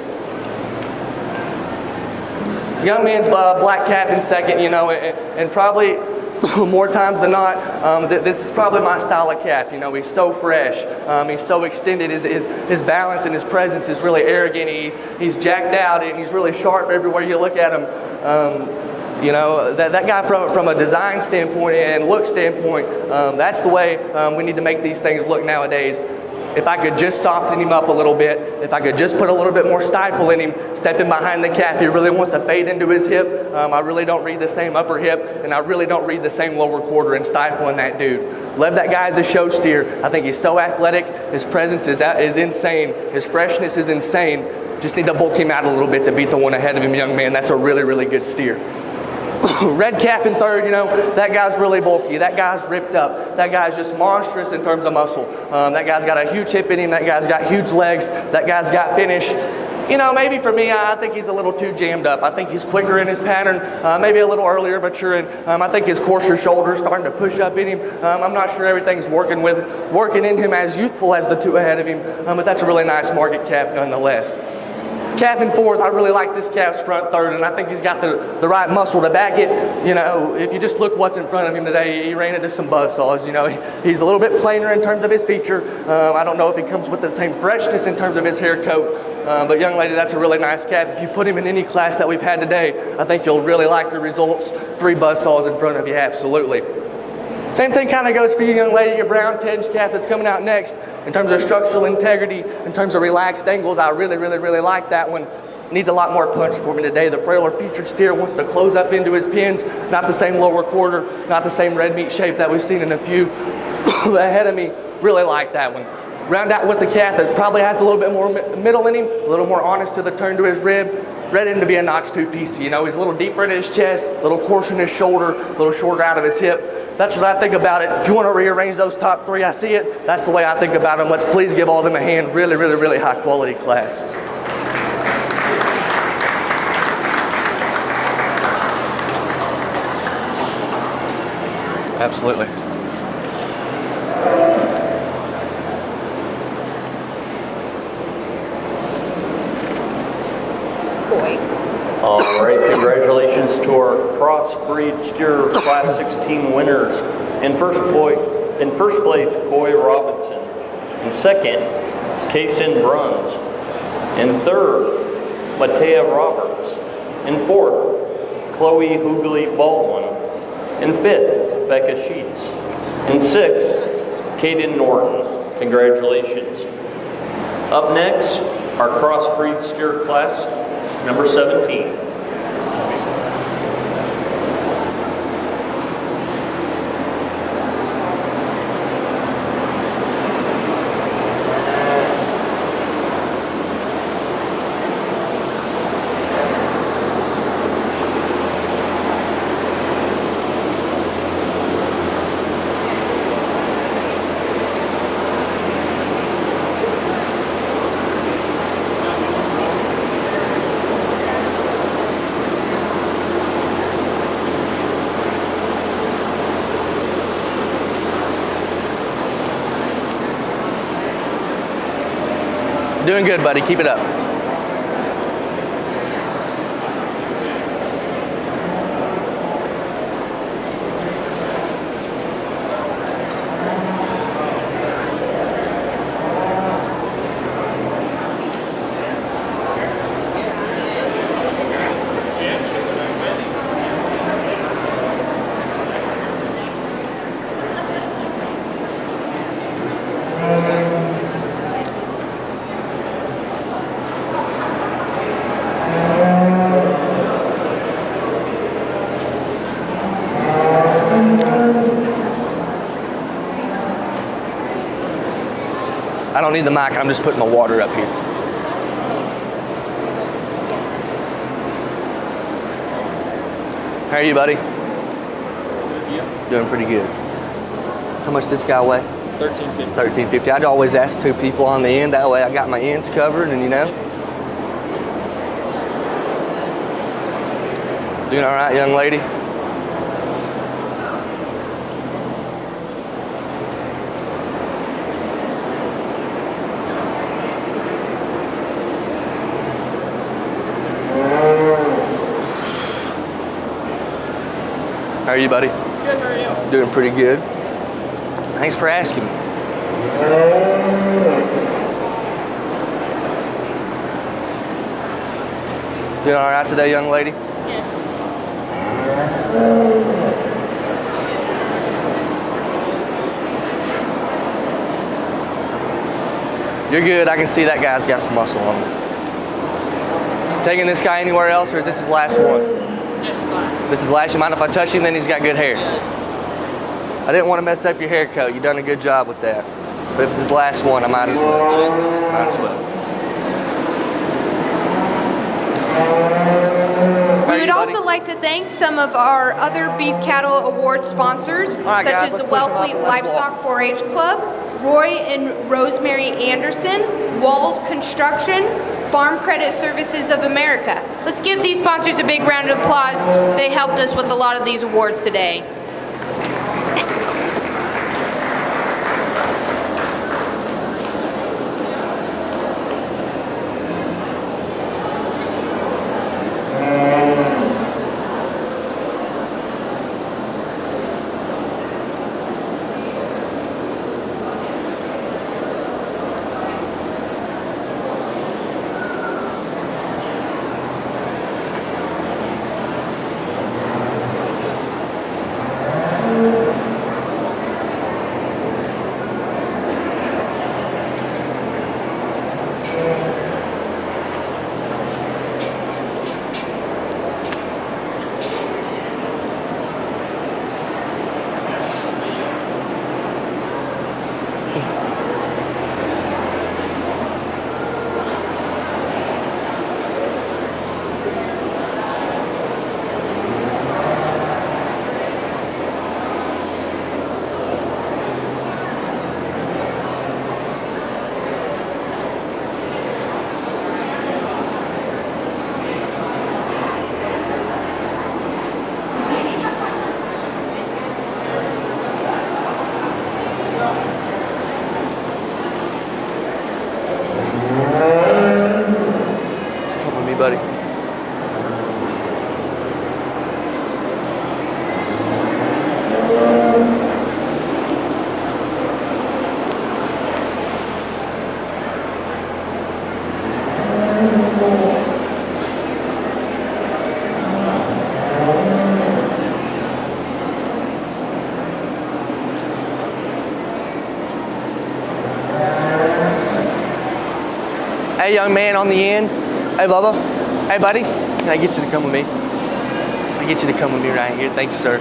Young man's black calf in second, you know, and probably more times than not, this is probably my style of calf. You know, he's so fresh, he's so extended. His balance and his presence is really arrogant. He's jacked out and he's really sharp everywhere you look at him. You know, that guy from a design standpoint and look standpoint, that's the way we need to make these things look nowadays. If I could just soften him up a little bit, if I could just put a little bit more stifle in him, step in behind the calf, he really wants to fade into his hip. I really don't read the same upper hip, and I really don't read the same lower quarter and stifle in that dude. Love that guy as a show steer. I think he's so athletic. His presence is insane. His freshness is insane. Just need to bulk him out a little bit to beat the one ahead of him, young man. That's a really, really good steer. Red calf in third, you know, that guy's really bulky. That guy's ripped up. That guy's just monstrous in terms of muscle. That guy's got a huge hip in him. That guy's got huge legs. That guy's got finish. You know, maybe for me, I think he's a little too jammed up. I think he's quicker in his pattern, maybe a little earlier maturing. I think his coarser shoulder's starting to push up in him. I'm not sure everything's working in him as youthful as the two ahead of him, but that's a really nice market calf nonetheless. Calf in fourth, I really like this calf's front third, and I think he's got the right muscle to back it. You know, if you just look what's in front of him today, he ran into some buzzsaws. You know, he's a little bit plainer in terms of his feature. I don't know if he comes with the same freshness in terms of his hair coat, but young lady, that's a really nice calf. If you put him in any class that we've had today, I think you'll really like your results. 3 buzzsaws in front of you, absolutely. Same thing kind of goes for you, young lady, your brown tinge calf that's coming out next. In terms of structural integrity, in terms of relaxed angles, I really like that one. Needs a lot more punch for me today. The frailer featured steer wants to close up into his pins, not the same lower quarter, not the same red meat shape that we've seen in a few ahead of me. Really like that one. Round out with the calf that probably has a little bit more middle in him, a little more honest to the turn to his rib. Ready to be a notch 2-piece. You know, he's a little deeper in his chest, a little coarser in his shoulder, a little shorter out of his hip. That's what I think about it. If you want to rearrange those top 3, I see it. That's the way I think about them. Let's please give all of them a hand. Really high quality class. Absolutely. All right, congratulations to our crossbreed steer class 16 winners. In first place, Coy Robinson. In second, Kaysen Bruns. In third, Matea Roberts. In fourth, Chloe Hughley Baldwin. In fifth, Becca Sheets. In sixth, Caden Norton. Congratulations. Up next, our crossbreed steer class number 17. Doing good, buddy. Keep it up. I don't need the mic, I'm just putting my water up here. How are you, buddy? Doing pretty good. How much does this guy weigh? $13.50. $13.50. I'd always ask 2 people on the end, that way I got my ends covered and you know. Doing all right, young lady? How are you, buddy? Good, how are you? Doing pretty good. Thanks for asking. Doing all right today, young lady? Yes. You're good. I can see that guy's got some muscle on him. Taking this guy anywhere else, or is this his last one? Yes, class. This is last. You mind if I touch him? Then he's got good hair. I didn't want to mess up your hair coat. You've done a good job with that. But if it's his last one, I might as well. Might as well. We would also like to thank some of our other Beef Cattle Award sponsors, right, such guys, as let's the push them up Wellfleet and let's Livestock 4-H Club, Roy and Rosemary Anderson, Walls Construction, Farm Credit Services of America. Let's give these sponsors a big round of applause. They helped us with a lot of these awards today. Buddy. Hey, young man on the end. Hey, Bubba. Hey, buddy. Can I get you to come with me? I get you to come with me right here. Thank you, sir.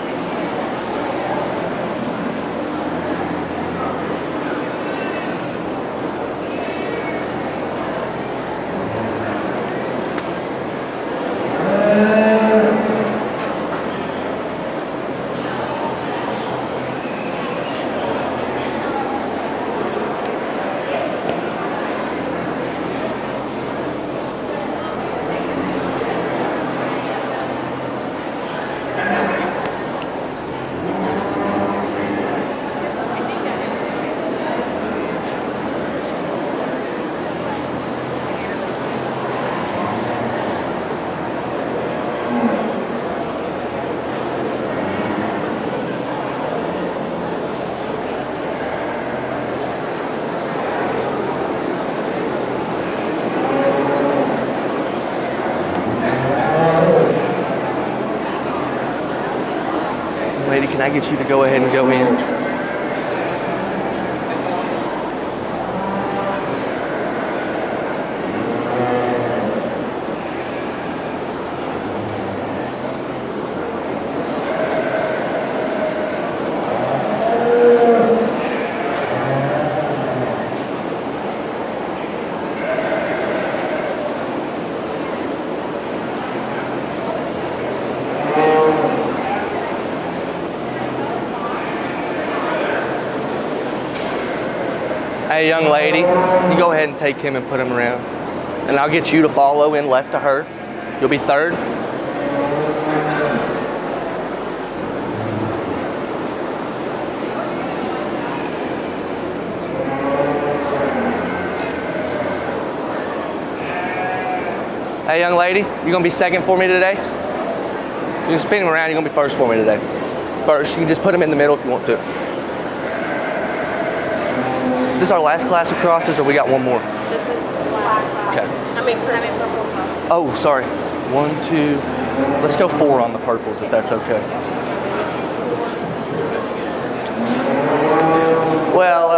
Lady, can I get you to go ahead and go in? Hey, young lady, you go ahead and take him and put him around. And I'll get you to follow in left to her. You'll be third. Hey, young lady, you gonna be second for me today? You can spin him around, you're gonna be first for me today. First, you can just put him in the middle if you want to. Is this our last class of crosses, or we got one more? This is the last class. Okay. I mean, purple. Oh, sorry. 1, 2, let's go 4 on the purples if that's okay. Well,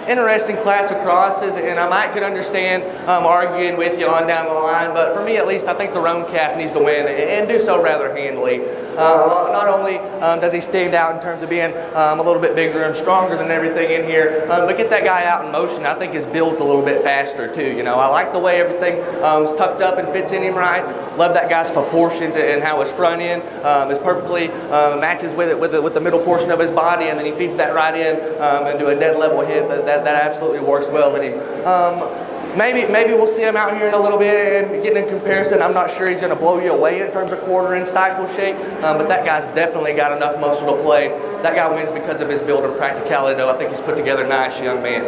interesting class of crosses, and I could understand arguing with you on down the line, but for me at least, I think the roan calf needs to win and do so rather handily. Not only body? Does he stand out in terms of being a little bit bigger and stronger than everything in here? But get that guy out in motion. I think his build's a little bit faster too. You know, I like the way everything is tucked up and fits in him right. Love that guy's proportions and how his front end is perfectly matches with the middle portion of his body, and then he feeds that right in and do a dead level hit. That absolutely works well with him. Maybe we'll see him out here in a little bit and getting in comparison. I'm not sure he's going to blow you away in terms of quarter inch stifle shape, but that guy's definitely got enough muscle to play. That guy wins because of his build and practicality, though. I think he's put together a nice young man.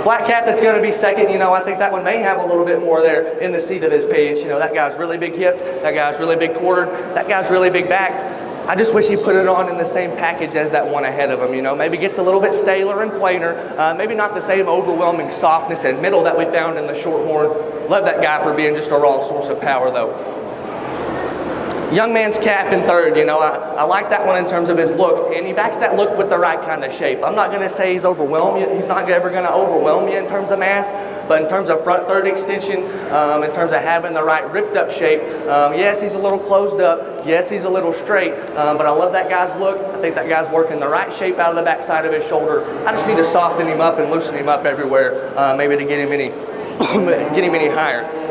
Black Cat that's going to be second, you know, I think that one may have a little bit more there in the seat of this page. You know, that guy's really big hipped, that guy's really big quartered, that guy's really big backed. I just wish he put it on in the same package as that one ahead of him, you know. Maybe gets a little bit staler and plainer, maybe not the same overwhelming softness and middle that we found in the Shorthorn. Love that guy for being just a raw source of power, though. Young man's calf in third, you know, I like that one in terms of his look, and he backs that look with the right kind of shape. I'm not going to say he's overwhelmed you. He's not ever going to overwhelm you in terms of mass, but in terms of front third extension, in terms of having the right ripped up shape, yes, he's a little closed up. Yes, he's a little straight, but I love that guy's look. I think that guy's working the right shape out of the back side of his shoulder. I just need to soften him up and loosen him up everywhere, maybe to get him any higher.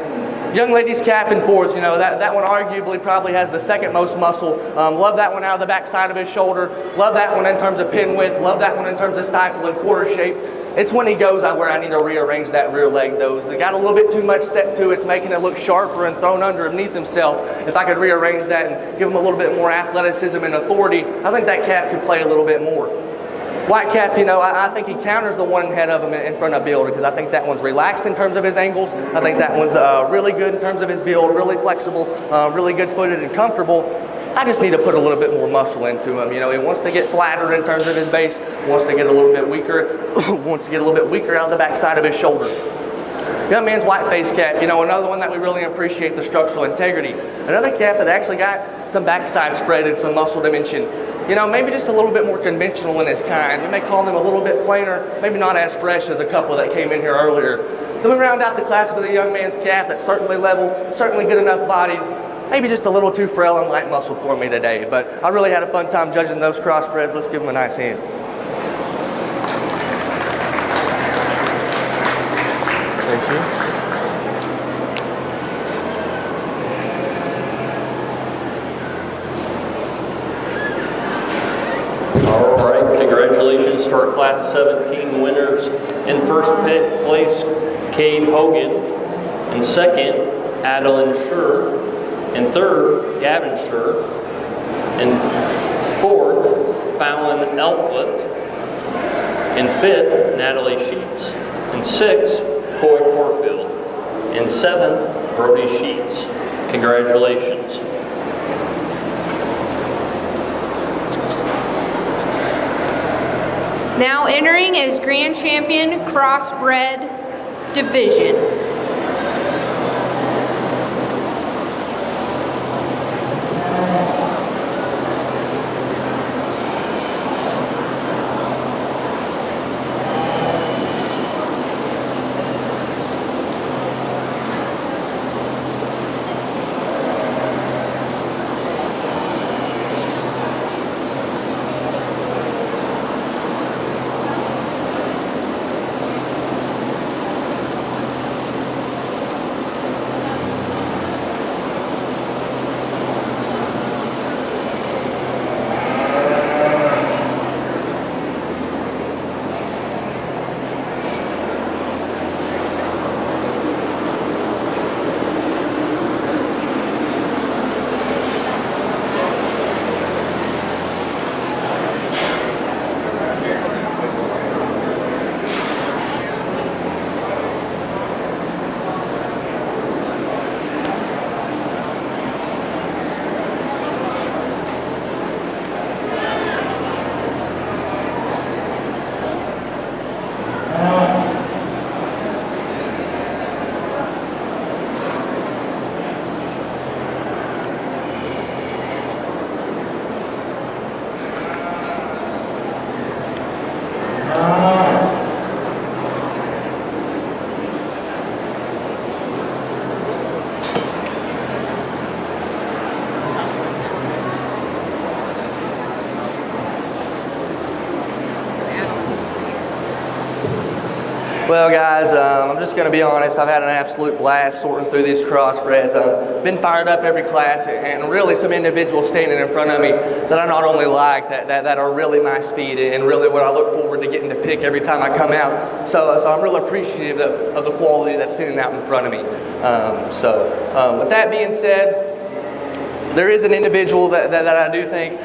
Young lady's calf in fourth, you know, that one arguably probably has the second most muscle. Love that one out of the back side of his shoulder. Love that one in terms of pin width. Love that one in terms of stifle and quarter shape. It's when he goes out where I need to rearrange that rear leg, though. It got a little bit too much set to it. It's making it look sharper and thrown underneath himself. If I could rearrange that and give him a little bit more athleticism and authority, I think that calf could play a little bit more. White calf, you know, I think he counters the one ahead of him in front of build, because I think that one's relaxed in terms of his angles. I think that one's really good in terms of his build, really flexible, really good footed and comfortable. I just need to put a little bit more muscle into him. You know, he wants to get flatter in terms of his base, wants to get a little bit weaker, out of the back side of his shoulder. Young man's white face calf, you know, another one that we really appreciate the structural integrity. Another calf that actually got some backside spread and some muscle dimension. You know, maybe just a little bit more conventional in his kind. We may call him a little bit plainer, maybe not as fresh as a couple that came in here earlier. Then we round out the class with a young man's calf that's certainly level, certainly good enough body, maybe just a little too frail and light muscled for me today. But I really had a fun time judging those crossbreds. Let's give them a nice hand. Thank you. All right, congratulations to our Class 17 winners. In first place, Cade Hogan. In second, Adeline Schur. In third, Gavin Schur. In fourth, Fallon Elflet. In fifth, Natalie Sheets. In sixth, Coy Corfield. In seventh, Brody Sheets. Congratulations. Now entering as Grand Champion Crossbred Division. Well, guys, I'm just going to be honest. I've had an absolute blast sorting through these crossbreds. I've been fired up every class, and really some individuals standing in front of me that I not only like, that are really my speed, and really what I look forward to getting to pick every time I come out. So I'm really appreciative of the quality that's standing out in front of me. With that being said, there is an individual that I do think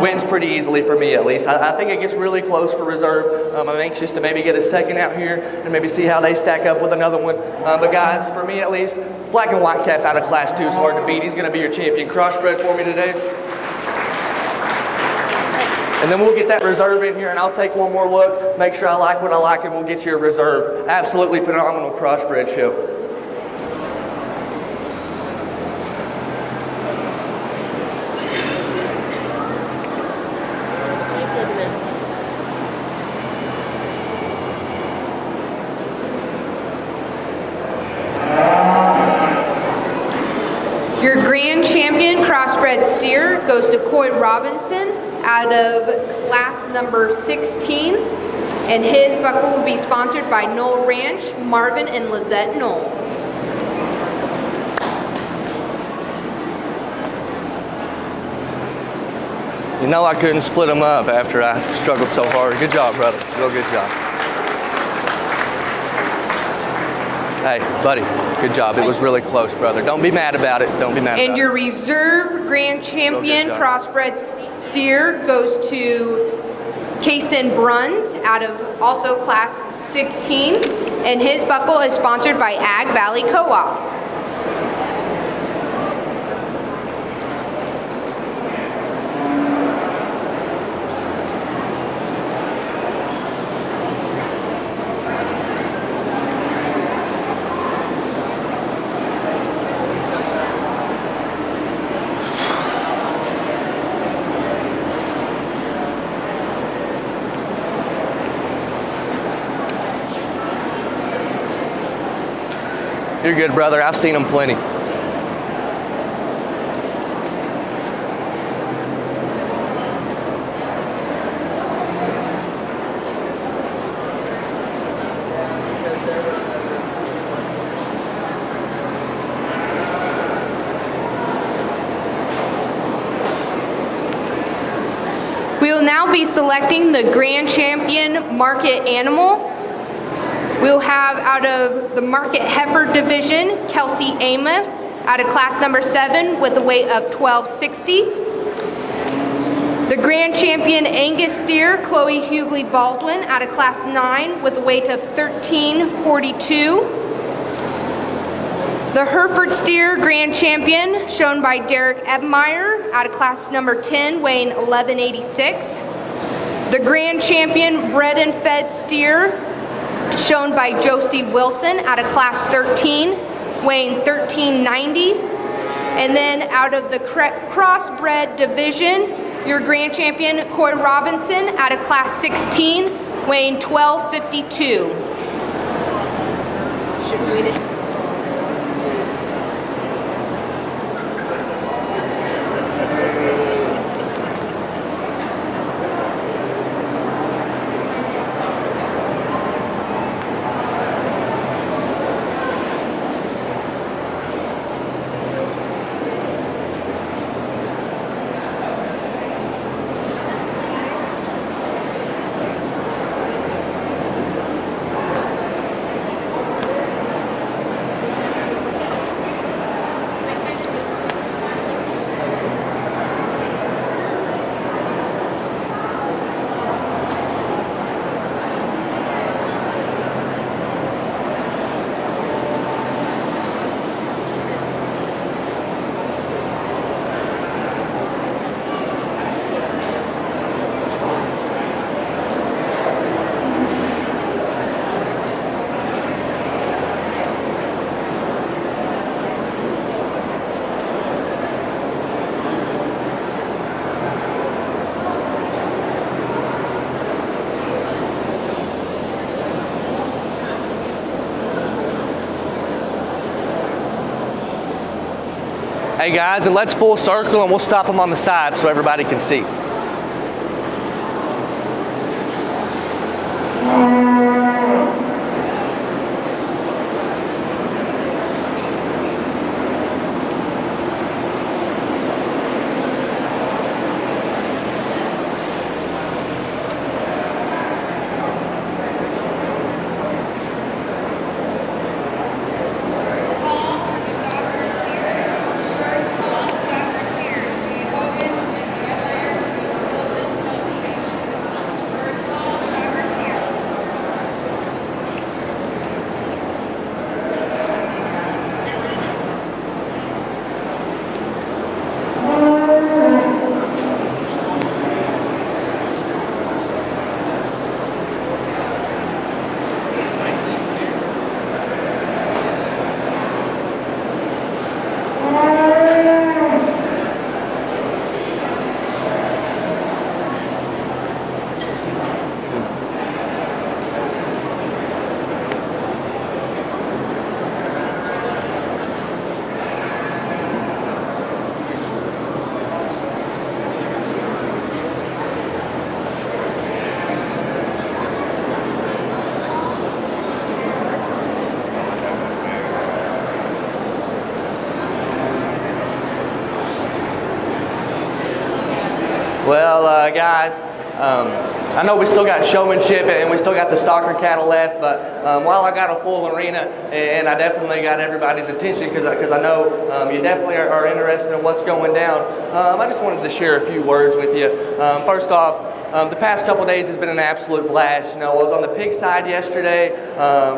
wins pretty easily for me, at least. I think it gets really close for reserve. I'm anxious to maybe get a second out here and maybe see how they stack up with another one. But guys, for me at least, black and white calf out of Class 2 is hard to beat. He's going to be your champion. Crossbred for me today. And then we'll get that reserve in here, and I'll take one more look, make sure I like what I like, and we'll get you a reserve. Absolutely phenomenal crossbred show. Your grand champion crossbred steer goes to Coy Robinson out of class number 16, and his buckle will be sponsored by Knoll Ranch, Marvin and Lizette Knoll. You know I couldn't split them up after I struggled so hard. Good job, brother. Real good job. Hey, buddy, good job. It was really close, brother. Don't be mad about it. Don't be mad about it. And your reserve grand champion crossbred steer goes to Kason Bruns out of also class 16, and his buckle is sponsored by Ag Valley Co-op. You're good, brother. I've seen them plenty. We will now be selecting the grand champion market animal. We'll have out of the market heifer division, Kelsey Amos out of class number 7 with a weight of 1260. The grand champion Angus steer, Chloe Hughley Baldwin out of class 9 with a weight of 1342. The Hereford steer grand champion shown by Derek Ebmeyer out of class number 10 weighing 1186. The grand champion bred and fed steer shown by Josie Wilson out of class 13, weighing 1390. And then out of the crossbred division, your grand champion, Coy Robinson out of class 16, weighing 1252. Should we read it? Hey guys, and let's full circle and we'll stop them on the side so everybody can see. Well, guys, I know we still got showmanship and we still got the stalker cattle left, but while I got a full arena and I definitely got everybody's attention because I know you definitely are interested in what's going down, I just wanted to share a few words with you. First off, the past couple days has been an absolute blast. You know, I was on the pig side yesterday,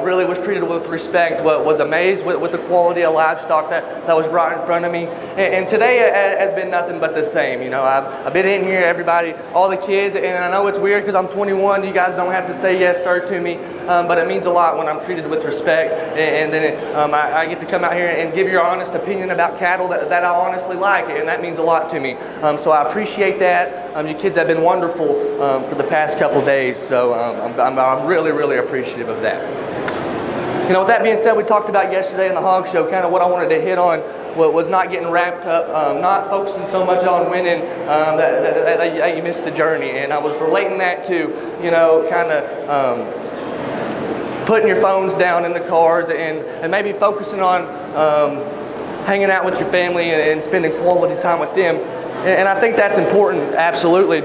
really was treated with respect, was amazed with the quality of livestock that was brought in front of me. And today has been nothing but the same. You know, I've been in here, everybody, all the kids, and I know it's weird because I'm 21, you guys don't have to say yes sir to me, but it means a lot when I'm treated with respect, and then I get to come out here and give your honest opinion about cattle that I honestly like, and that means a lot to me. So I appreciate that. You kids have been wonderful for the past couple days, so I'm really, really appreciative of that. You know, with that being said, we talked about yesterday in the hog show, kind of what I wanted to hit on was not getting wrapped up, not focusing so much on winning that you missed the journey, and I was relating that to, you know, kind of putting your phones down in the cars and maybe focusing on hanging out with your family and spending quality time with them. And I think that's important, absolutely.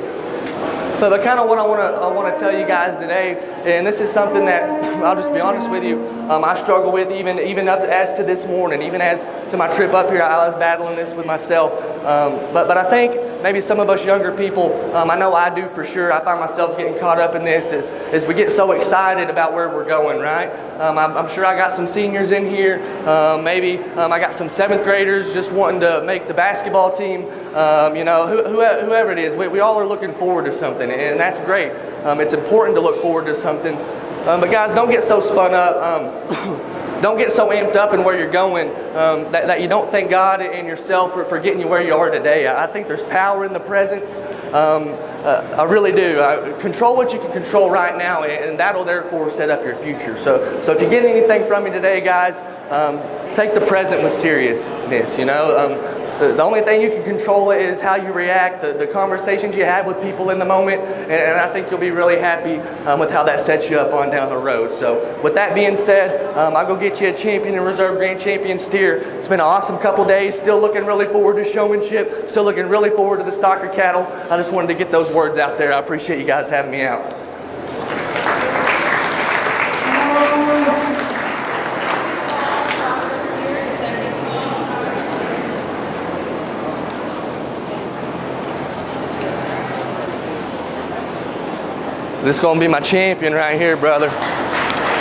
But kind of what I want to tell you guys today, and this is something that I'll just be honest with you, I struggle with even up as to this morning, even as to my trip up here, I was battling this with myself. But I think maybe some of us younger people, I know I do for sure, I find myself getting caught up in this as we get so excited about where we're going, right? I'm sure I got some seniors in here, maybe I got some 7th graders just wanting to make the basketball team, you know, whoever it is, we all are looking forward to something, and that's great. It's important to look forward to something, but guys, don't get so spun up. Don't get so amped up in where you're going that you don't thank God and yourself for getting you where you are today. I think there's power in the presence. I really do. Control what you can control right now, and that'll therefore set up your future. So if you get anything from me today, guys, take the present with seriousness. You know, the only thing you can control is how you react, the conversations you have with people in the moment, and I think you'll be really happy with how that sets you up on down the road. So with that being said, I'll go get you a champion and reserve grand champion steer. It's been an awesome couple days, still looking really forward to showmanship, still looking really forward to the stalker cattle. I just wanted to get those words out there. I appreciate you guys having me out. This is going to be my champion right here, brother.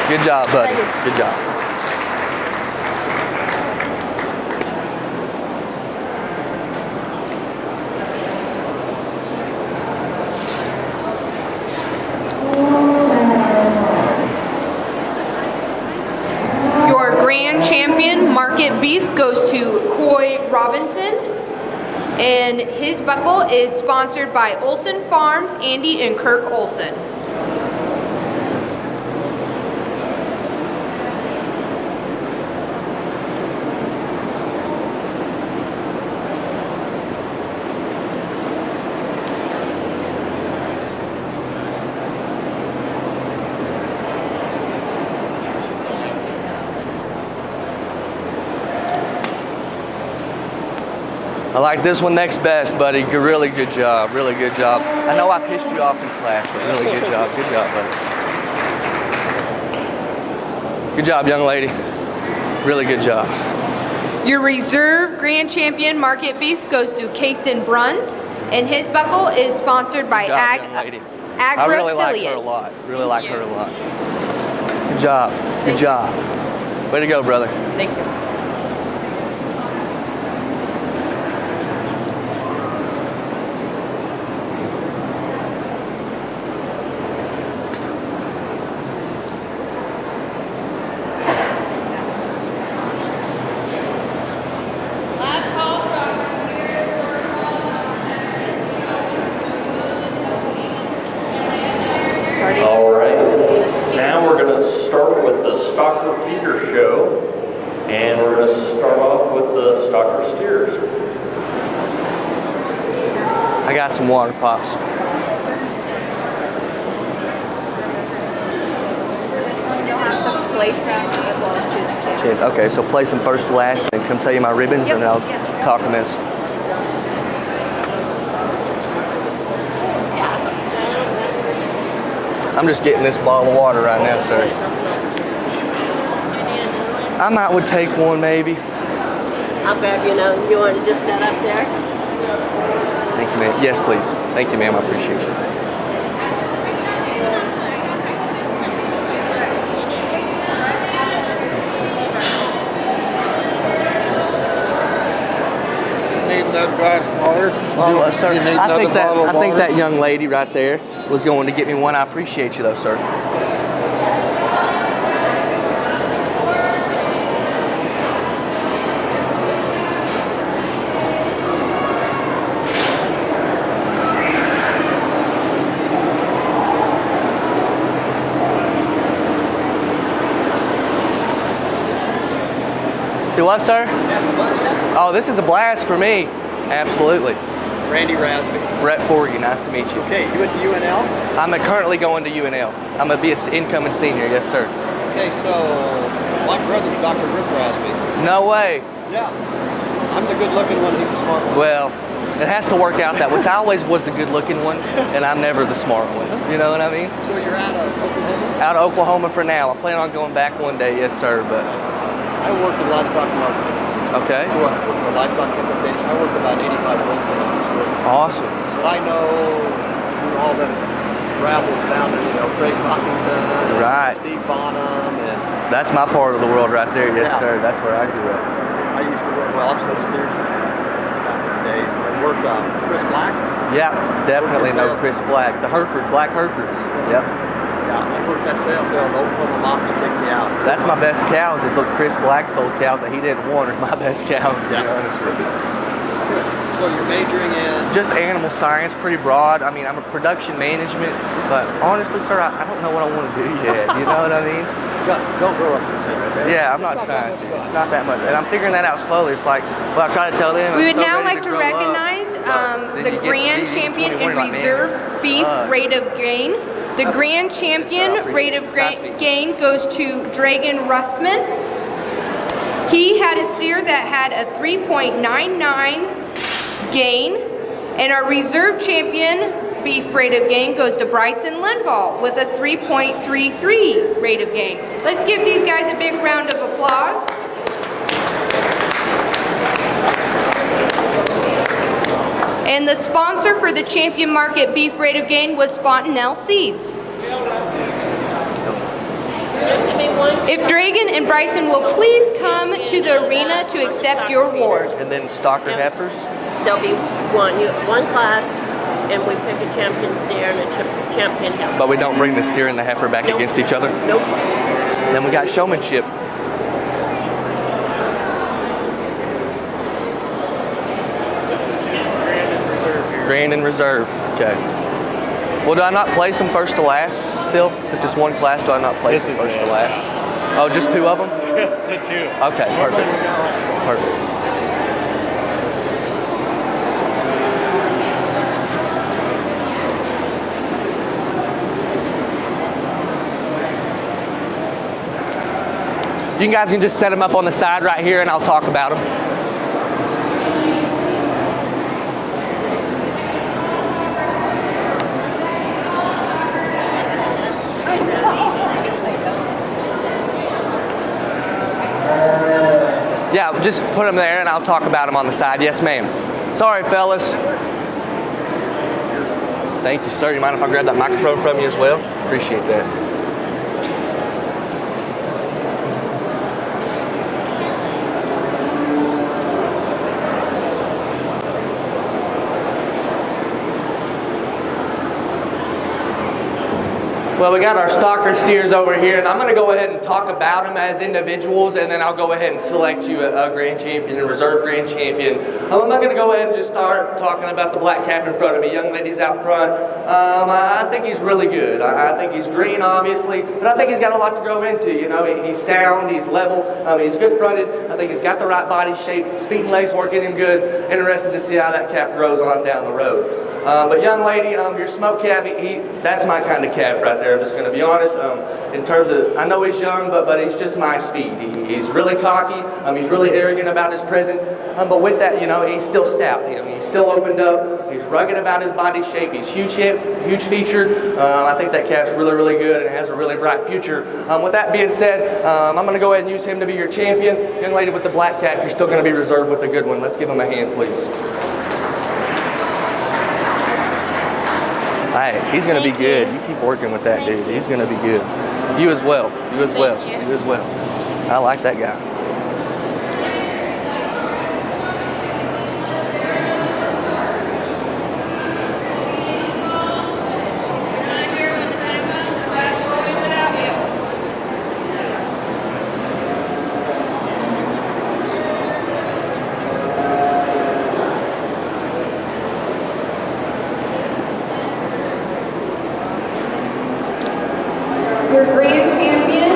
Good job, buddy. Good job. Your grand champion market beef goes to Coy Robinson, and his buckle is sponsored by Olson Farms, Andy and Kirk Olson. I like this one next best, buddy. Really good job. Really good job. I know I pissed you off in class, but really good job. Good job, buddy. Good job, young lady. Really good job. Your reserve grand champion market beef goes to Kason Bruns, and his buckle is sponsored by Agri I really like her a lot. Really like her a lot. Good job. Good job. Way to go, brother. Thank you. All right, now we're going to start with the Stalker Feeder Show, and we're going to start off with the Stalker Steers. I got some water pops. You'll have to place them as well as choose the champion. Okay, so place them first to last, and come tell you my ribbons, and I'll talk them as. I'm just getting this bottle of water right now, sir. I would take one maybe. I'll grab you now. You want to just set up there? Thank you, ma'am. Yes, please. Thank you, ma'am. I appreciate you. Need another glass of water? Do what, sir? You need I another bottle of think water? that young lady right there was going to get me one. I appreciate you though, sir. Do what, sir? Oh, this is a blast for me. Absolutely. Randy Rasby. Brett Forgy, nice to meet you. Okay, you went to UNL? I'm currently going to UNL. I'm going to be an incoming senior, yes, sir. Okay, so my brother's Dr. Rick Rasby. No way. Yeah. I'm the good-looking one, he's the smart one. Well, it has to work out that way. So I always was the good-looking one, and I'm never the smart one. You know what I mean? So you're out of Oklahoma? Out of Oklahoma for now. I plan on going back one day, yes, sir, but... I work in livestock marketing. Okay. So I work for livestock importation. I work about 85 wholesalers this week. Awesome. But I know all the ravels down there, Craig Hockington, Right. Steve Bonham, and That's my part of the world right there, yes, sir. That's where I grew up. I used to work, I've switched steers just back in the days. I worked Chris Black. Yeah, definitely know Chris Black. The Hereford, Black Herefords. Yep. Yeah, I worked that sale till Oklahoma Mafia kicked me out. That's my best cows. Is what Chris Black sold cows that he didn't want are my best cows, to be honest with you. So you're majoring in? Just animal science, pretty broad. I mean, I'm a production management, but honestly, sir, I don't know what I want to do yet. You know what I mean? Don't grow up this way. Yeah, I'm not trying to. It's not that much. And I'm figuring that out slowly. It's like, well, I try to tell them. We I'm would so now ready like to grow up. recognize Then the you get to grand these champion 21, in like, man, reserve this beef sucks. rate of gain. The grand champion rate of gain goes to Dragon Russman. He had a steer that had a 3.99 gain. And our reserve champion beef rate of gain goes to Bryson Linval with a 3.33 rate of gain. Let's give these guys a big round of applause. And the sponsor for the Champion Market beef rate of gain was Fontenelle Seeds. If Dragon and Bryson will please come to the arena to accept your awards. And then Stalker Heifers? There'll be one class, and we pick a champion steer and a champion heifer. But we don't bring the steer and the heifer back against each other? Nope. Then we got showmanship. Grand and reserve. Okay. Well, do I not place them first to last still? Since it's one class, do I not place them first to last? Oh, just two of them? Just the two. Okay, perfect. Perfect. You guys can just set them up on the side right here and I'll talk about them. Yeah, just put them there and I'll talk about them on the side. Yes, ma'am. Sorry, fellas. Thank you, sir. You mind if I grab that microphone from you as well? Appreciate that. Well, we got our stalker steers over here, and I'm going to go ahead and talk about them as individuals, and then I'll go ahead and select you a grand champion, a reserve grand champion. I'm not going to go ahead and just start talking about the black calf in front of me. Young ladies out front, I think he's really good. I think he's green, obviously, but I think he's got a lot to grow into. You know, he's sound, he's level, he's good fronted. I think he's got the right body shape. His feet and legs working him good. Interested to see how that calf grows on down the road. But young lady, your smoke calf, that's my kind of calf right there. there. I'm just going to be honest. In terms of, I know he's young, but he's just my speed. He's really cocky. He's really arrogant about his presence. But with that, you know, he's still stout. I mean, he's still opened up. He's rugged about his body shape. He's huge hipped, huge featured. I think that calf's really, really good and has a really bright future. With that being said, I'm going to go ahead and use him to be your champion. Young lady with the black calf, you're still going to be reserved with a good one. Let's give him a hand, please. Hey, he's going to be good. You keep working with that dude. He's going to be good. You as well. You as well. You as well. I like that guy. Your grand champion,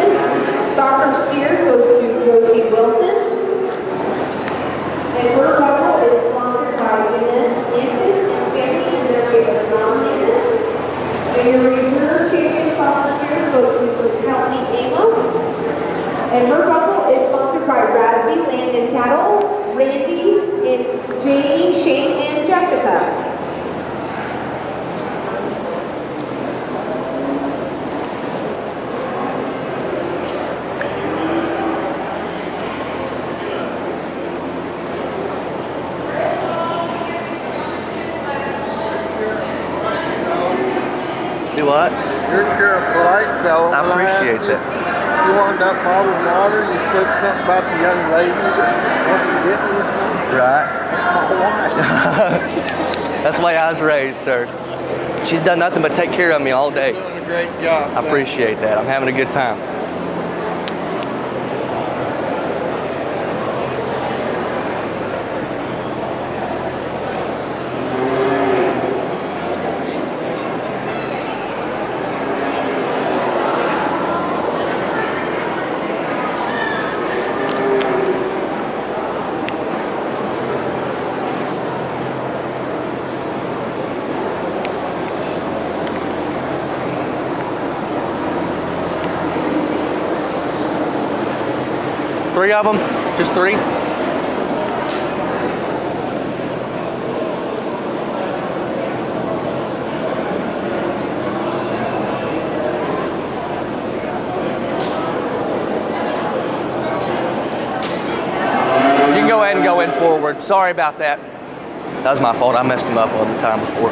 Dr. Steer, goes to Josie Wilson. And her couple is sponsored by Angus and family in their way of nominated. And your reserve champion, Dr. Steer, goes to Kelly Amos. And her couple is sponsored by Raspy Land and Cattle, Randy and Jamie, Shane, and Jessica. Do what? You're sure a polite fellow. I appreciate that. You wanted that bottle of water, you said something about the young lady that was wanting to get me or something? Right. Why? That's the way I was raised, sir. She's done nothing but take care of me all day. You're doing a great job. I appreciate that. I'm having a good time. Three of them? Just three? You can go ahead and go in forward. Sorry about that. That was my fault. I messed him up all the time before.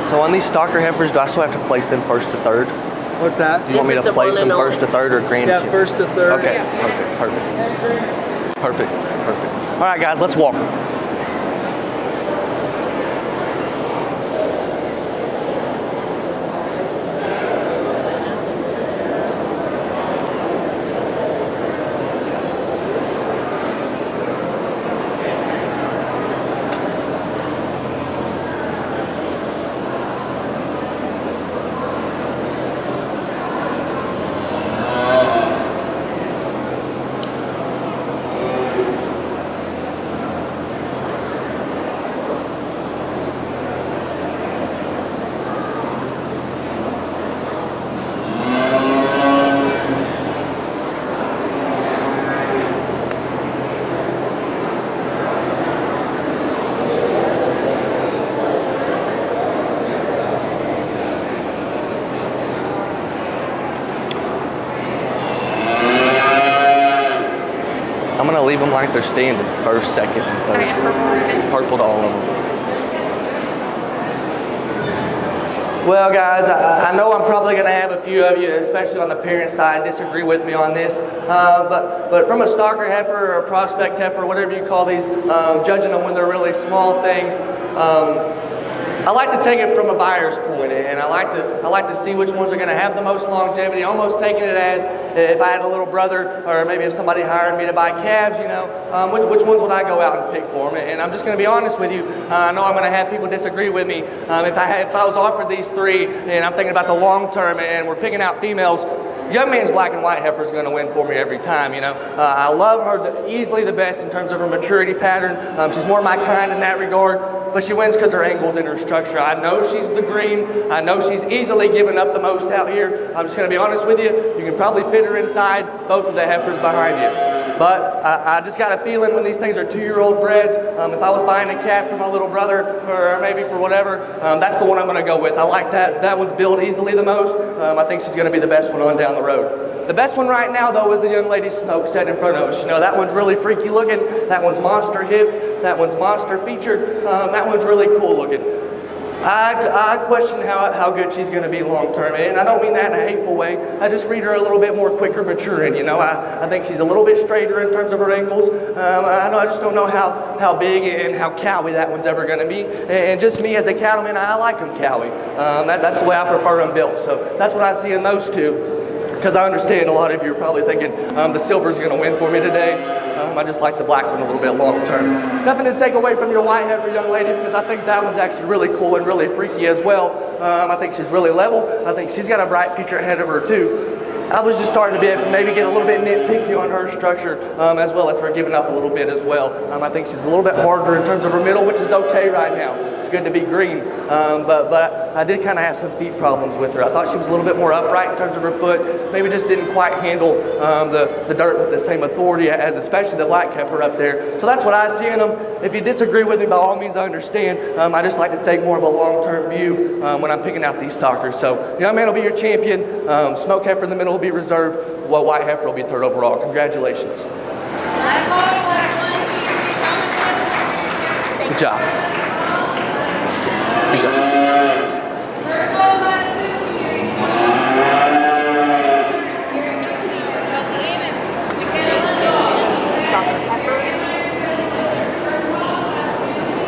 So on these stalker heifers, do I still have to place them first to third? What's that? Do you want me to place them first to third or grand? Yeah, first to third. Okay, perfect. Perfect. All right, guys, let's walk them. I'm gonna leave them like they're standing, first, second, and third. Okay, and purple ribbons. Purple to all of them. Well, guys, I know I'm probably going to have a few of you, especially on the parent side, disagree with me on this. But from a stalker heifer or a prospect heifer, whatever you call these, judging them when they're really small things, I like to take it from a buyer's point, and I like to see which ones are going to have the most longevity. Almost taking it as if I had a little brother, or maybe if somebody hired me to buy calves, you know, which ones would I go out and pick for them? And I'm just going to be honest with you. I know I'm going to have people disagree with me. If I was offered these three, and I'm thinking about the long term, and we're picking out females, young man's black and white heifer is going to win for me every time, you know. I love her easily the best in terms of her maturity pattern. She's more my kind in that regard, but she wins because her angles and her structure. I know she's the green. I know she's easily giving up the most out here. I'm just going to be honest with you. You can probably fit her inside both of the heifers behind you. But I just got a feeling when these things are 2-year-old breds, if I was buying a calf for my little brother or maybe for whatever, that's the one I'm going to go with. I like that. That one's built easily the most. I think she's going to be the best one on down the road. The best one right now, though, is the young lady Smoke set in front of us. You know, that one's really freaky looking. That one's monster hipped. That one's monster featured. That one's really cool looking. I question how good she's going to be long term, and I don't mean that in a hateful way. I just read her a little bit more quicker maturing. You know, I think she's a little bit straighter in terms of her angles. I just don't know how big and how cowy that one's ever going to be. And just me as a cattleman, I like them cowy. That's the way I prefer them built. So that's what I see in those two. Because I understand a lot of you are probably thinking the silver's going to win for me today. I just like the black one a little bit long term. Nothing to take away from your white heifer, young lady, because I think that one's actually really cool and really freaky as well. I think she's really level. I think she's got a bright future ahead of her too. I was just starting to maybe get a little bit nitpicky on her structure, as well as her giving up a little bit as well. I think she's a little bit harder in terms of her middle, which is okay right now. It's good to be green, but I did kind of have some feet problems with her. I thought she was a little bit more upright in terms of her foot. Maybe just didn't quite handle the dirt with the same authority as especially the black heifer up there. So that's what I see in them. If you disagree with me, by all means, I understand. I just like to take more of a long-term view when I'm picking out these stalkers. So young man will be your champion. Smoke heifer in the middle will be reserved, while white heifer will be third overall. Congratulations. Good job. Good job.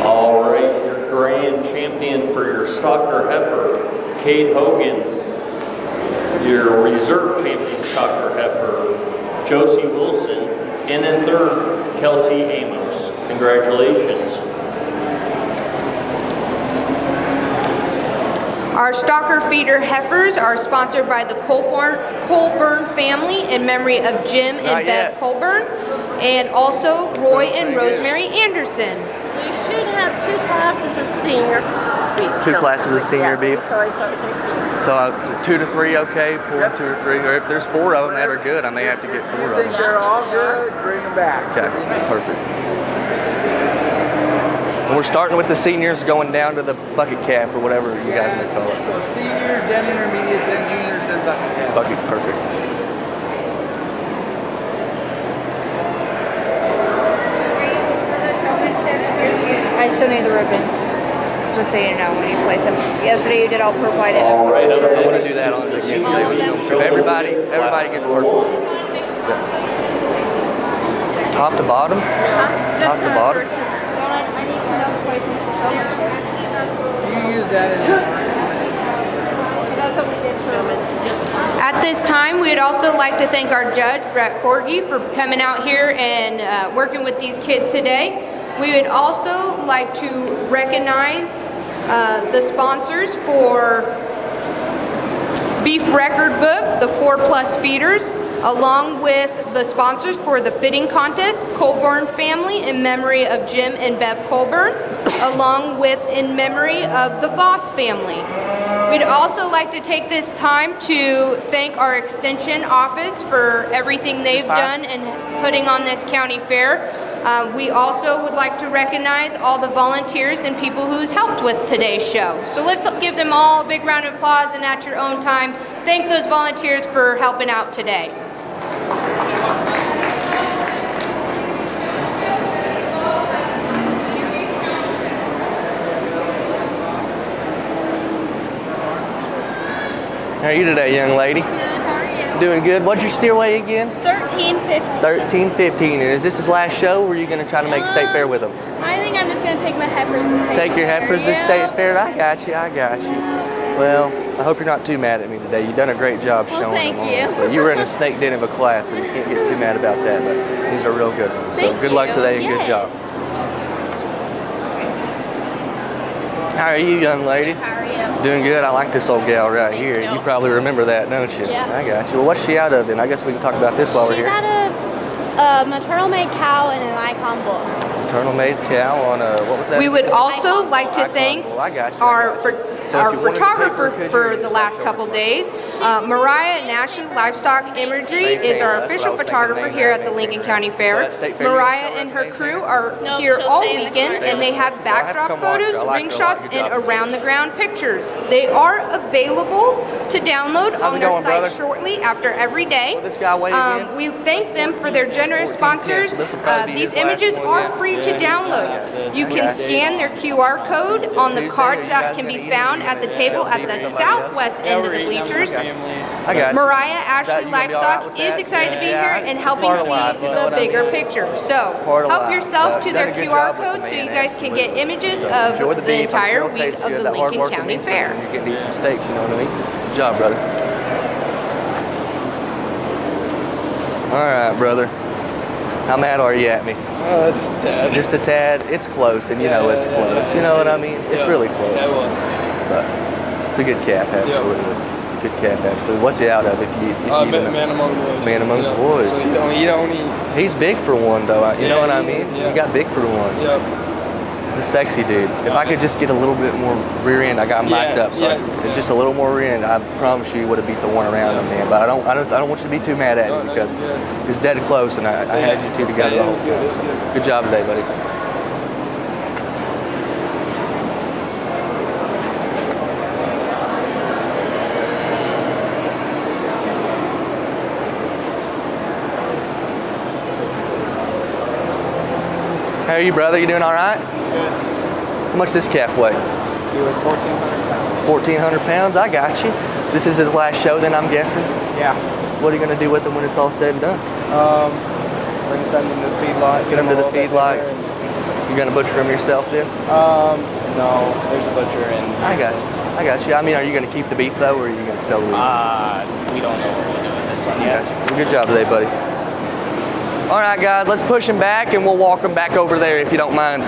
All right, your grand champion for your stalker heifer, Kate Hogan. Your reserve champion stalker heifer, Josie Wilson, and in third, Kelsey Amos. Congratulations. Our stalker feeder heifers are sponsored by the Colburn family in memory of Jim and Beth Colburn, and also Roy and Rosemary Anderson. We should have 2 classes of senior beef. 2 classes of senior beef. So 2 to 3, okay. 4, 2 or 3. Or if there's 4 of them that are good, I may have to get 4 of them. If they're all good, bring them back. Okay, perfect. And we're starting with the seniors, going down to the bucket calf or whatever you guys may call it. So seniors, then intermediates, then juniors, then bucket calves. Bucket, perfect. I still need the ribbons, just so you know when you place them. Yesterday you did all purple. I didn't. All right, I'm going to do that on the game today with showmanship. Everybody gets purple. Top to bottom? Top to bottom? I need to know placements for showmanship. Do you use that as That's what we did At this time, we would also like to thank our judge, Brett Forgy, for coming out here and working with these kids today. We would also like to recognize the sponsors for Beef Record Book, the 4+ feeders, along with the sponsors for the fitting contest, Colburn family in memory of Jim and Bev Colburn, along with in memory of the Voss family. We'd also like to take this time to thank our extension office for everything they've done in putting on this county fair. We also would like to recognize all the volunteers and people who's helped with today's show. So let's give them all a big round of applause, and at your own time, thank those volunteers for helping out today. How are you today, young lady? Good, how are you? Doing good. What'd your steer weigh again? 13.50. 13.15. And is this his last show, or are you going to try to make state fair with him? I think I'm just going to take my heifers to state Take your fair. heifers to state fair? I got you. Well, I hope you're not too mad at me today. You've done a great job showing thank them. you. Honestly. You were in a snake den of a class, so you can't get too mad about that. But these are real good ones. So Thank good luck you. today and Yes. good job. How are you, young lady? How are you? Doing good. I like this old gal right here. you. You probably remember that, don't you? Yeah. I got you. Well, what's she out of then? I guess we can talk about this while we're She's here. had a maternal made cow and an icon bull. Maternal made cow on a, what was that? We would also like to Icon thank bull. I got you. our So our if you wanted to photographer take her, could for you? the last couple days. Mariah Nashi Livestock Imagery is our official photographer here at the Lincoln County Fair. Mariah and her crew are No, here she'll all stay in the weekend, and they have backdrop come watch her. photos, I like ring her a lot. shots, Good and job. around the ground pictures. They are available to download How's on it their going, site brother? shortly after every day. What this guy weigh again? We thank them for their generous 14 sponsors. so this'll probably be These his last images one, are yeah. free to download. You can scan their QR code on the cards that can be found at the table at the southwest end of the bleachers. I got you. Mariah That- Ashley you gonna be all right Livestock with is that? excited to be Yeah, here and it's helping part of see life, you know the what I bigger mean? picture. So part of help life. yourself to Done their a good QR job with code the so you man, guys can get absolutely. images So of enjoy the beef. I'm entire sure it'll week taste of good. the That hard Lincoln work County means something Fair. when you're getting these some steaks, you know what I mean? Good job, brother. All right, brother. How mad are you at me? Just a tad. Just a tad. It's close, and you know it's close. You know what I mean? It's really close. Yeah, it was. But it's a good calf, absolutely. Good calf, absolutely. What's he out of? If you Man among boys. Man amongst boys. So you don't eat. He's big for one, though. You know what I he mean? is, yeah. He got big for one. Yep. He's a sexy dude. If I could just get a little bit more rear end, I got him mic'd up. So just a little more rear end, I promise you would have beat the one around him, man. But I don't want you to be too mad at me because it's dead close, and I had you two together the whole time. It was good. Good job today, buddy. How are you, brother? You doing all right? Good. How much this calf weigh? He was 1,400 pounds. 1,400 pounds. I got you. This is his last show, then I'm guessing. Yeah. What are you gonna do with him when it's all said and done? We're gonna send him to the feedlot. Get him to the feedlot. You're gonna butcher him yourself then? No, there's a butcher in. I got you. I mean, are you gonna keep the beef though, or are you gonna sell the beef? We don't know what we're doing this one yet. Well, good job today, buddy. All right, guys, let's push him back, and we'll walk him back over there if you don't mind.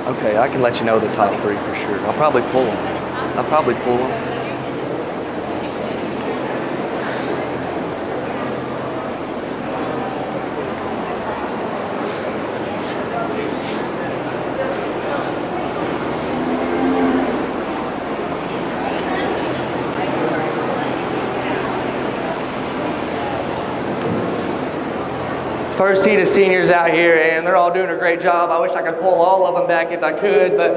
Okay, I can let you know the top three for sure. I'll probably pull them. First heat of seniors out here, and they're all doing a great job. I wish I could pull all of them back if I could, but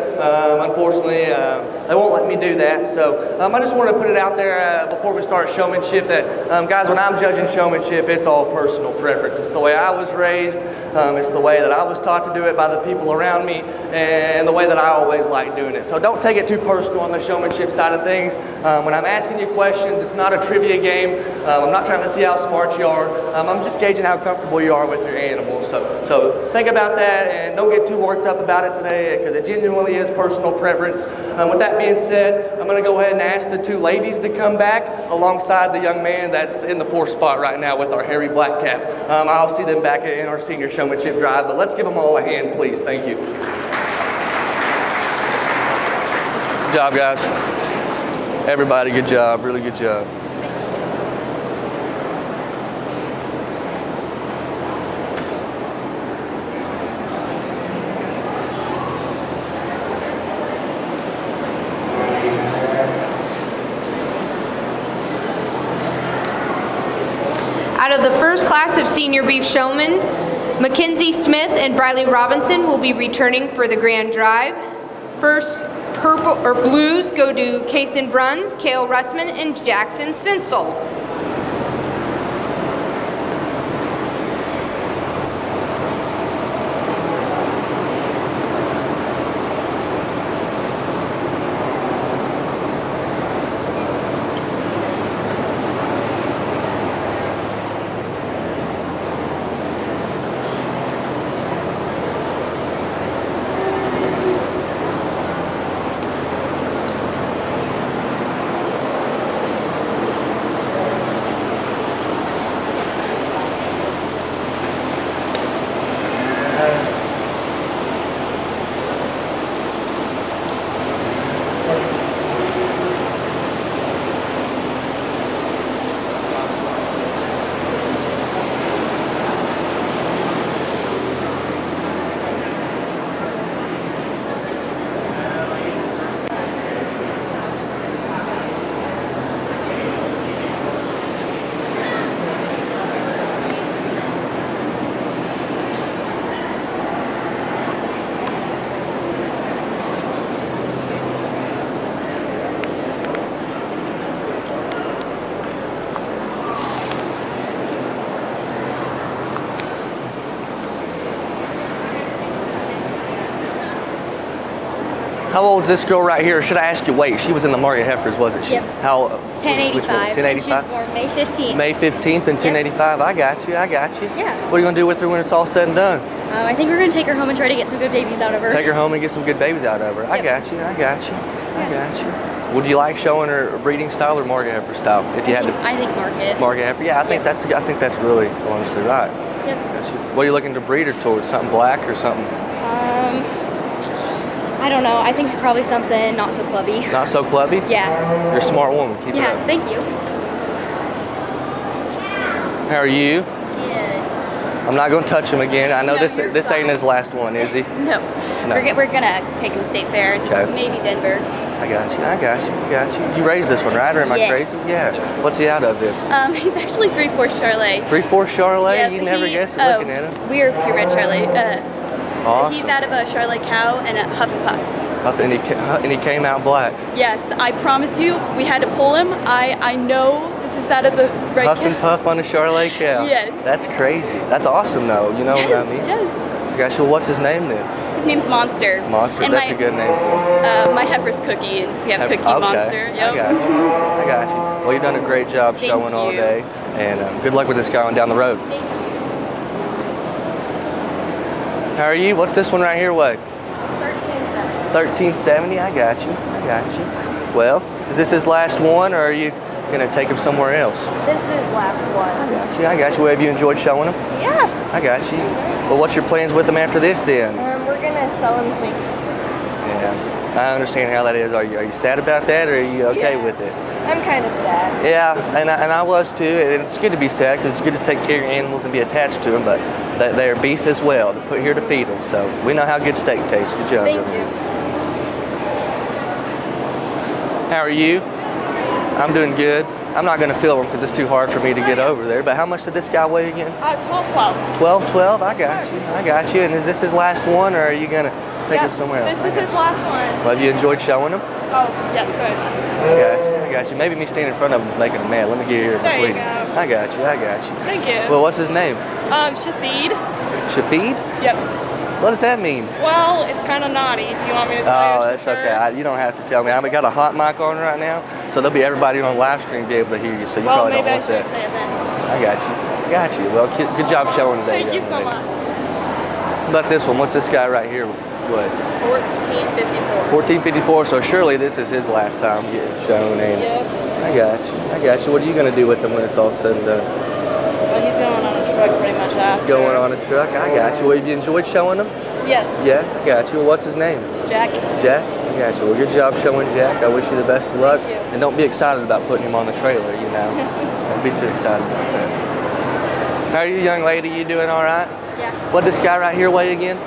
unfortunately, they won't let me do that. So I just want to put it out there before we start showmanship that, guys, when I'm judging showmanship, it's all personal preference. It's the way I was raised. It's the way that I was taught to do it by the people around me, and the way that I always like doing it. So don't take it too personal on the showmanship side of things. When I'm asking you questions, it's not a trivia game. I'm not trying to see how smart you are. I'm just gauging how comfortable you are with your animals. So think about that and don't get too worked up about it today because it genuinely is personal preference. With that being said, I'm going to go ahead and ask the two ladies to come back alongside the young man that's in the 4th spot right now with our hairy black calf. I'll see them back in our senior showmanship drive, but let's give them all a hand, please. Thank you. Good job, guys. Everybody, good job. Really good job. Out of the first class of senior beef showmen, Mackenzie Smith and Briley Robinson will be returning for the grand drive. First, purple or blues go to Kason Bruns, Kale Russman, and Jackson Sinsel. How old is this girl right here? Should I ask you? Wait, she was in the Margaret Heifers, wasn't she? Yep. How? 1085. 1085. She was born May 15th. May 15th and 1085. I got you. Yeah. What are you gonna do with her when it's all said and done? I think we're gonna take her home and try to get some good babies out of her. Take her home and get some good babies out of her. I got you. I got you. Would you like showing her breeding style or Margaret Heifer style? If you had to. I think market. Margaret Heifer. Yeah, I think that's really honestly right. Yep. What are you looking to breed her towards? Something black or something? I don't know. I think it's probably something not so clubby. Not so clubby? Yeah. You're a smart woman. Keep it up. Thank you. How are you? Good. I'm not going to touch him again. I know No, this you're ain't fine. his last one, is he? No. We're gonna take him to State Fair and Okay. maybe Denver. I got you. You raised this one, right? Or am I Yes. crazy? Yeah. Yes. What's he out of it? He's actually 3/4 Charlet. 3/4 Charlet? Yep, You never guess it looking at him. We're purebred Charlet. Awesome. He's out of a Charlet cow and a Huff and Puff. And he came out black. Yes, I promise you, we had to pull him. I know this is out of the right Huff and Puff on a Charlet cow. Yes. That's crazy. That's awesome though. You know what I mean? Yes. Gosh, well, what's his name then? His name's Monster. Monster. And That's a good name for him. My heifer's Cookie, and we have Cookie Monster. Yep. I got you. Well, you've done a great job showing all day, and good luck with this guy on down the road. Thank you. How are you? What's this one right here weigh? 1370. 1370. I got you. Well, is this his last one, or are you gonna take him somewhere else? This is last one. I got you. Well, have you enjoyed showing him? Yeah. I got you. Well, what's your plans with him after this then? We're gonna sell him to make. Yeah, I understand how that is. Are you sad about that, or are you okay with it? I'm kind of sad. Yeah, and I was too. And it's good to be sad because it's good to take care of your animals and be attached to them. But they're beef as well. They're put here to feed us, so we know how good steak tastes. Good job. Thank you. How are you? I'm doing good. I'm not going to film him because it's too hard for me to get over there. But how much did this guy weigh again? 12. 12. I got you. I got you. And is this his last one, or are you going to take him somewhere else? This is his last one. Well, have you enjoyed showing him? Oh, yes, very much. I got you. Maybe me standing in front of him is making him mad. Let me get here in There you between. go. I got you. Thank you. Well, what's his name? Shafid. Shafid? Yep. What does that mean? Well, it's kind of naughty. Do you want me to tell you? Oh, that's okay. You don't have to tell me. I've got a hot mic on right now, so there'll be everybody on live stream be able to hear you. So you probably don't want that. Say it then. I got you. Well, good job showing today. Thank you so much. What about this one? What's this guy right here? What? 1454. 1454. So surely this is his last time getting shown. And Yep. I got you. What are you gonna do with him when it's all said and done? Well, he's going on a truck pretty much after. Going on a truck. I got you. Well, have you enjoyed showing him? Yes. Yeah, I got you. Well, what's his name? Jack. Jack? I got you. Well, good job showing Jack. I wish you the best of luck. Thank you. And don't be excited about putting him on the trailer, you know. Don't be too excited about that. How are you, young lady? You doing all right? Yeah. What this guy right here weigh again?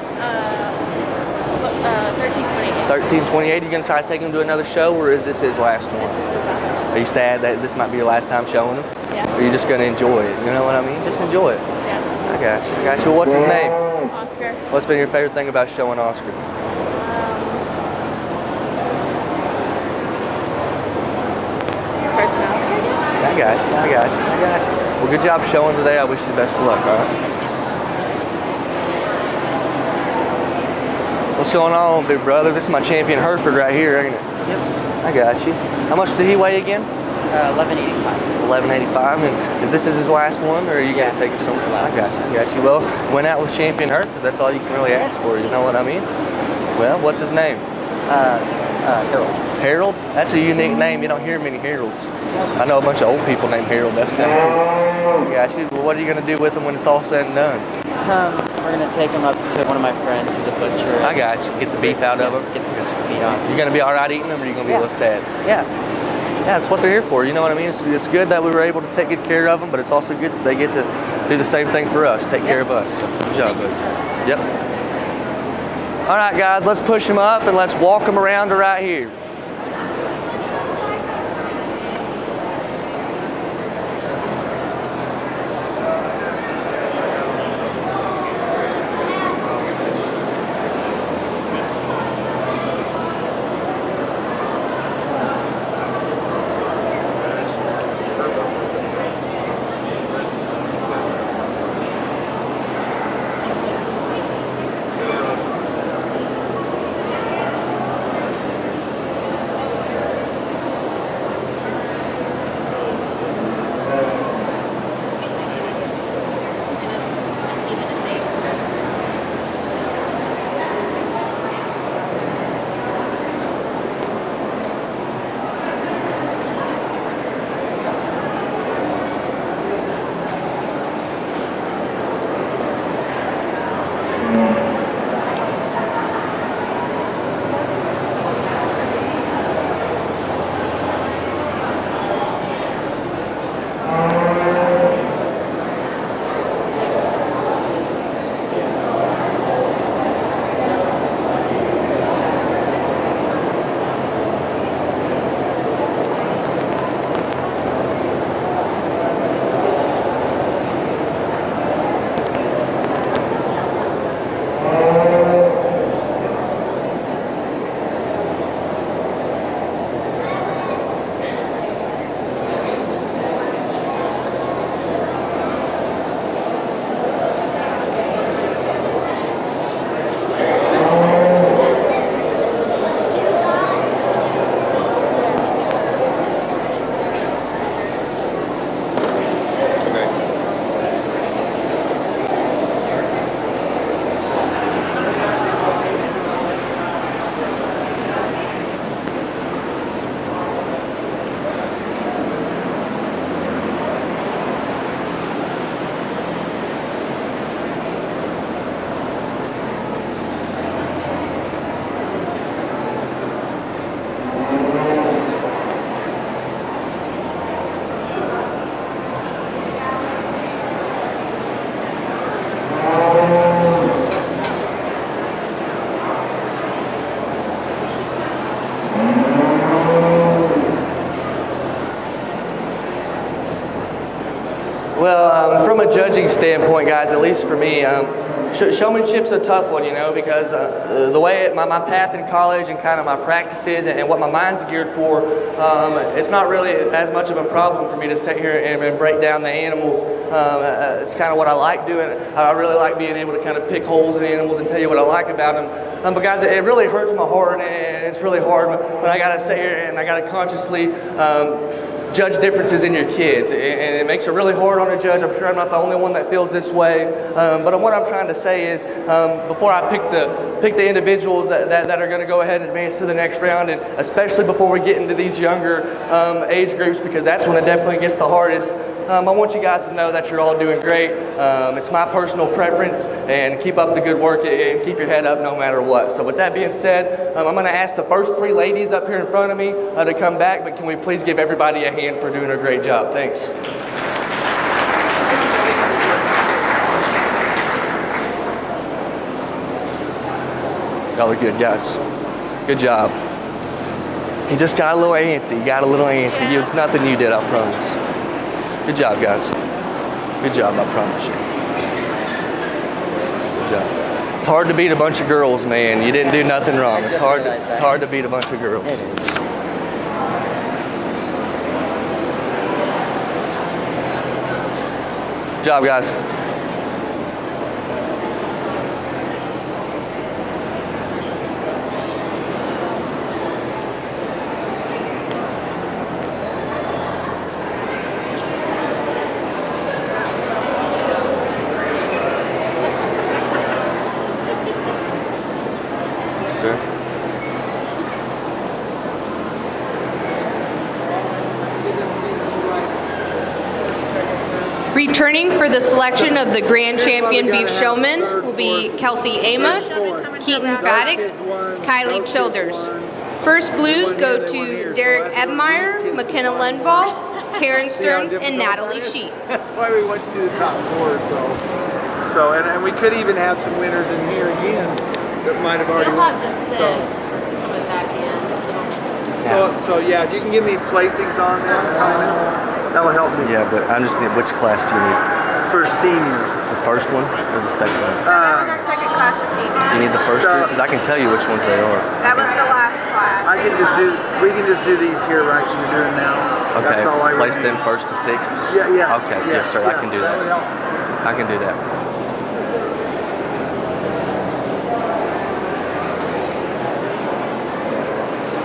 1328. 1328. You gonna try to take him to another show, or is this his last one? This is his last one. Are you sad that this might be your last time showing him? Yeah. Or are you just gonna enjoy it? You know what I mean? Just enjoy it. Yeah. I got you. Well, what's his name? Oscar. What's been your favorite thing about showing Oscar? Personality, I guess. I got you. Well, good job showing today. I wish you the best of luck, all right? What's going on, big brother? This is my champion Hereford right here, ain't it? Yep. I got you. How much did he weigh again? 1185. 1185. And is this his last one, or are you gonna take him somewhere else? I got you. Well, went out with champion Hereford. That's all you can really ask for. You know what I mean? Well, what's his name? Harold. Harold? That's a unique name. You don't hear many Harolds. I know a bunch of old people named Harold. That's kind of cool. I got you. Well, what are you gonna do with him when it's all said and done? We're gonna take him up to one of my friends who's a butcher. I got you. Get the beef out of him. Get the meat off. You're gonna be all right eating them, or you gonna be a little sad? Yeah, that's what they're here for. You know what I mean? It's good that we were able to take good care of them, but it's also good that they get to do the same thing for us, take care of us. So, good job, buddy. Yep. All right, guys, let's push them up and let's walk them around to right here. Well, from a judging standpoint, guys, at least for me, showmanship's a tough one, you know, because the way my path in college and kind of my practices and what my mind's geared for, it's not really as much of a problem for me to sit here and break down the animals. It's kind of what I like doing. I really like being able to kind of pick holes in animals and tell you what I like about them. But guys, it really hurts my heart, and it's really hard when I gotta sit here and I gotta consciously judge differences in your kids, and it makes it really hard on a judge. I'm sure I'm not the only one that feels this way, but what I'm trying to say is, before I pick the individuals that are going to go ahead and advance to the next round, and especially before we get into these younger age groups, because that's when it definitely gets the hardest, I want you guys to know that you're all doing great. It's my personal preference, and keep up the good work and keep your head up no matter what. So with that being said, I'm going to ask the first 3 ladies up here in front of me to come back, but can we please give everybody a hand for doing a great job? Thanks. Y'all are good, guys. Good job. He just got a little antsy. You got a little antsy. It was nothing you did, I promise. Good job, guys. Good job, I promise you. Good job. It's hard to beat a bunch of girls, man. You didn't do nothing wrong. It's hard to beat a bunch of girls. Good job, guys. Sir. Returning for the selection of the Grand Champion Beef Showman will be Kelsey Amos, Keaton Faddick, Kylie Childers. First blues go to Derek Ebmeyer, McKenna Lenval, Taryn Stearns, and Natalie Sheets. That's why we went to do the top 4. So and we could even have some winners in here again that might have already They'll won. have to coming back in. So yeah, if you can give me placings on there, kind of, that will help me. Yeah, but I just need, which class do you need? For seniors. The first one or the second one? That was our second class of seniors. You need the first group? Because I can tell you which ones they are. That was the last class. We can just do these here right you're doing now. Okay, That's all I place really them first to 6th? Yeah, yes. Okay, yes, sir, I can do that. That would help. I can do that.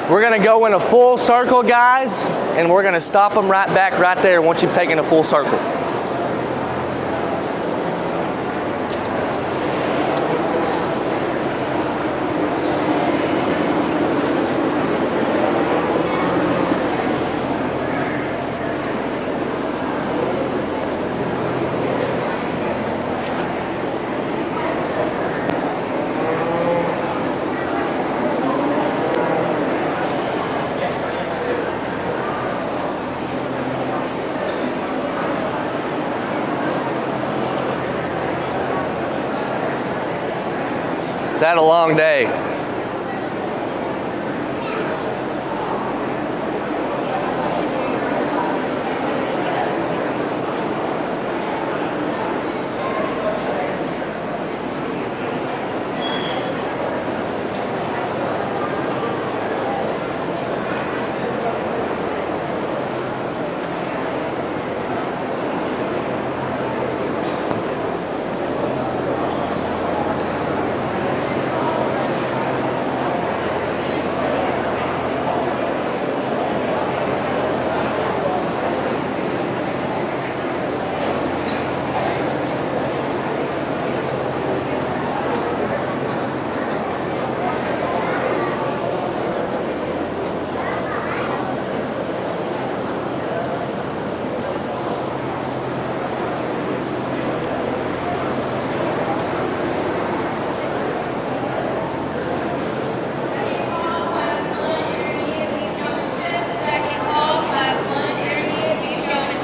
We're gonna go in a full circle, guys, and we're gonna stop them right back right there once you've taken a full circle. It's had a long day.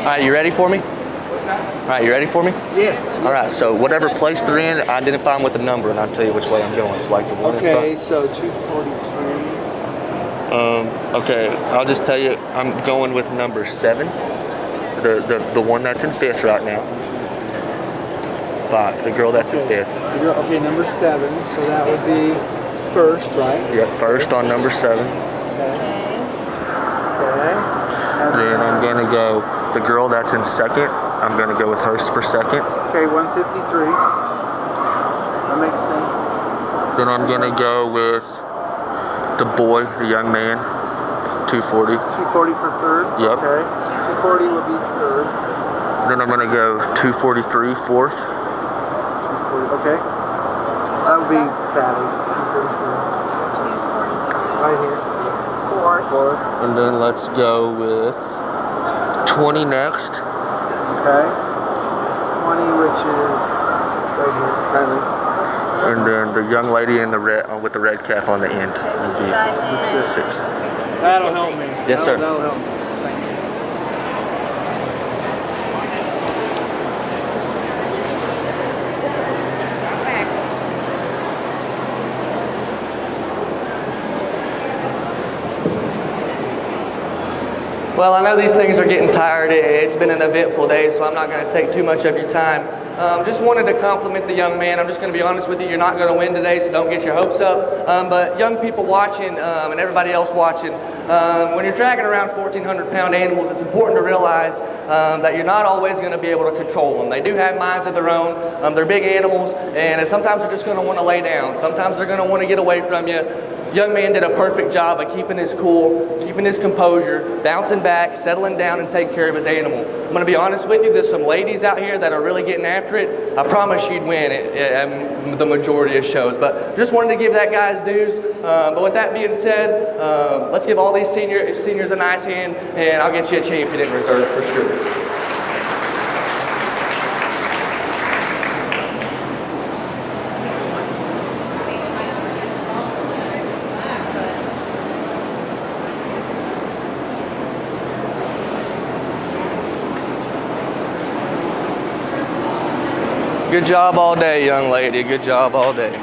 All right, you ready for me? What's that? All right, you ready for me? Yes. All right, so whatever place they're in, identify them with a number, and I'll tell you which way I'm going. It's like the one in front. Okay, so 243. Okay, I'll just tell you, I'm going with number 7. The one that's in 5th right now. 5. The girl that's in 5th. Okay, number 7. So that would be first, right? Yep, first on number 7. Okay. Then I'm gonna go the girl that's in 2nd. I'm gonna go with her for 2nd. Okay, 153. That makes sense. Then I'm gonna go with the boy, the young man, 240. 240 for 3rd. Yep. Okay. 240 would be 3rd. Then I'm gonna go 243 4th. 240. Okay. That would be Fatty. 243. 243. Right here. 4th. And then let's go with 20 next. Okay. 20, which is right here, Kylie. And then the young lady in the red with the red calf on the end would be The 6th. That'll help me. Yes, sir. That'll help me. Thank you. Well, I know these things are getting tired. It's been an eventful day, so I'm not going to take too much of your time. Just wanted to compliment the young man. I'm just going to be honest with you. You're not going to win today, so don't get your hopes up. But young people watching and everybody else watching, when you're dragging around 1,400-pound animals, it's important to realize that you're not always going to be able to control them. They do have minds of their own. They're big animals, and sometimes they're just going to want to lay down. Sometimes they're going to want to get away from you. Young man did a perfect job of keeping his cool, keeping his composure, bouncing back, settling down, and taking care of his animal. I'm going to be honest with you, there's some ladies out here that are really getting after it. I promise you'd win at the majority of shows. But just wanted to give that guy's dues. But with that being said, let's give all these seniors a nice hand, and I'll get you a champion in reserve for sure. Good job all day, young lady. Good job all day.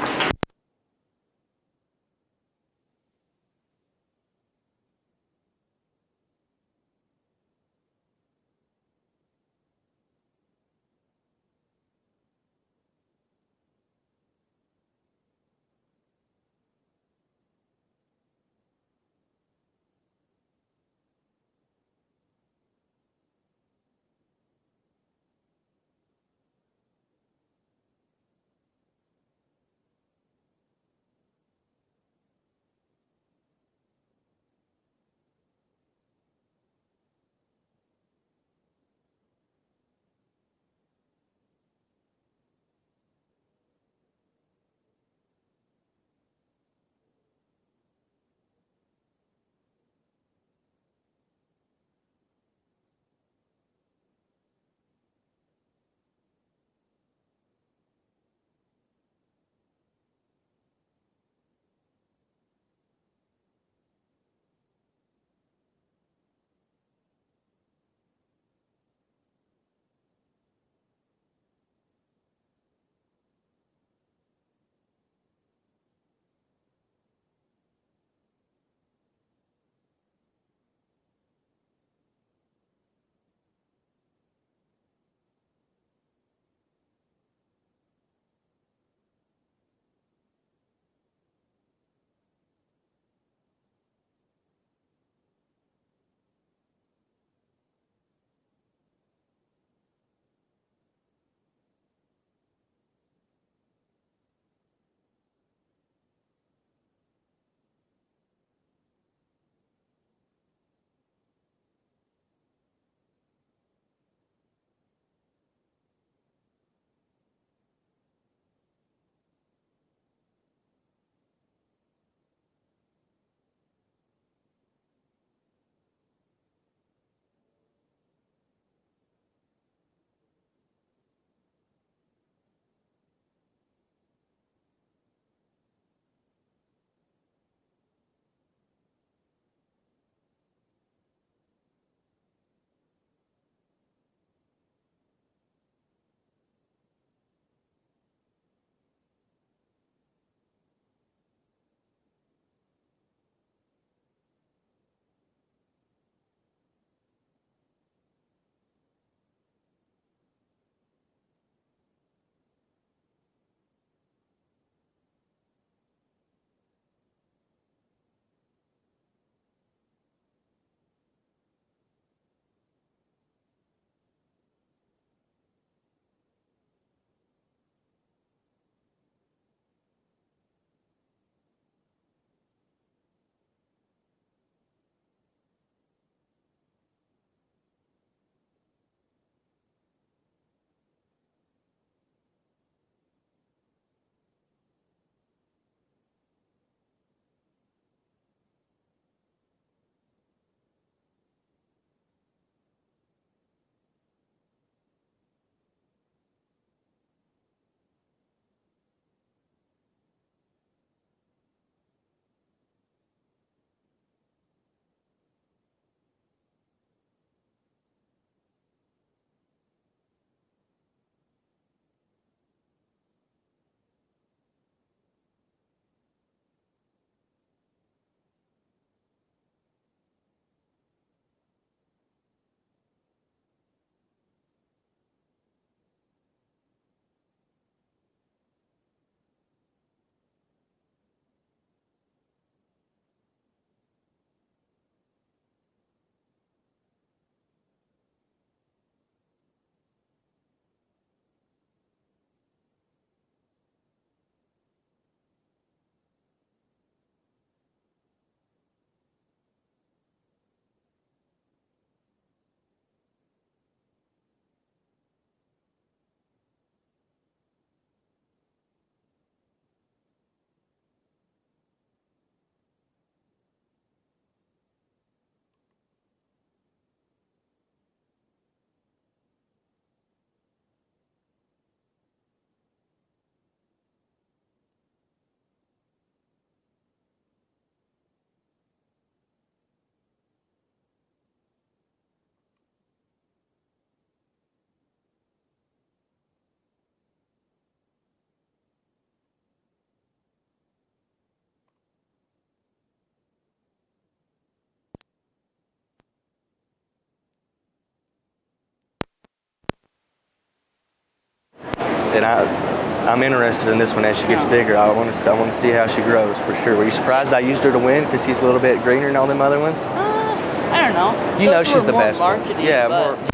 and I'm interested in this one as she gets bigger. I want to see how she grows for sure. Were you surprised I used her to win because she's a little bit greener than all them other ones? I don't know. You know Those she's were the more best one. marketing, Yeah, but- more.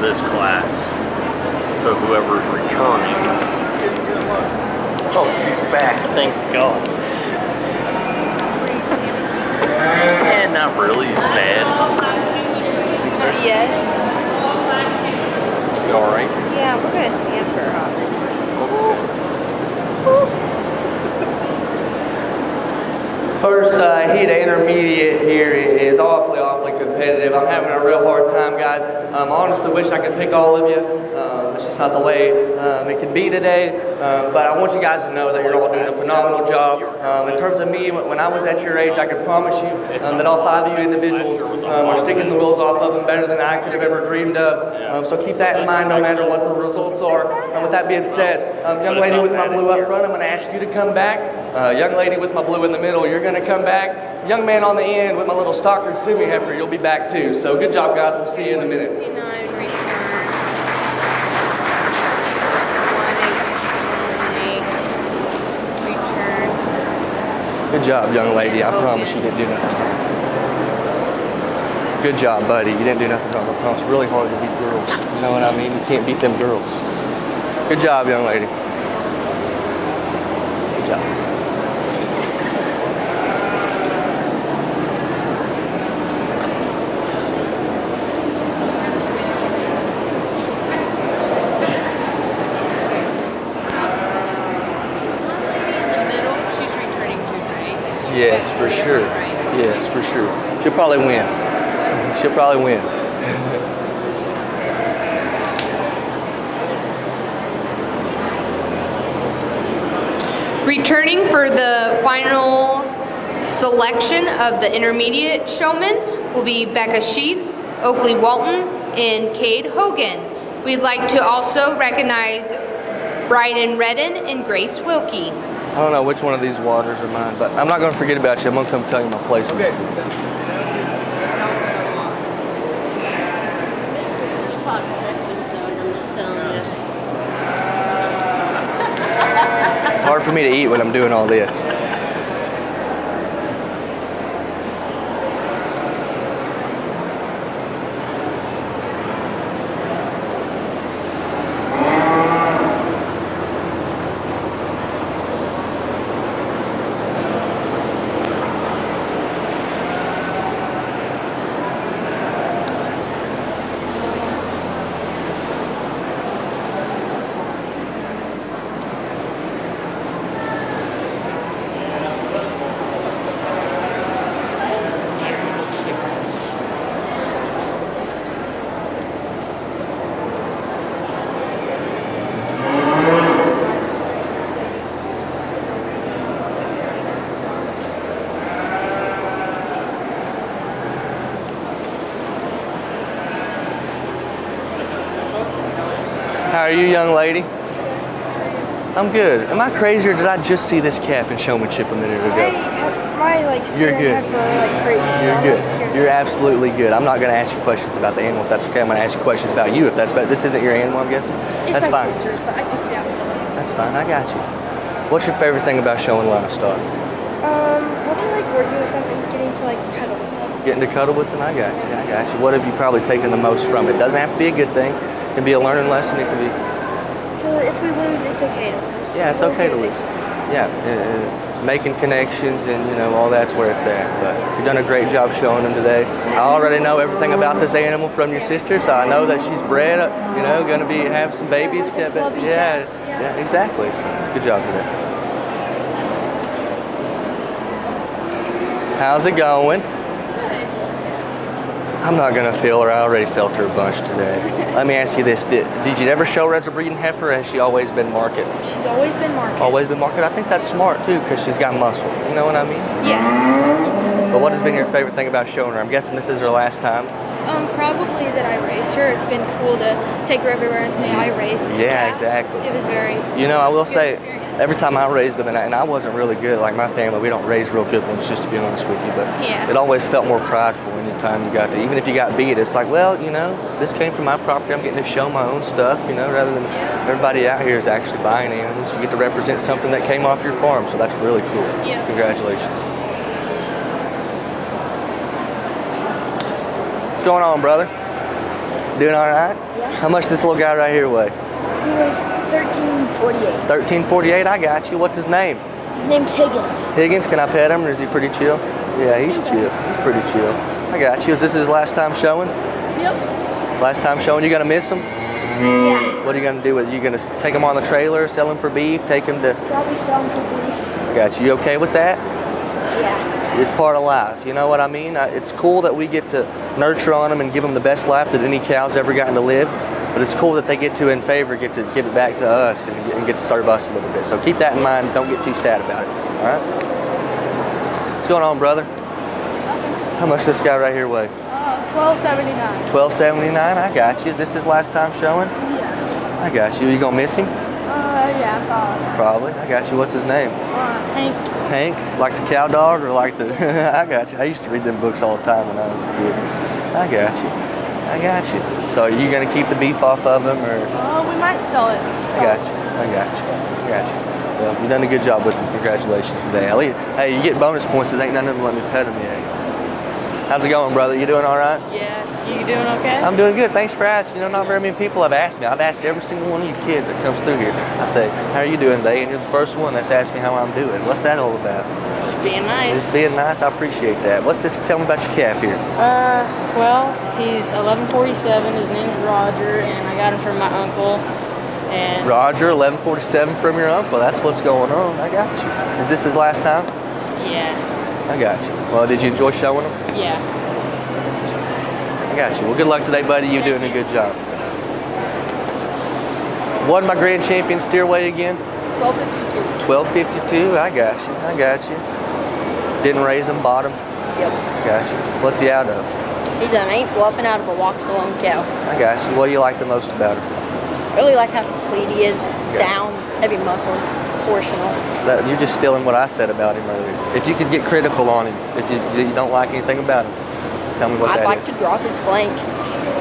this class. So whoever's returning. Oh, she's back, thank God. And not really as bad. Yet. You alright? Yeah, we're gonna stand for First heat of intermediate here is awfully competitive. I'm having a real hard time, guys. I honestly wish I could pick all of you. It's just not the way it can be today. But I want you guys to know that you're all doing a phenomenal job. In terms of me, when I was at your age, I can promise you that all 5 of you individuals are sticking the wheels off of them better than I could have ever dreamed of. So keep that in mind no matter what the results are. With that being said, young lady with my blue up front, I'm going to ask you to come back. Young lady with my blue in the middle, you're going to come back. Young man on the end with my little stalker semi heifer, you'll be back too. So good job, guys. We'll see you in a minute. Good job, young lady. I promise you didn't do nothing wrong. Good job, buddy. You didn't do nothing wrong. I promise. It's really hard to beat girls. You know what I mean? You can't beat them girls. Good job, young lady. Good job. Yes, for sure. Yes, for sure. She'll probably win. She'll probably win. Returning for the final selection of the intermediate showmen will be Becca Sheets, Oakley Walton, and Cade Hogan. We'd like to also recognize Bryden Redden and Grace Wilkie. I don't know which one of these waters are mine, but I'm not going to forget about you. I'm going to come tell you my place. Okay. It's hard for me to eat when I'm doing all this. How are you, young lady? I'm good. Am I crazy, or did I just see this calf in showmanship a minute ago? You're good. You're good. You're absolutely good. I'm not going to ask you questions about the animal if that's okay. I'm going to ask you questions about you if that's better. This isn't your animal, I'm guessing? That's fine. It's my sister's, but I picked it out for her. That's fine. I got you. What's your favorite thing about showing livestock? Probably like working with them and getting to like cuddle with them. Getting to cuddle with them? I got you. I got you. What have you probably taken the most from it? Doesn't have to be a good thing. It can be a learning lesson. It can be... If we lose, it's okay to lose. Yeah, it's okay to lose. Yeah, making connections and, you know, all that's where it's at. But you've done a great job showing them today. I already know everything about this animal from your sister, so I know that she's bred, you know, going to have some babies. Yeah, exactly. So, good job today. How's it going? I'm not going to feel her. I already felt her a bunch today. Let me ask you this. Did you ever show her as a breeding heifer, or has she always been market? She's always been market. Always been market? I think that's smart, too, because she's got muscle. You know what I mean? Yes. But what has been your favorite thing about showing her? I'm guessing this is her last time? Probably that I raced her. It's been cool to take her everywhere and say I raced this calf. Exactly. It was very You know, I will say, experience. every time I raised them, and I wasn't really good, like my family, we don't raise real good ones, just to be honest with you, but it always felt more prideful anytime you got to, even if you got beat, it's like, well, you know, this came from my property, I'm getting to show my own stuff, you know, rather than everybody out here is actually buying animals. You get to represent something that came off your farm, so that's really cool. Yeah. Congratulations. What's going on, brother? Doing all right? Yeah. How much does this little guy right here weigh? He was 1348. 1348, I got you. What's his name? His name's Higgins. Higgins, can I pet him, or is he pretty chill? Yeah, he's chill. He's pretty chill. I got you. Is this his last time showing? Yep. Last time showing, you gonna miss him? Yeah. What are you gonna do with it? You gonna take him on the trailer, sell him for beef, take him to... Probably sell him for beef. I got you. You okay with that? Yeah. It's part of life, you know what I mean? It's cool that we get to nurture on them and give them the best life that any cow's ever gotten to live. But it's cool that they get to, in favor, get to give it back to us and get to serve us a little bit. So keep that in mind. Don't get too sad about it. All right? What's going on, brother? How much this guy right here weigh? $12.79. $12.79. I got you. Is this his last time showing? Yeah. I got you. You gonna miss him? Yeah, probably. Probably. I got you. What's his name? Hank. Hank? Like the cow dog, or like the... I got you. I used to read them books all the time when I was a kid. I got you. I got you. So are you going to keep the beef off of him, or? We might sell it. I got you. I got you. I got you. Well, you've done a good job with him. Congratulations today. Hey, you get bonus points. There ain't none of them let me pet him yet. How's it going, brother? You doing all right? Yeah. You doing okay? I'm doing good. Thanks for asking. You know, not very many people have asked me. I've asked every single one of you kids that comes through here. I say, how are you doing today? And you're the first one that's asked me how I'm doing. What's that all about? Just being nice. Just being nice. I appreciate that. What's this? Tell me about your calf here. Well, he's 1147. His name's Roger, and I got him from my uncle. And Roger, 1147 from your uncle. That's what's going on. I got you. Is this his last time? yeah. I got you. Well, did you enjoy showing him? Yeah. I got you. Well, good luck today, buddy. You're doing a good job. What my grand champion steer weigh again? 1252. 1252. I got you. I got you. Didn't raise him, bought him. Yep. Got you. What's he out of? He's an ain't bluffing out of a walk salon cow. I got you. What do you like the most about him? Really like how complete he is. Sound, heavy muscle, proportional. You're just stealing what I said about him earlier. If you could get critical on him, if you don't like anything about him, tell me what that is. I'd like to drop his flank.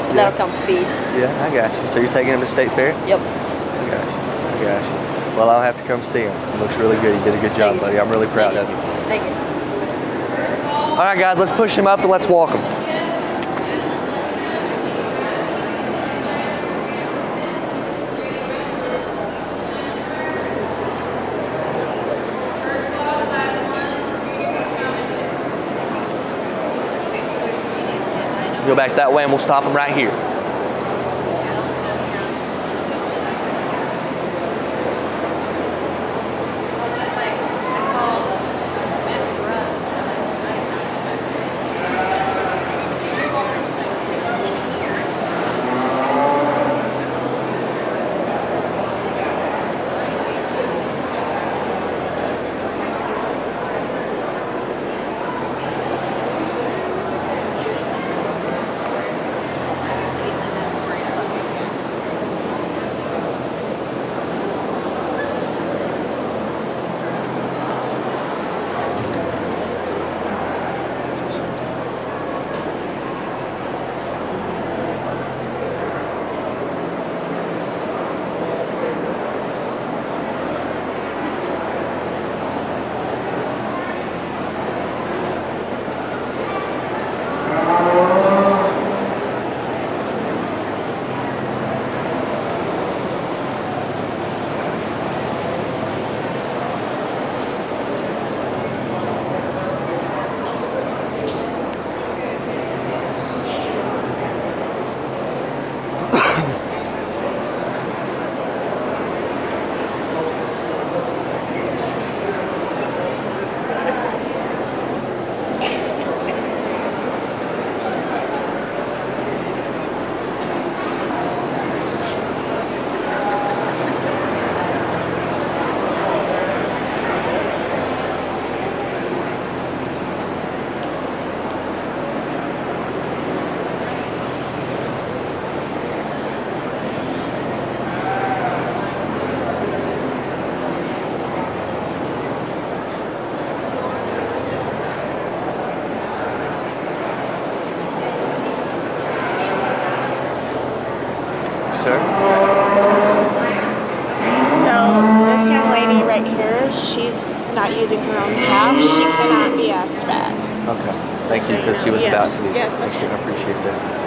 And that'll come feed. Yeah, I got you. So you're taking him to State Fair? Yep. I got you. I got you. Well, I'll have to come see him. He looks really good. You did a good job, buddy. I'm really proud of you. Thank you. All right, guys, let's push him up and let's walk him. Go back that way and we'll stop him right here. sir. So this young lady right here, she's not using her own calf. She cannot be asked back. Okay. Thank you, because she was about to. Yes, Thank you. I appreciate that.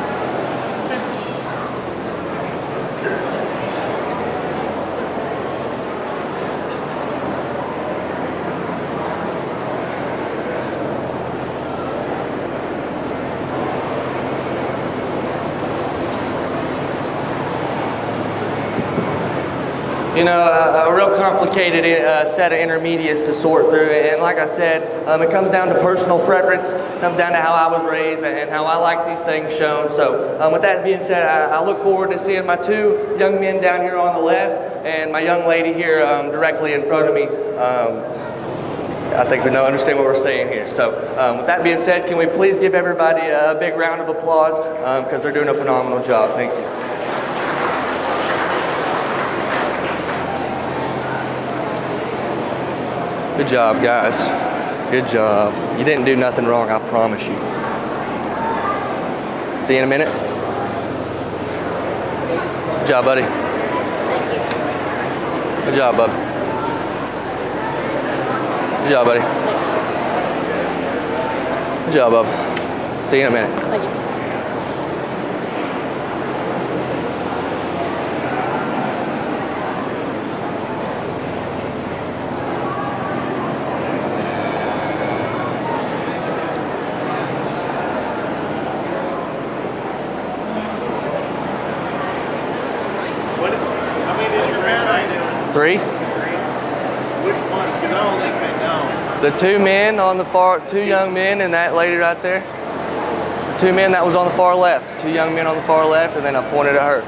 You know, a real complicated set of intermediates to sort through, and like I said, it comes down to personal preference, comes down to how I was raised and how I like these things shown. So with that being said, I look forward to seeing my two young men down here on the left and my young lady here directly in front of me. I think we understand what we're saying here. So with that being said, can we please give everybody a big round of applause because they're doing a phenomenal job. Thank you. Good job, guys. Good job. You didn't do nothing wrong, I promise you. See you in a minute. Good job, buddy. Good job, bub. Good job, buddy. Good job, bub. See you in a minute. Thank you. How many did your man I do? 3. Which one? You know, they can know. The two men on the far, two young men and that lady right there. The two men that was on the far left. Two young men on the far left, and then I pointed at her.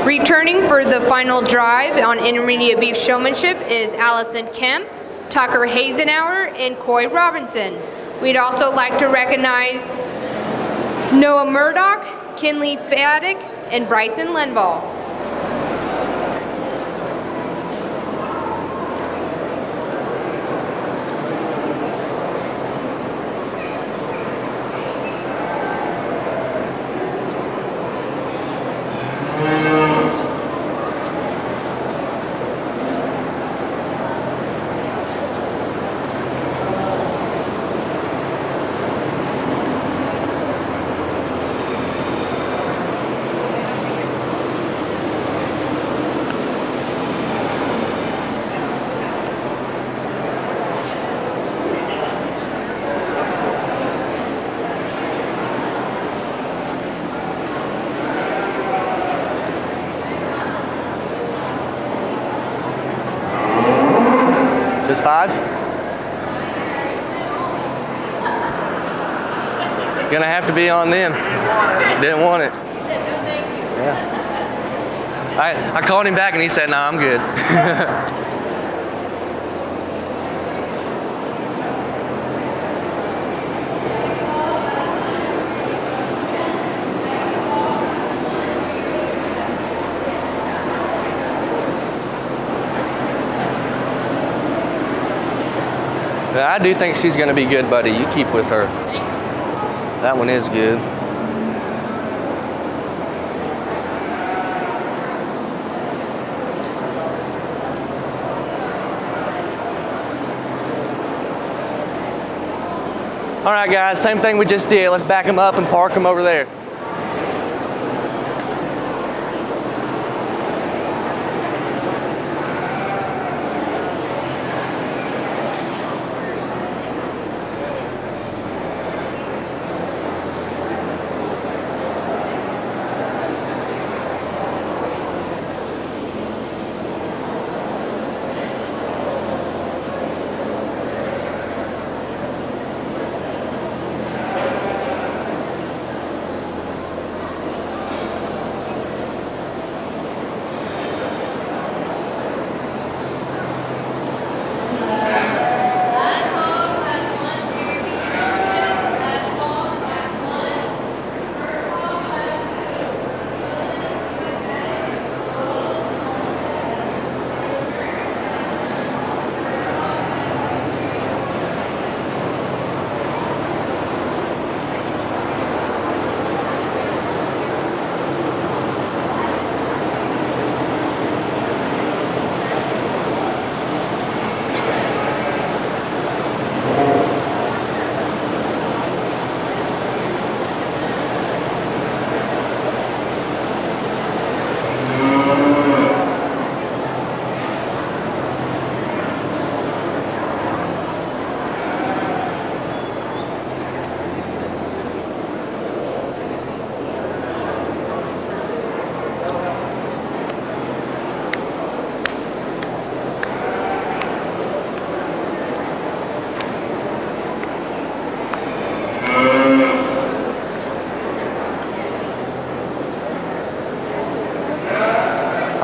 Returning for the final drive on intermediate beef showmanship is Allison Kemp, Tucker Hazenauer, and Coy Robinson. We'd also like to recognize Noah Murdoch, Kinley Faddick, and Bryson Lenval. Just 5? Gonna have to be on them. Didn't want it. Yeah. I called him back and he said, "No, I'm good." I do think she's going to be good, buddy. You keep with her. That one is good. All right, guys, same thing we just did. Let's back them up and park them over there.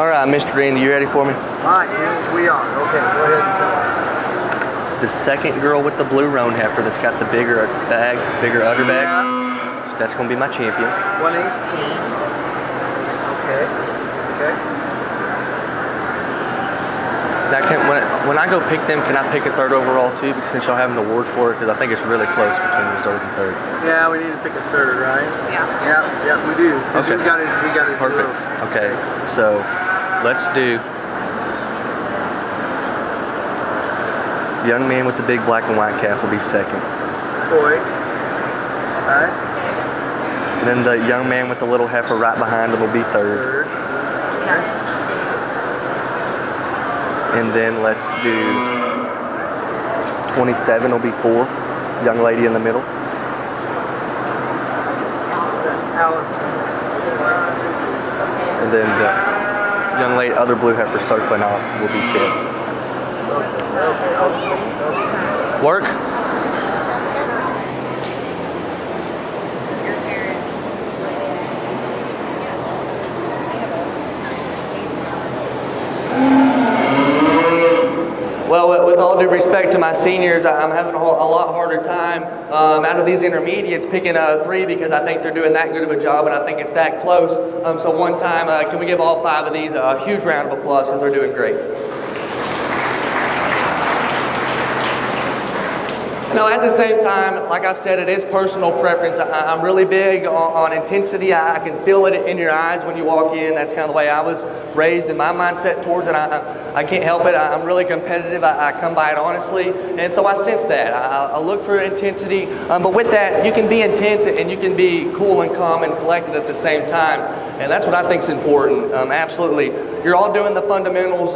All right, Mr. Randy, you ready for me? All right, here we are. Okay, go ahead and tell us. The second girl with the blue roan heifer that's got the bigger bag, bigger udder bag, that's going to be my champion. 118. Okay. Okay. Now, when I go pick them, can I pick a third overall too? Because since y'all have an award for it, because I think it's really close between reserve and third. Yeah, we need to pick a third, right? Yeah, we do. Okay. We got to Perfect. Okay, so let's do young man with the big black and white calf will be second. Boy. All right. And then the young man with the little heifer right behind him will be third. Okay. And then let's do 27 will be four. Young lady in the middle. Alice. And then the young lady, other blue heifer circling on will be fifth. Work? Well, with all due respect to my seniors, I'm having a lot harder time out of these intermediates picking three because I think they're doing that good of a job and I think it's that close. So one time, can we give all five of these a huge round of applause because they're doing great. No, at the same time, like I've said, it is personal preference. I'm really big on intensity. I can feel it in your eyes when you walk in. That's kind of the way I was raised and my mindset towards it. I can't help it. I'm really competitive. I come by it honestly. And so I sense that. I look for intensity. But with that, you can be intense and you can be cool and calm and collected at the same time. And that's what I think is important. Absolutely. You're all doing the fundamentals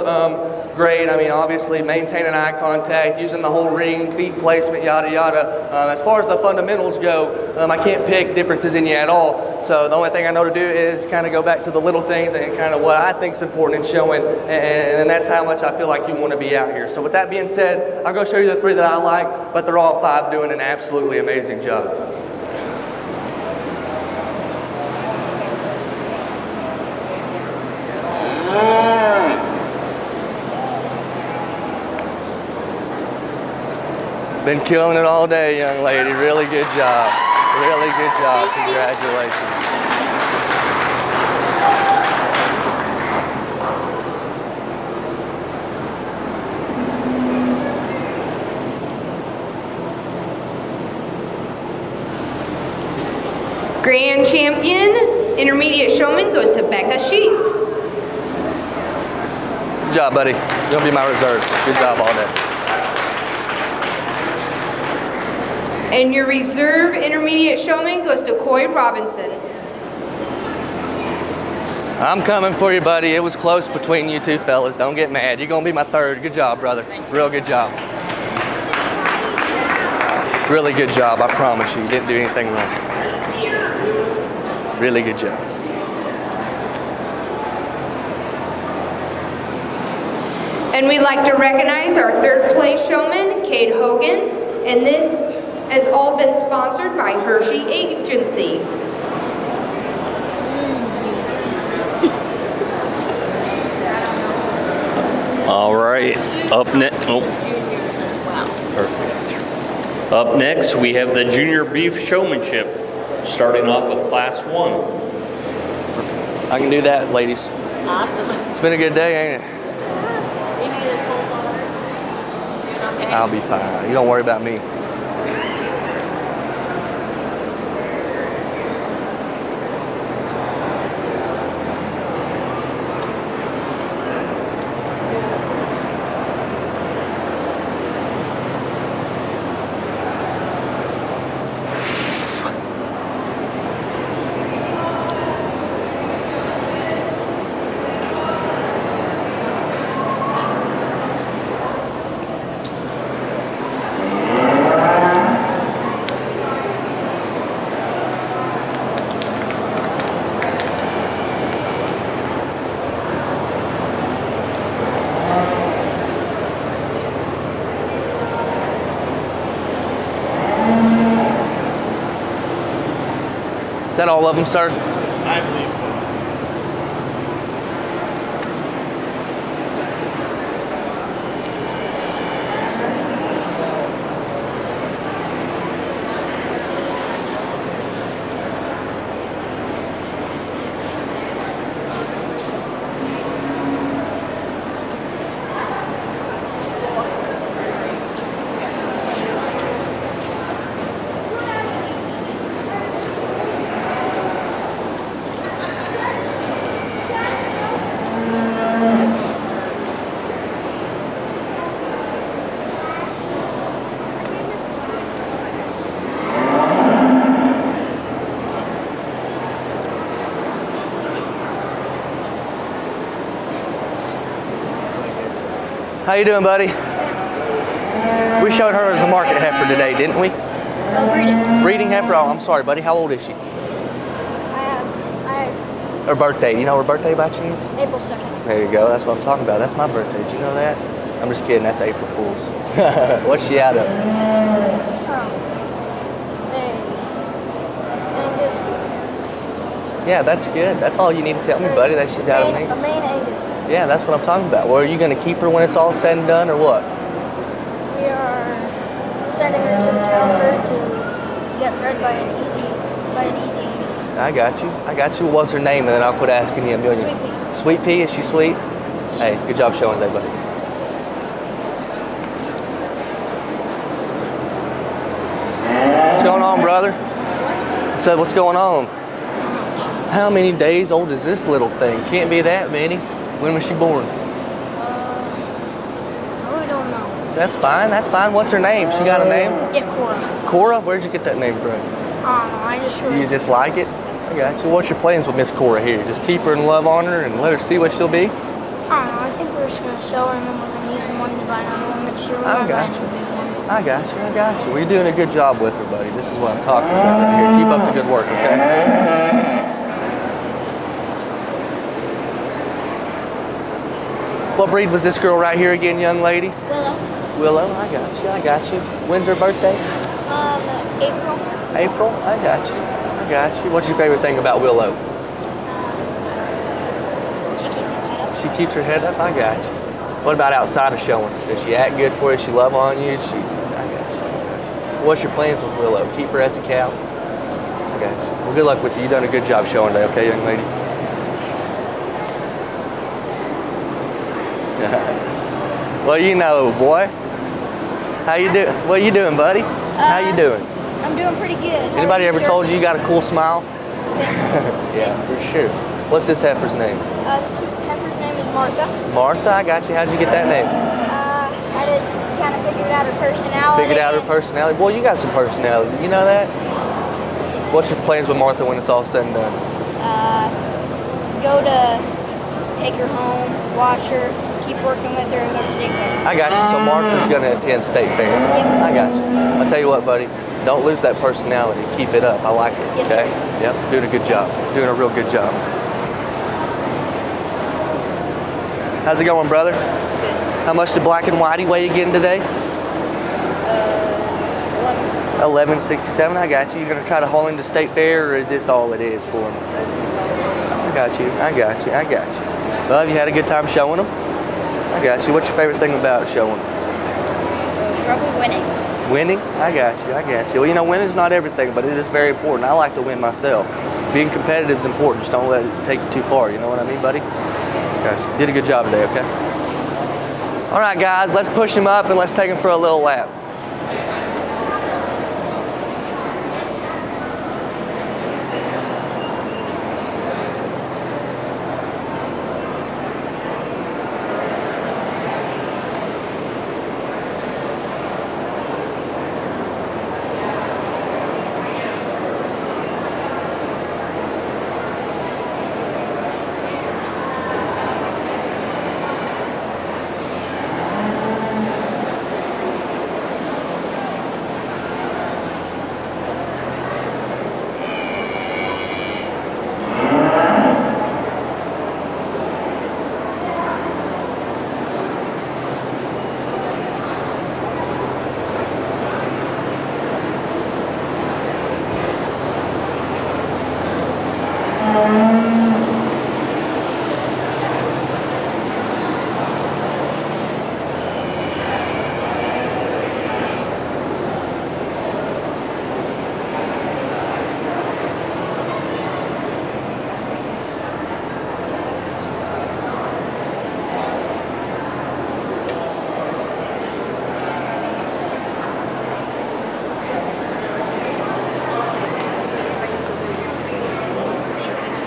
great. I mean, obviously, maintaining eye contact, using the whole ring, feet placement, yada, yada. As far as the fundamentals go, I can't pick differences in you at all. So the only thing I know to do is kind of go back to the little things and kind of what I think is important in showing, and that's how much I feel like you want to be out here. So with that being said, I'll go show you the three that I like, but they're all five doing an absolutely amazing job. Been killing it all day, young lady. Really good job. Really good job. Congratulations. Grand champion, intermediate showman goes to Becca Sheets. Good job, buddy. You'll be my reserve. Good job all day. And your reserve intermediate showman goes to Coy Robinson. I'm coming for you, buddy. It was close between you two fellas. Don't get mad. You're going to be my third. Good job, brother. Real good job. Really good job. I promise you. You didn't do anything wrong. Really good job. And we'd like to recognize our third place showman, Kate Hogan. And this has all been sponsored by Hershey Agency. All right, up next. Oh, perfect. Up next, we have the junior beef showmanship, starting off with class 1. I can do that, ladies. Awesome. It's been a good day, ain't it? I'll be fine. You don't worry about me. Is that all of them, sir? I believe so. How you doing, buddy? We showed her as a market heifer today, didn't we? Oh, breeding. Breeding heifer? Oh, I'm sorry, buddy. How old is she? Her birthday. You know her birthday by chance? April 2nd. There you go. That's what I'm talking about. That's my birthday. Did you know that? I'm just kidding. That's April Fool's. What's she out of? Angus. Yeah, that's good. That's all you need to tell me, buddy, that she's out of Angus. A main Angus. Yeah, that's what I'm talking about. Well, are you going to keep her when it's all said and done, or what? We are sending her to the cow herd to get bred by an easy Angus. I got you. I got you. What's her name? And then I'll quit asking you a million. Sweet Pea. Sweet Pea? Is she sweet? Hey, good job showing today, buddy. What's going on, brother? I said, what's going on? How many days old is this little thing? Can't be that many. When was she born? I really don't know. That's fine. That's fine. What's her name? She got a name? Yeah, Cora. Cora? Where'd you get that name from? I just really... You just like it? I got you. What's your plans with Miss Cora here? Just keep her and love on her and let her see what she'll be? I don't know. I think we're just going to sell her and then we're going to use the money to buy another one. Make sure we're I got you. I got you. I got you. Well, you're doing a good job with her, buddy. This is what I'm talking about right here. Keep up the good work, okay? What breed was this girl right here again, young lady? Willow. Willow, I got you. I got you. When's her birthday? April. April? I got you. I got you. What's your favorite thing about Willow? She keeps her head up. She keeps her head up? I got you. What about outside of showing? Does she act good for you? She love on you? I got you. I got you. What's your plans with Willow? Keep her as a cow? I got you. Well, good luck with you. You've done a good job showing today, okay, young lady? Well, you know, boy. How you doing? What you doing, buddy? How you doing? I'm doing pretty good. Anybody ever told you you got a cool smile? Yeah, for sure. What's this heifer's name? This heifer's name is Martha. Martha, I got you. How'd you get that name? I just kind of figured out her personality. Figured out her personality. Boy, you got some personality. You know that? What's your plans with Martha when it's all said and done? Go to take her home, wash her, keep working with her, and go to state fair. I got you. So Martha's going to attend state fair. Yep. I got you. I'll tell you what, buddy. Don't lose that personality. Keep it up. I like it. Yes, okay? sir. Yep. Doing a good job. Doing a real good job. How's it going, brother? How much did Black and Whitey weigh again today? 1167. I got you. You gonna try to haul him to state fair, or is this all it is for him? I got you. I got you. I got you. Well, have you had a good time showing them? I got you. What's your favorite thing about showing them? Probably winning. Winning? I got you. I got you. Well, you know, winning's not everything, but it is very important. I like to win myself. Being competitive is important. Just don't let it take you too far. You know what I mean, buddy? Gotcha. Did a good job today, okay? All right, guys, let's push him up and let's take him for a little lap.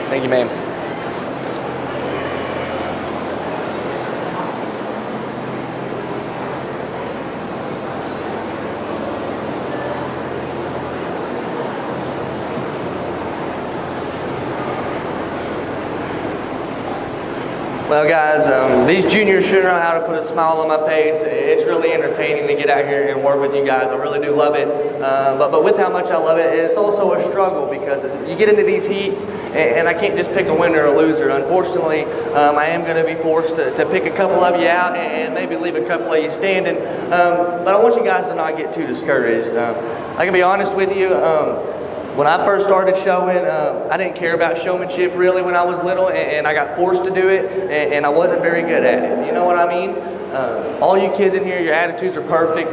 Thank you, ma'am. Well, guys, these juniors sure know how to put a smile on my face. It's really entertaining to get out here and work with you guys. I really do love it. But with how much I love it, it's also a struggle because you get into these heats, and I can't just pick a winner or a loser. Unfortunately, I am going to be forced to pick a couple of you out and maybe leave a couple of you standing. But I want you guys to not get too discouraged. I can be honest with you. When I first started showing, I didn't care about showmanship really when I was little, and I got forced to do it, and I wasn't very good at it. You know what I mean? All you kids in here, your attitudes are perfect.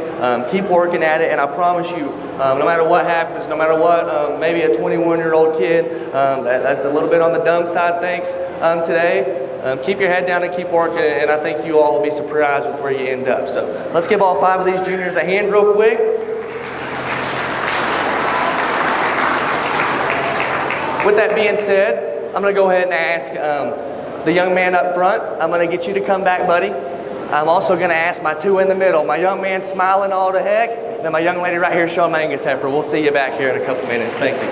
Keep working at it, and I promise you, no matter what happens, no matter what, maybe a 21-year-old kid, that's a little bit on the dumb side, thanks, today. Keep your head down and keep working, and I think you all will be surprised with where you end up. So let's give all 5 of these juniors a hand real quick. With that being said, I'm going to go ahead and ask the young man up front. I'm going to get you to come back, buddy. I'm also going to ask my 2 in the middle. My young man smiling all the heck, then my young lady right here showing my Angus heifer. We'll see you back here in a couple minutes. Thank you.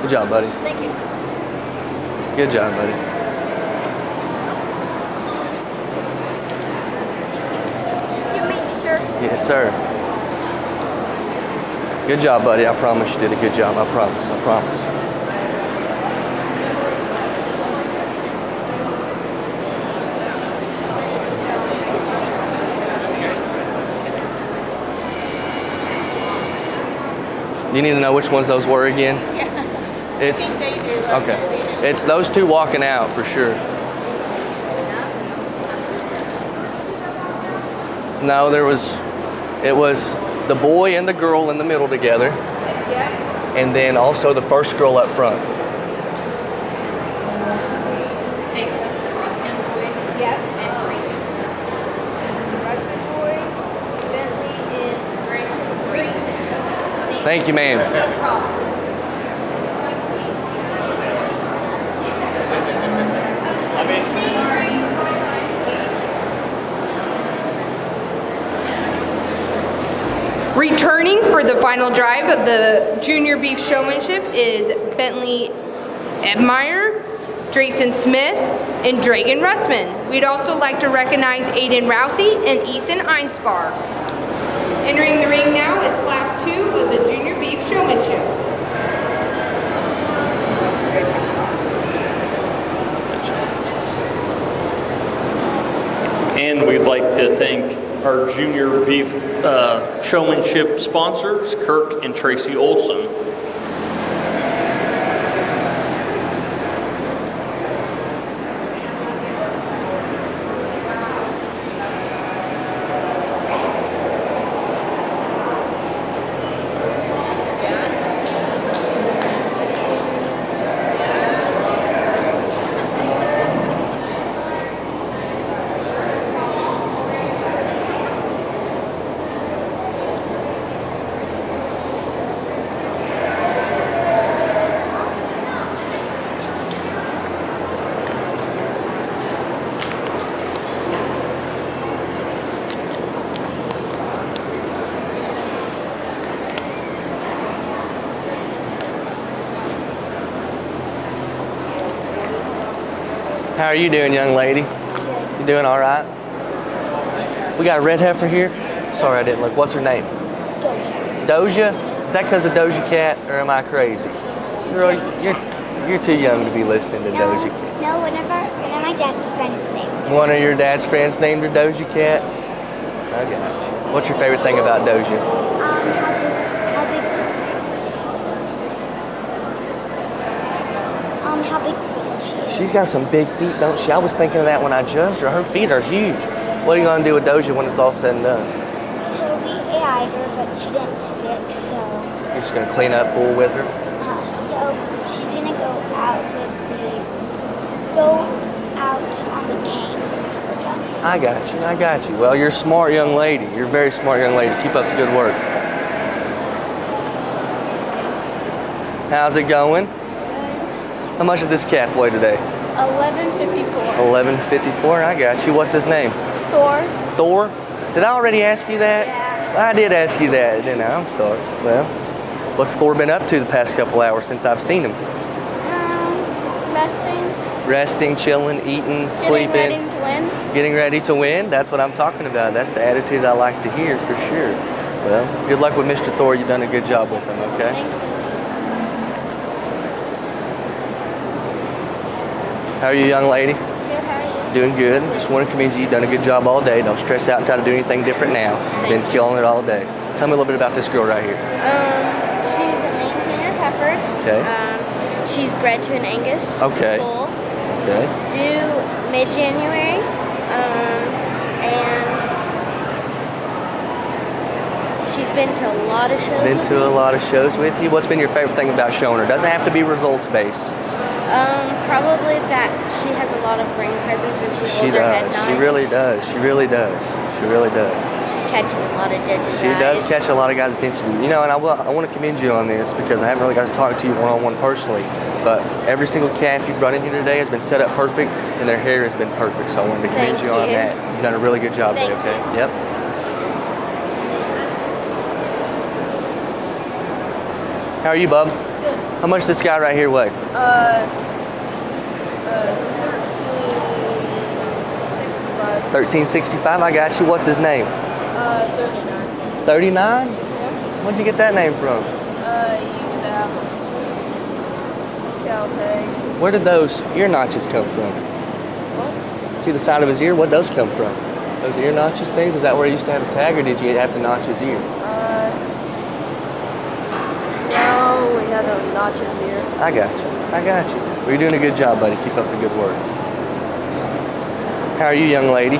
Good job, buddy. Thank you. Good job, buddy. Yes, sir. Good job, buddy. I promise you did a good job. I promise. I promise. You need to know which ones those were again? Yeah. It's okay. It's those 2 walking out for sure. No, it was the boy and the girl in the middle together. Yeah. And then also the first girl up front. Hey, that's the Russman boy. Yep. And Grayson. Russman boy, Bentley, and Grayson. Thank you, ma'am. No problem. Returning for the final drive of the Junior Beef Showmanship is Bentley Edmeyer, Drayson Smith, and Dragon Russman. We'd also like to recognize Aiden Rousey and Eason Einspar. Entering the ring now is Class 2 of the Junior Beef Showmanship. And we'd like to thank our Junior Beef Showmanship sponsors, Kirk and Tracy Olson. How are you doing, young lady? You doing all right? We got a red heifer here. Sorry, I didn't look. What's her name? Doja. Doja? Is that because of Doja Cat, or am I crazy? Girl, you're too young to be listening to Doja Cat. No, one of my dad's friends named her. One of your dad's friends named her Doja Cat? I got you. What's your favorite thing about Doja? How big feet she is. She's got some big feet, don't she? I was thinking of that when I judged her. Her feet are huge. What are you going to do with Doja when it's all said and done? So we eyed her, but she didn't stick, so... You're just going to clean up bull with her? So she's going to go out on the cane once we're done. I got you. Well, you're a smart young lady. You're a very smart young lady. Keep up the good work. How's it going? How much did this calf weigh today? 11.54. 11.54. I got you. What's his name? Thor. Thor? Did I already ask you that? Yeah. I did ask you that, didn't I? I'm sorry. Well, What's Thor been up to the past couple hours since I've seen him? Resting. Resting, chilling, eating, sleeping. Getting ready to win. Getting ready to win. That's what I'm talking about. That's the attitude I like to hear for sure. Well, good luck with Mr. Thor. You've done a good job with him, okay? Thank you. How are you, young lady? Good, how are you? Doing good. Just want to commend you. You've done a good job all day. Don't stress out and try to do anything different now. Been killing it all day. Tell me a little bit about this girl right here. She's a maintainer Hereford. Okay. She's bred to an Angus. Okay. Bull. Okay. Due mid-January. And she's been to a lot of shows. Been to a lot of shows with you. What's been your favorite thing about showing her? Doesn't have to be results based. Probably that she has a lot of ring presence and she holds her head nice. She really does. She really does. She really does. She catches a lot of judges' She does catch a lot of guys' attention. You know, and I want to commend you on this because I haven't really got to talk to you one-on-one personally. But every single calf you've brought in here today has been set up perfect and their hair has been perfect. So I wanted to commend you on that. You've done a really good job today, okay? Yep. How are you, bub? Good. How much does this guy right here weigh? 1365. I got you. What's his name? 39. 39? Yeah. Where'd you get that name from? Used to have a cow tag. Where did those ear notches come from? What? See the side of his ear? Where'd those come from? Those ear notches things? Is that where he used to have a tag, or did you have to notch his ear? No, we had a notches here. I got you. I got you. Well, you're doing a good job, buddy. Keep up the good work. How are you, young lady?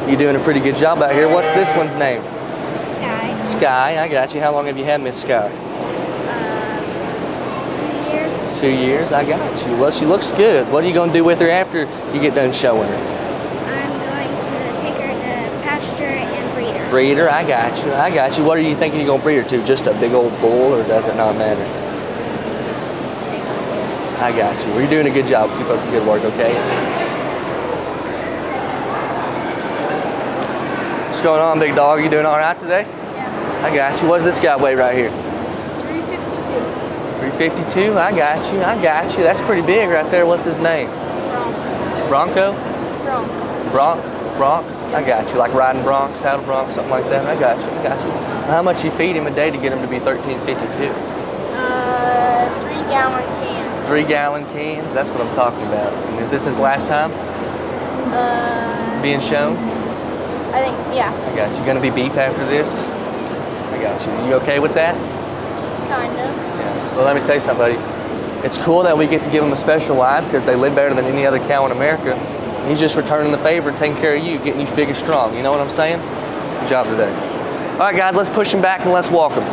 You're doing a pretty good job out here. What's this one's name? Sky. Sky. I got you. How long have you had Miss Sky? 2 years. 2 years. I got you. Well, she looks good. What are you going to do with her after you get done showing her? I'm going to take her to pasture and breed her. Breed her. I got you. I got you. What are you thinking you're going to breed her to? Just a big old bull, or does it not matter? I got you. Well, you're doing a good job. Keep up the good work, okay? What's going on, big dog? You doing all right today? Yeah. I got you. What does this guy weigh right here? 352. 352. I got you. I got you. That's pretty big right there. What's his name? Bronco? Bronc. I got you. Like riding bronc, saddle bronc, something like that. I got you. I got you. How much you feed him a day to get him to be 1352? 3-gallon cans. 3-gallon cans. That's what I'm talking about. And is this his last time being shown? I think, yeah. I got you. Gonna be beef after this? I got you. You okay with that? Kind of. Yeah. Well, let me tell you something, buddy. It's cool that we get to give them a special life because they live better than any other cow in America. He's just returning the favor and taking care of you, getting you big and strong. You know what I'm saying? Good job today. All right, guys, let's push him back and let's walk him.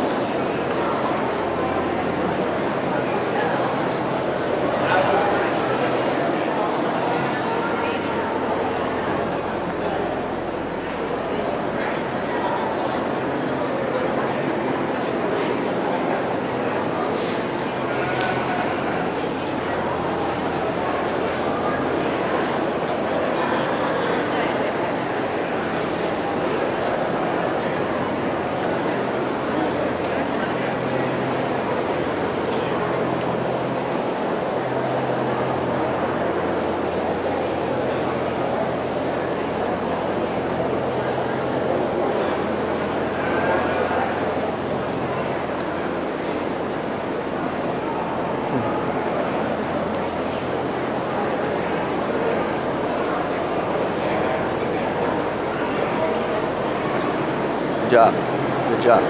Good job. Good job.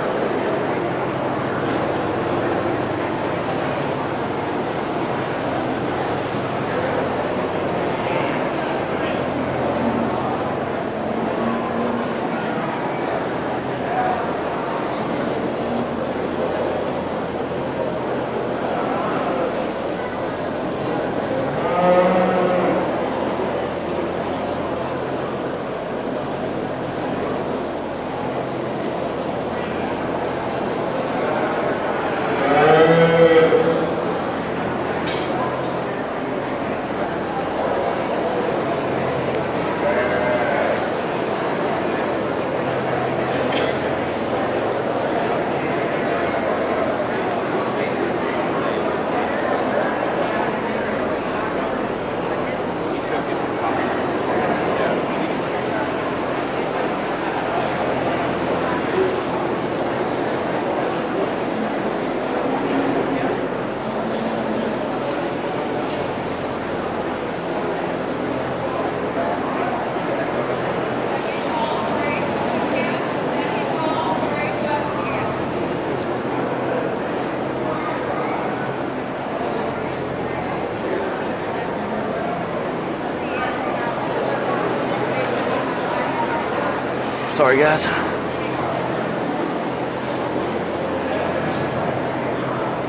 Sorry, guys.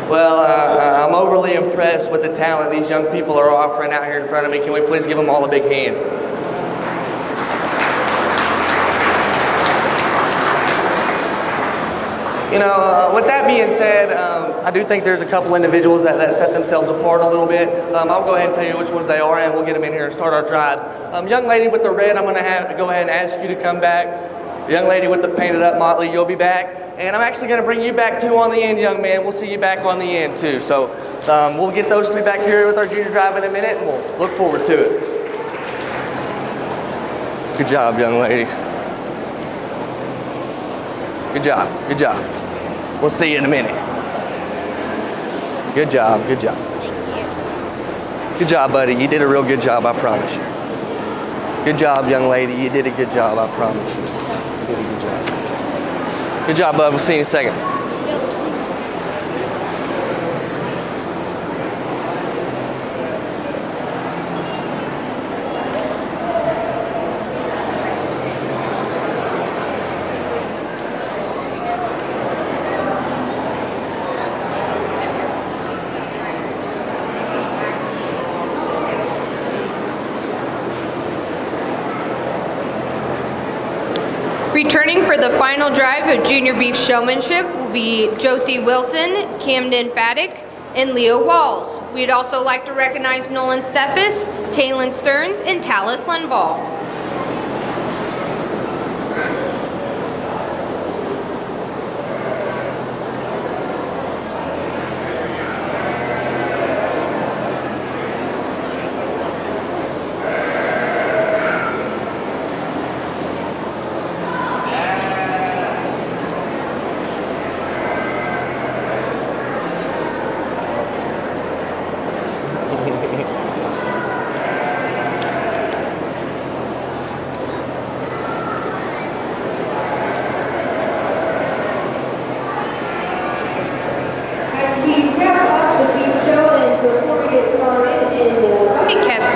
Well, I'm overly impressed with the talent these young people are offering out here in front of me. Can we please give them all a big hand? You know, with that being said, I do think there's a couple individuals that set themselves apart a little bit. I'll go ahead and tell you which ones they are, and we'll get them in here and start our drive. Young lady with the red, I'm going to go ahead and ask you to come back. The young lady with the painted up motley, you'll be back. And I'm actually going to bring you back too on the end, young man. We'll see you back on the end too. So we'll get those three back here with our junior drive in a minute, and we'll look forward to it. Good job, young lady. Good job, good job. We'll see you in a minute. Good job, good job. Thank you. Good job, buddy. You did a real good job, I promise you. Good job, young lady. You did a good job, I promise you. You did a good job. Good job, bud. We'll see you in a second. Returning for the final drive of Junior Beef Showmanship will be Josie Wilson, Camden Faddick, and Leo Walls. We'd also like to recognize Nolan Steffes, Taylon Stearns, and Talis Lundvall.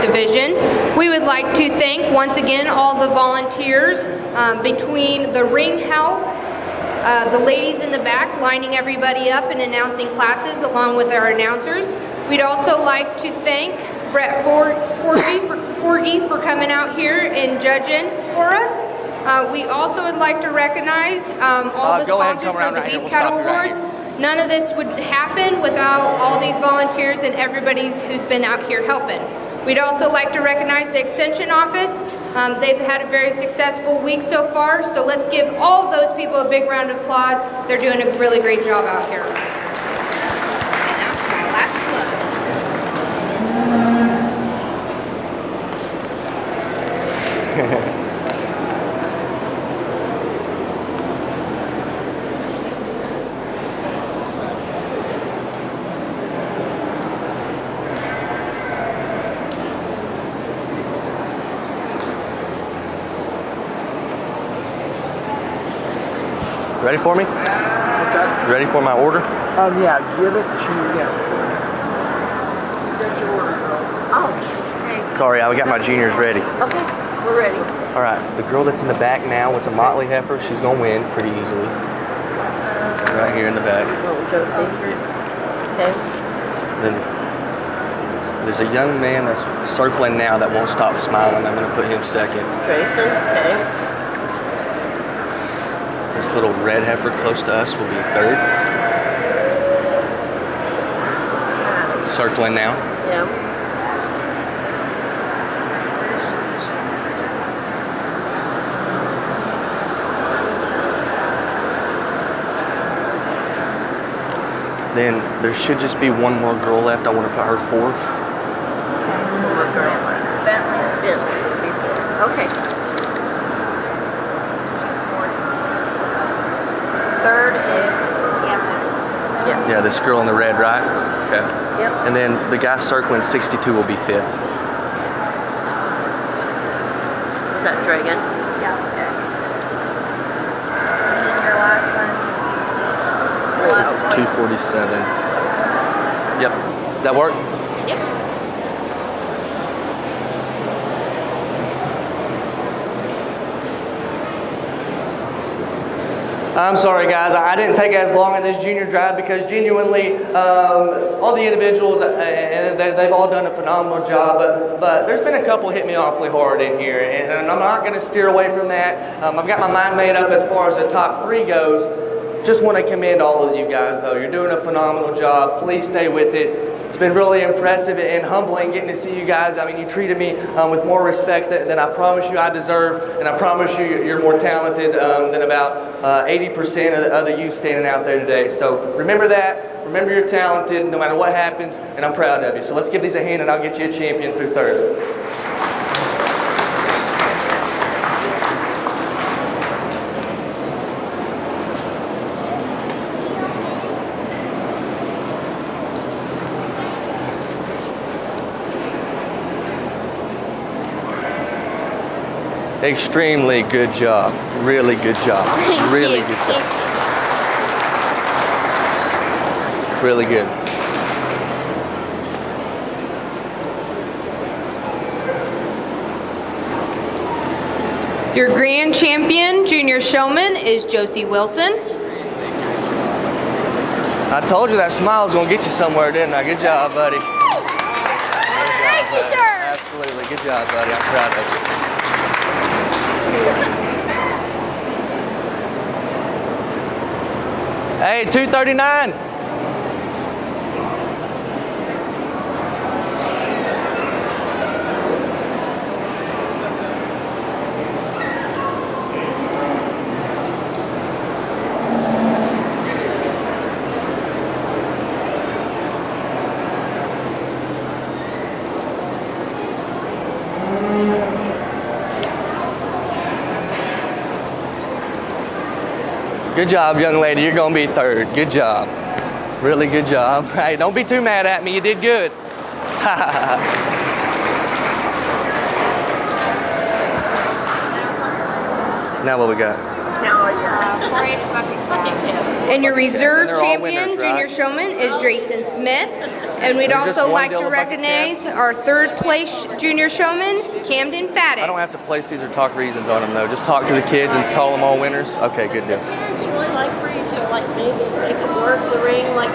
Division. We would like to thank once again all the volunteers between the ring help, the ladies in the back lining everybody up and announcing classes along with our announcers. We'd also like to thank Brett Forgy for coming out here and judging for us. We also would like to recognize all the sponsors for the Beef Cattle Awards. None of this would happen without all these volunteers and everybody who's been out here helping. We'd also like to recognize the Extension Office. They've had a very successful week so far, so let's give all of those people a big round of applause. They're doing a really great job out here. And that's my last plug. Ready for me? What's that? You ready for my order? Yeah, give it to, yes. Get your order, girls. Oh, okay. Sorry, I got my juniors ready. Okay, we're ready. All right, the girl that's in the back now with the motley heifer, she's gonna win pretty easily. Right here in the back. Oh, Josie. Okay. Then there's a young man that's circling now that won't stop smiling. I'm gonna put him second. Drayson, okay. This little red heifer close to us will be third. Circling now. Yeah. Then there should just be one more girl left. I want to put her fourth. What's her name? Bentley. Okay. Third is Camden. Yeah, this girl in the red, right? Okay. Yep. And then the guy circling 62 will be fifth. Is that Dragon? Yeah. Okay. And then your last one. It's 247. Yep. That work? Yep. I'm sorry, guys. I didn't take as long in this junior drive because genuinely, all the individuals, and they've all done a phenomenal job. But there's been a couple hit me awfully hard in here, and I'm not going to steer away from that. I've got my mind made up as far as the top 3 goes. Just want to commend all of you guys, though. You're doing a phenomenal job. Please stay with it. It's been really impressive and humbling getting to see you guys. I mean, you treated me with more respect than I promise you I deserve, and I promise you you're more talented than about 80% of the youth standing out there today. So remember that. Remember you're talented no matter what happens, and I'm proud of you. So let's give these a hand, and I'll get you a champion through 3rd. Extremely good job. Really good job. Really good job. Really good. Your grand champion, junior showman, is Josie Wilson. I told you that smile was going to get you somewhere, didn't I? Good job, buddy. Thank you, sir. Absolutely. Good job, buddy. I'm proud of you. Hey, 239. Good job, young lady. You're going to be 3rd. Good job. Really good job. Hey, don't be too mad at me. You did good. Now what we got? And your reserve And they're all champion, winners, junior right? showman, is Drayson Smith. And we'd There's just also one like deal to of bucket recognize our 3rd place junior showman, Camden I Fadden. don't have to place these or talk reasons on them, though. Just talk to the kids and call them all winners. Okay, good deal. Parents really like for you to like maybe make them work the ring like.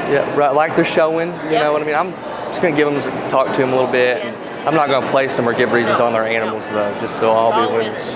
Yeah, right. Like they're showing, you know what I mean? I'm just going to give them, talk to them a little bit. And I'm not going to place them or give reasons on their animals, though. Just they'll all be winners.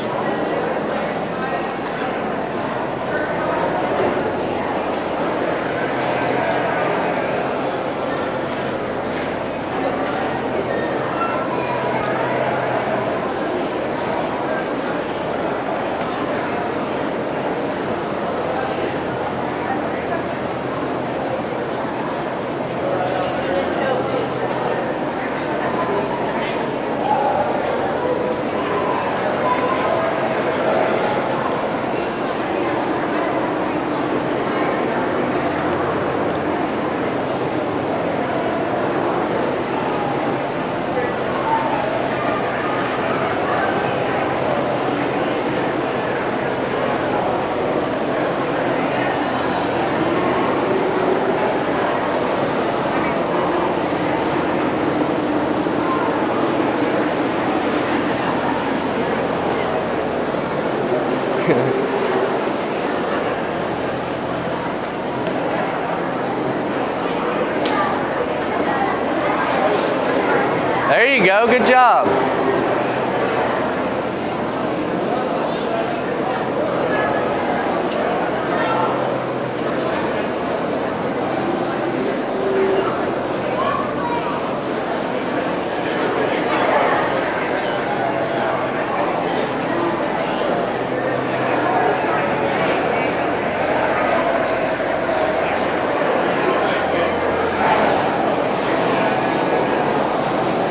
There you go. Good job.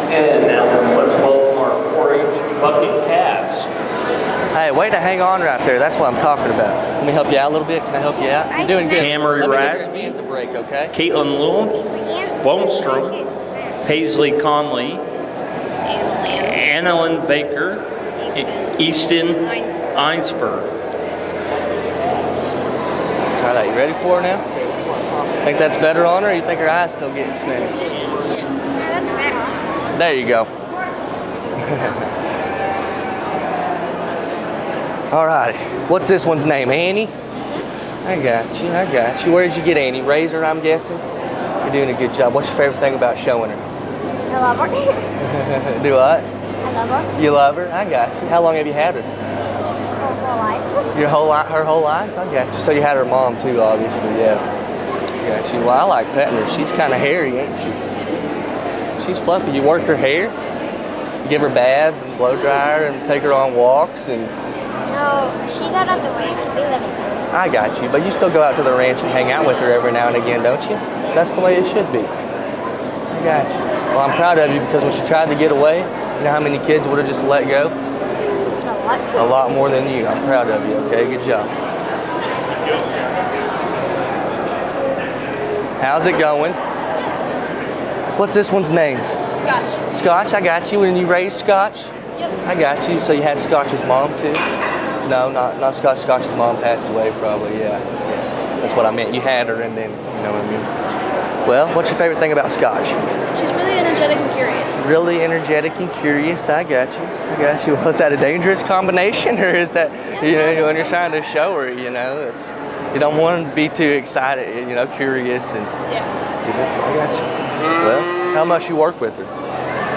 And now let's welcome our 4-H bucket calves. Hey, way to hang on right there. That's what I'm talking about. Let me help you out a little bit. Can I help you out? You're doing good. Cameron Let me give Raz- your hands a break, okay? Caitlin Lundstrom, Paisley Conley, Annalyn Baker, Easton Einsberg. Try that. You ready for her now? Think that's better on her, or you think her eyes still getting smashed? That's better. There you go. All right. What's this one's name? Annie? I got you. I got you. Where did you get Annie? Razor, I'm guessing? You're doing a good job. What's your favorite thing about showing her? I love her. Do what? I love her. You love her? I got you. How long have you had her? Her whole life. Your whole life? Her whole life? I got you. So you had her mom too, obviously, yeah. Got you. Well, I like petting her. She's kind of hairy, ain't she? She's fluffy. You work her hair? You give her baths and blow dry her and take her on walks and... No, she's out at the ranch. We live in here. I got you, but you still go out to the ranch and hang out with her every now and again, don't you? That's the way it should be. I got you. Well, I'm proud of you because when she tried to get away, you know how many kids would have just let go? A lot more than you. I'm proud of you, okay? Good job. How's it going? What's this one's name? Scotch. Scotch, I got you. And you raised Scotch? Yep. I got you. So you had Scotch's mom too? No, not Scotch. Scotch's mom passed away probably, yeah. That's what I meant. You had her and then, you know what I mean? Well, what's your favorite thing about Scotch? She's really energetic and curious. Really energetic and curious. I got you. I got you. Well, is that a dangerous combination, or is that, you know, when you're trying to show her, you know, it's, you don't want to be too excited, you know, curious and. Yeah. I got you. Well, how much you work with her? I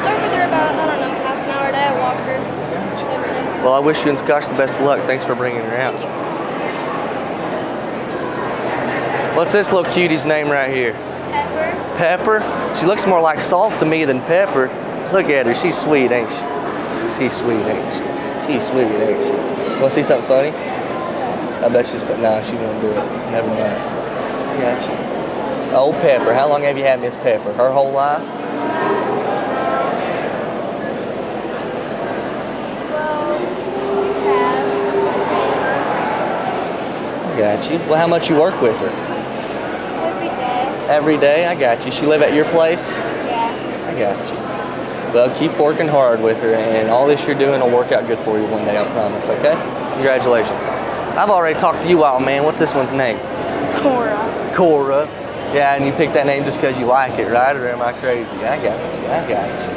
work with her about, I don't know, half an hour a day. I walk her every day. Well, I wish you and Scotch the best of luck. Thanks for bringing her out. What's this little cutie's name right here? Pepper. Pepper? She looks more like Salt to me than Pepper. Look at her. She's sweet, ain't she? She's sweet, ain't she? She's sweet, ain't she? Want to see something funny? I bet she's... Nah, she won't do it. Never mind. I got you. Old Pepper. How long have you had Miss Pepper? Her whole life? I got you. Well, how much you work with her? Every day. Every day? I got you. She live at your place? Yeah. I got you. Well, keep working hard with her, and all this you're doing will work out good for you one day, I promise, okay? Congratulations. I've already talked to you out, man. What's this one's name? Cora. Cora. Yeah, and you picked that name just because you like it, right? Or am I crazy? I got you. I got you.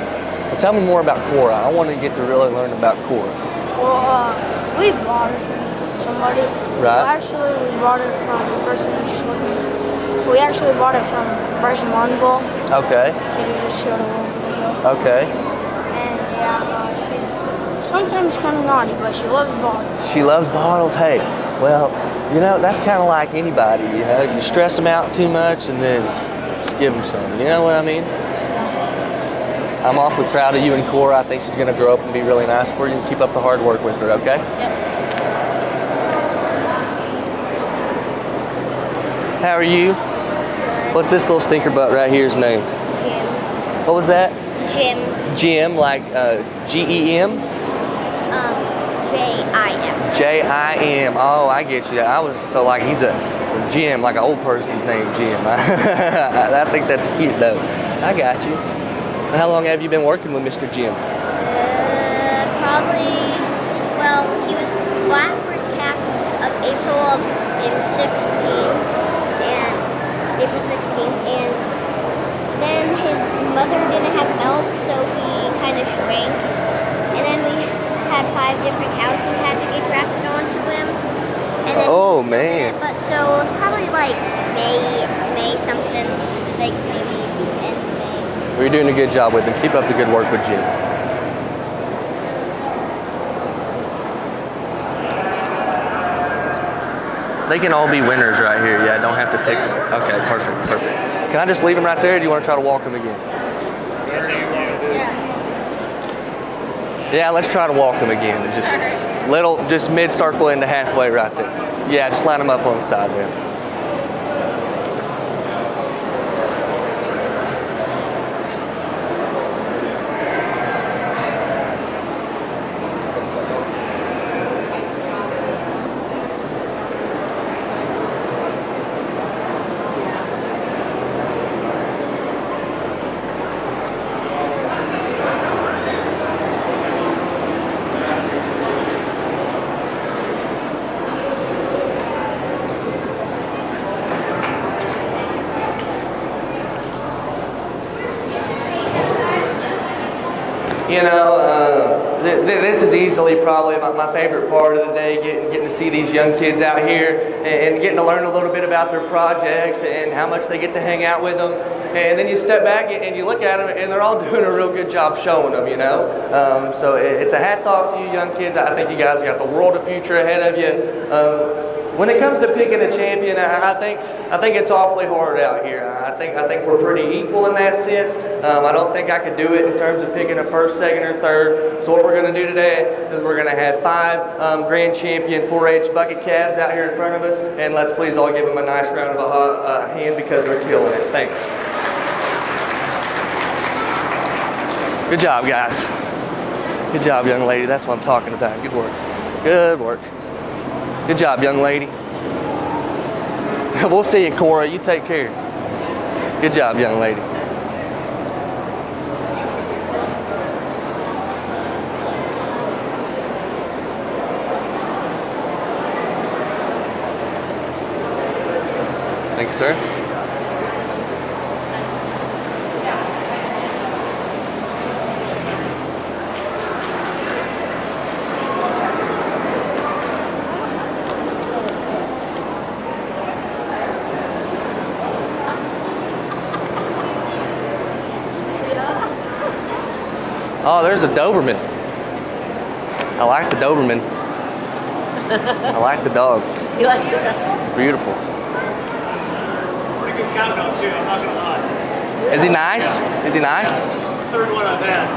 Well, tell me more about Cora. I want to get to really learn about Cora. Well, we bought her from somebody. Right. Well, actually, we bought it from the person who just looking. We actually bought it from Bryson Longville. Okay. He just showed a little video. Okay. And yeah, she's sometimes kind of naughty, but she loves bottles. She loves bottles. Hey, well, you know, that's kind of like anybody, you know. You stress them out too much and then just give them some. You know what I mean? I'm awfully proud of you and Cora. I think she's going to grow up and be really nice for you. Keep up the hard work with her, okay? Yep. How are you? What's this little stinker butt right here's name? Jim. What was that? Jim. Jim, like G-E-M? J-I-M. J-I-M. Oh, I get you. I was so like he's a Jim, like an old person's name, Jim. I think that's cute though. I got you. How long have you been working with Mr. Jim? Probably, well, he was Blackbird's calf of April in 16th, and April 16th, and then his mother didn't have milk, so he kind of shrank, and then we had 5 different cows who had to get grafted onto him, and then oh man! But so it was probably like May something, like maybe end of May. Well, you're doing a good job with him. Keep up the good work with Jim. They can all be winners right here. Yeah, don't have to pick them. Okay, perfect, perfect. Can I just leave them right there, or do you want to try to walk them again? Whatever you want to do. Yeah, let's try to walk them again. Just mid-circle into halfway right there. Yeah, just line them up on the side there. You know, this is easily probably my favorite part of the day, getting to see these young kids out here and getting to learn a little bit about their projects and how much they get to hang out with them. And then you step back and you look at them and they're all doing a real good job showing them, you know. So it's a hats off to you young kids. I think you guys got the world of future ahead of you. When it comes to picking a champion, I think it's awfully hard out here. I think we're pretty equal in that sense. I don't think I could do it in terms of picking a first, second, or third. So what we're going to do today is we're going to have 5 grand champion 4-H bucket calves out here in front of us, and let's please all give them a nice round of a hand because they're killing it. Thanks. Good job, guys. Good job, young lady. That's what I'm talking about. Good work. Good work. Good job, young lady. We'll see you, Cora. You take care. Good job, young lady. Thank you, sir. Oh, there's a Doberman. I like the Doberman. I like the dog. You like it? Beautiful. Pretty good countdown too, I'm not gonna lie. Is he nice? Is he nice? Third one I've had.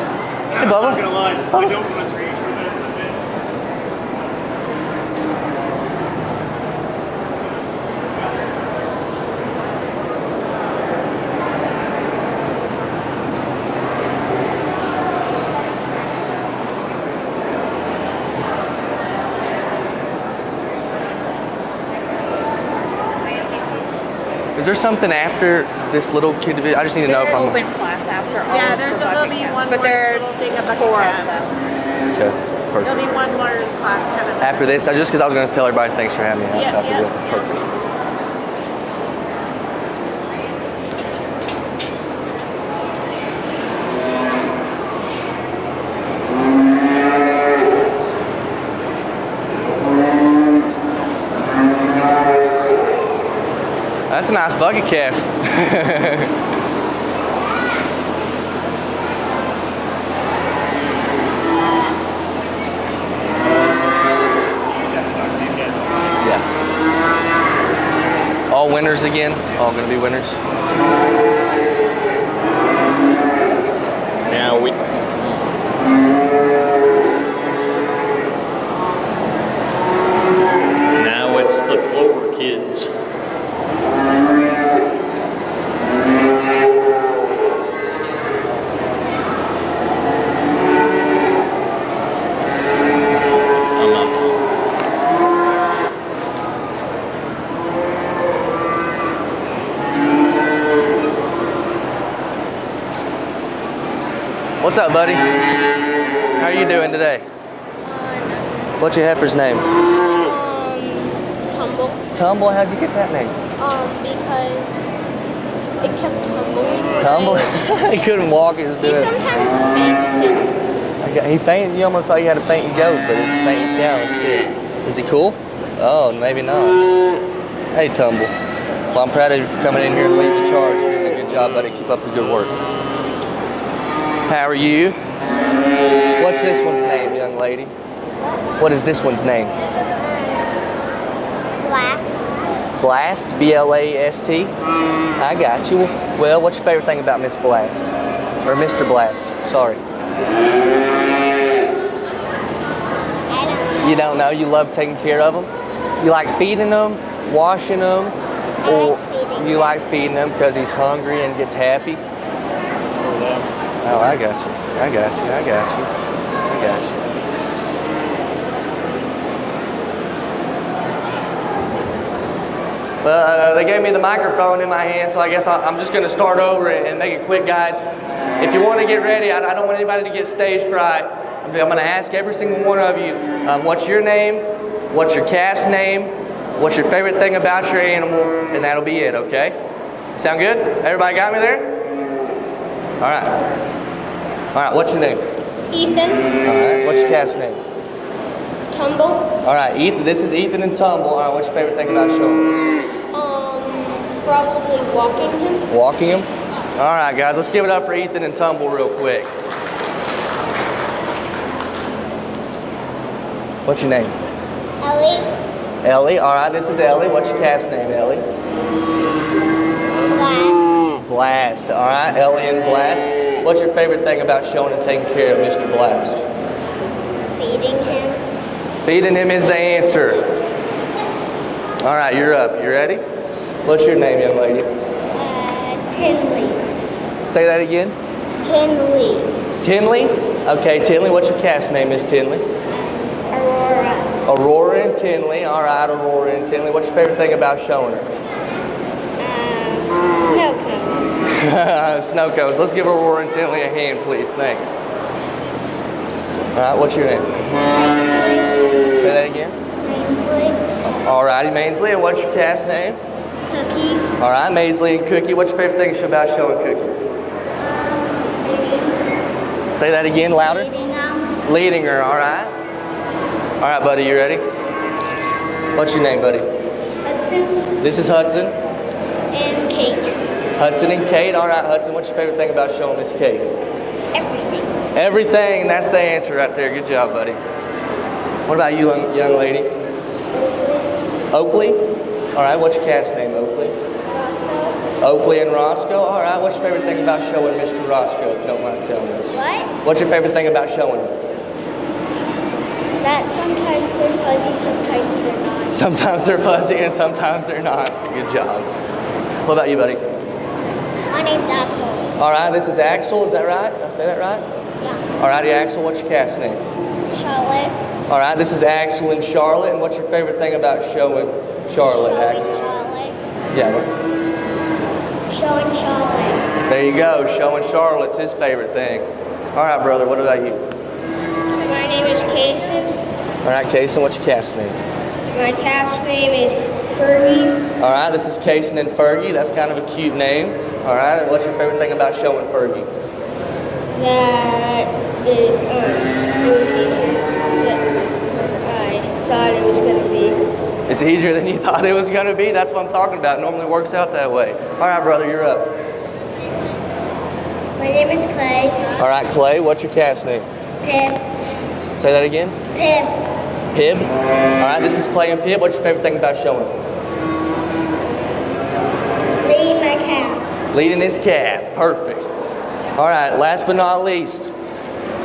Hey, I'm Bubba. not gonna lie, Bubba. I don't want to treat for that. Is there something after this little kid division? I just need to know if I'm... open class after all. Yeah, there'll be one but more there's little thing about 4 of calves. them. Okay, There'll perfect. be one more class coming. After this, just because I was going to tell everybody thanks for having me. Yeah, on top of yeah, it. yeah. Perfect. That's a nice bucket calf. Yeah. All winners again? All gonna be winners? Now we. Now it's the Clover kids. What's up, buddy? How are you doing today? What's your heifer's name? Tumble. Tumble? How'd you get that name? Because it kept tumbling. Tumble? He couldn't walk. He was He doing. sometimes fainted. He fainted. You almost thought you had a fainting goat, but it's a fainting cow instead. Is he cool? Oh, maybe not. Hey, Tumble. Well, I'm proud of you for coming in here and leading the charge. You're doing a good job, buddy. Keep up the good work. How are you? What's this one's name, young lady? What is this one's name? Blast. Blast? B-L-A-S-T? I got you. Well, what's your favorite thing about Miss Blast? Or Mr. Blast? Sorry. You don't know? You love taking care of them? You like feeding them, washing them? Or you like feeding them because he's hungry and gets happy? Oh, I got you. I got you. I got you. I got you. Well, they gave me the microphone in my hand, so I guess I'm just going to start over and make it quick, guys. If you want to get ready, I don't want anybody to get stage fright. I'm going to ask every single one of you, what's your name, what's your calf's name, what's your favorite thing about your animal, and that'll be it, okay? Sound good? Everybody got me there? All right. All right, what's your name? Ethan. All right, what's your calf's name? Tumble. All right, Ethan. This is Ethan and Tumble. All right, what's your favorite thing about showing? Probably walking him. Walking him? All right, guys, let's give it up for Ethan and Tumble real quick. What's your name? Ellie. Ellie. All right, this is Ellie. What's your calf's name, Ellie? Blast. Blast. All right, Ellie and Blast. What's your favorite thing about showing and taking care of Mr. Blast? Feeding him. Feeding him is the answer. All right, you're up. You ready? What's your name, young lady? Tinley. Say that again. Tinley. Tinley? Okay, Tinley. What's your calf's name, Miss Tinley? Aurora. Aurora and Tinley. All right, Aurora and Tinley. What's your favorite thing about showing her? Snow cones. Snow cones. Let's give Aurora and Tinley a hand, please. Thanks. All right, what's your name? Mainsley. Say that again. Mainsley. All righty, Mainsley. And what's your calf's name? Cookie. All right, Mainsley and Cookie. What's your favorite thing about showing Cookie? Leading. Say that again, louder. Leading them. Leading her, all right. All right, buddy, you ready? What's your name, buddy? Hudson. This is Hudson. And Kate. Hudson and Kate. All right, Hudson, what's your favorite thing about showing Miss Kate? Everything. Everything, that's the answer right there. Good job, buddy. What about you, young lady? Oakley? All right, what's your calf's name, Oakley? Roscoe. Oakley and Roscoe. All right, what's your favorite thing about showing Mr. Roscoe, if you don't mind telling us? What? What's your favorite thing about showing him? That sometimes they're fuzzy, sometimes they're not. Sometimes they're fuzzy and sometimes they're not. Good job. What about you, buddy? My name's Axel. All right, this is Axel. Is that right? Did I say that right? Yeah. All righty, Axel. What's your calf's name? Charlotte. All right, this is Axel and Charlotte. And what's your favorite thing about showing Charlotte, Axel? Charlotte. Yeah. What? Showing Charlotte. There you go. Showing Charlotte's his favorite thing. All right, brother. What about you? My name is Kason. All right, Kason. What's your calf's name? My calf's name is Fergie. All right, this is Kason and Fergie. That's kind of a cute name. All right, and what's your favorite thing about showing Fergie? That it was easier than I thought it was going to be. It's easier than you thought it was going to be? That's what I'm talking about. It normally works out that way. All right, brother, you're up. My name is Clay. All right, Clay. What's your calf's name? Pip. Say that again. Pip. Pib. All right, this is Clay and Pib. What's your favorite thing about showing? Leading my calf. Leading his calf. Perfect. All right, last but not least,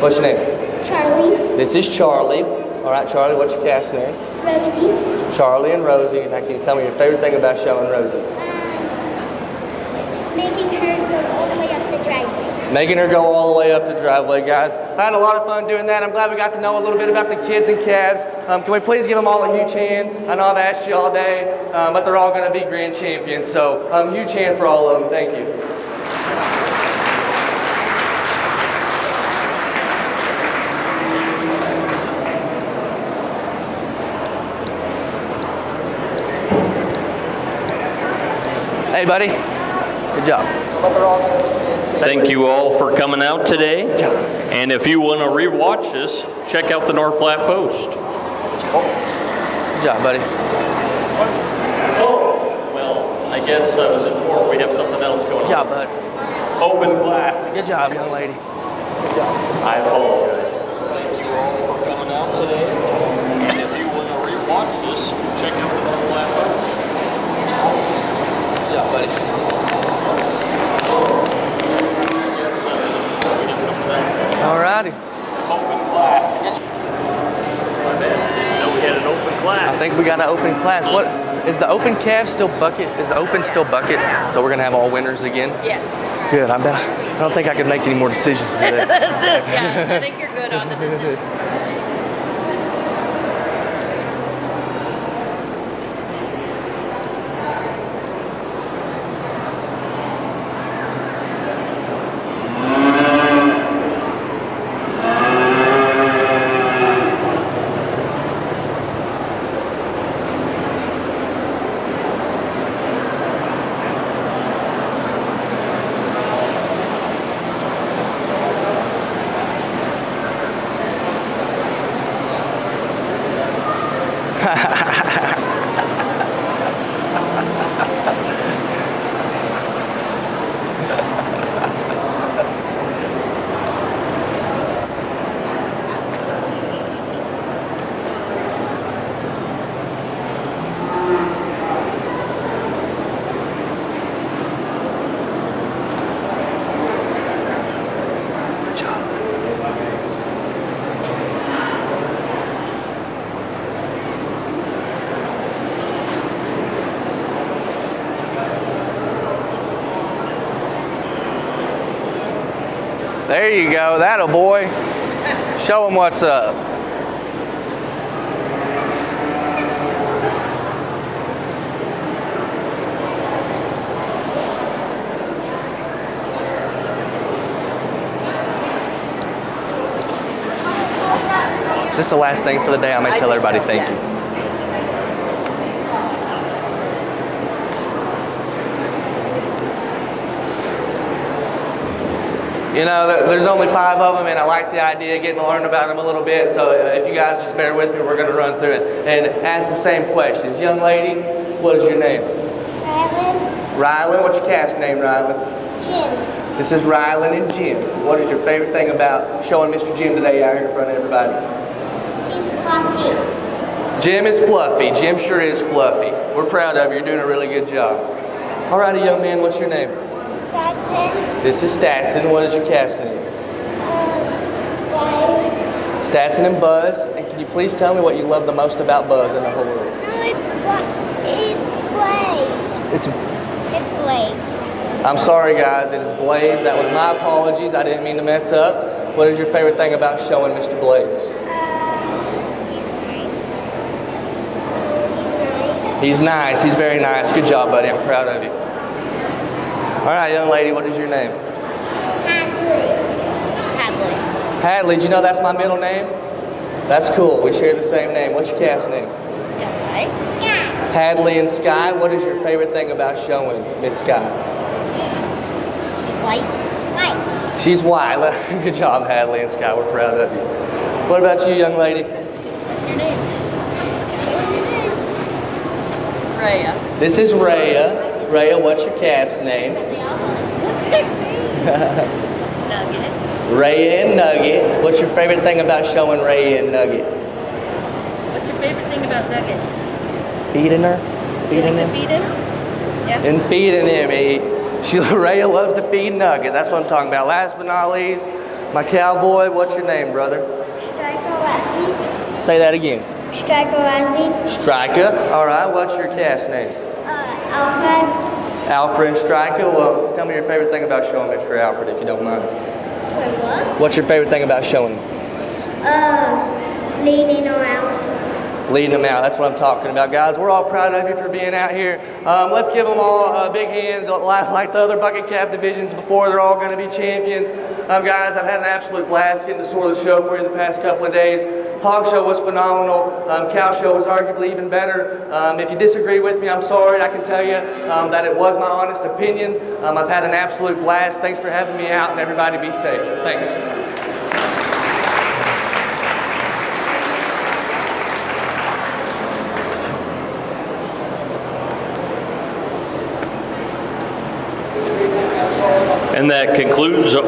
what's your name? Charlie. This is Charlie. All right, Charlie, what's your calf's name? Rosie. Charlie and Rosie. Now, can you tell me your favorite thing about showing Rosie? Making her go all the way up the driveway. Making her go all the way up the driveway, guys. I had a lot of fun doing that. I'm glad we got to know a little bit about the kids and calves. Can we please give them all a huge hand? I know I've asked you all day, but they're all going to be grand champions. So huge hand for all of them. Thank you. Hey, buddy. Good job. Thank you all for coming out today. And if you want to rewatch this, check out the North Platte Post. Good job, buddy. Oh, well, I guess I was informed we have something else going on. Good job, bud. Open class. Good job, young lady. Good job. I apologize. Thank you all for coming out today. And if you want to rewatch this, check out the North Platte Post. Good job, buddy. Alrighty. Open class. My bad. I didn't know we had an open class. I think we got an open class. What is the open calf still bucket? Is open still bucket? So we're gonna have all winners again? Yes. Good. I don't think I can make any more decisions today. That's it. Yeah, I think you're good on the decision. There you go, that'll boy. Show him what's up. Is this the last thing for the day? I might tell everybody thank you. You know, there's only 5 of them, and I like the idea of getting to learn about them a little bit. So if you guys just bear with me, we're going to run through it and ask the same questions. Young lady, what is your name? Rylan. Rylan. What's your calf's name, Rylan? Jim. This is Rylan and Jim. What is your favorite thing about showing Mr. Jim today out here in front of everybody? He's fluffy. Jim is fluffy. Jim sure is fluffy. We're proud of you. You're doing a really good job. All righty, young man, what's your name? Statson. This is Statson. What is your calf's name? Buzz. Statson and Buzz. And can you please tell me what you love the most about Buzz in the whole world? No, it's Blaze. It's Blaze. I'm sorry, guys. It is Blaze. That was my apologies. I didn't mean to mess up. What is your favorite thing about showing Mr. Blaze? He's nice. He's nice. He's very nice. Good job, buddy. I'm proud of you. All right, young lady, what is your name? Hadley. Hadley. Do you know that's my middle name? That's cool. We share the same name. What's your calf's name? Sky. Hadley and Sky. What is your favorite thing about showing Miss Sky? She's white. She's white. Good job, Hadley and Sky. We're proud of you. What about you, young lady? What's your name? What's your name? Rhea. This is Rhea. Rhea, what's your calf's name? Nugget. Rhea and Nugget. What's your favorite thing about showing Rhea and Nugget? What's your favorite thing about Nugget? Feeding her? Feeding him? Feed him? Yeah. And feeding him. Rhea loves to feed Nugget. That's what I'm talking about. Last but not least, my cowboy. What's your name, brother? Striker Lasby. Say that again. Striker Lasby. Striker. All right. What's your calf's name? Alfred. Alfred and Striker. Well, tell me your favorite thing about showing Mr. Alfred, if you don't mind. Wait, what? What's your favorite thing about showing him? Leading him out. Leading them out. That's what I'm talking about, guys. We're all proud of you for being out here. Let's give them all a big hand, like the other bucket calf divisions before. They're all going to be champions. Guys, I've had an absolute blast getting to sort the show for you the past couple of days. Hog show was phenomenal. Cow show was arguably even better. If you disagree with me, I'm sorry. I can tell you that it was my honest opinion. I've had an absolute blast. Thanks for having me out, and everybody be safe. Thanks. And that concludes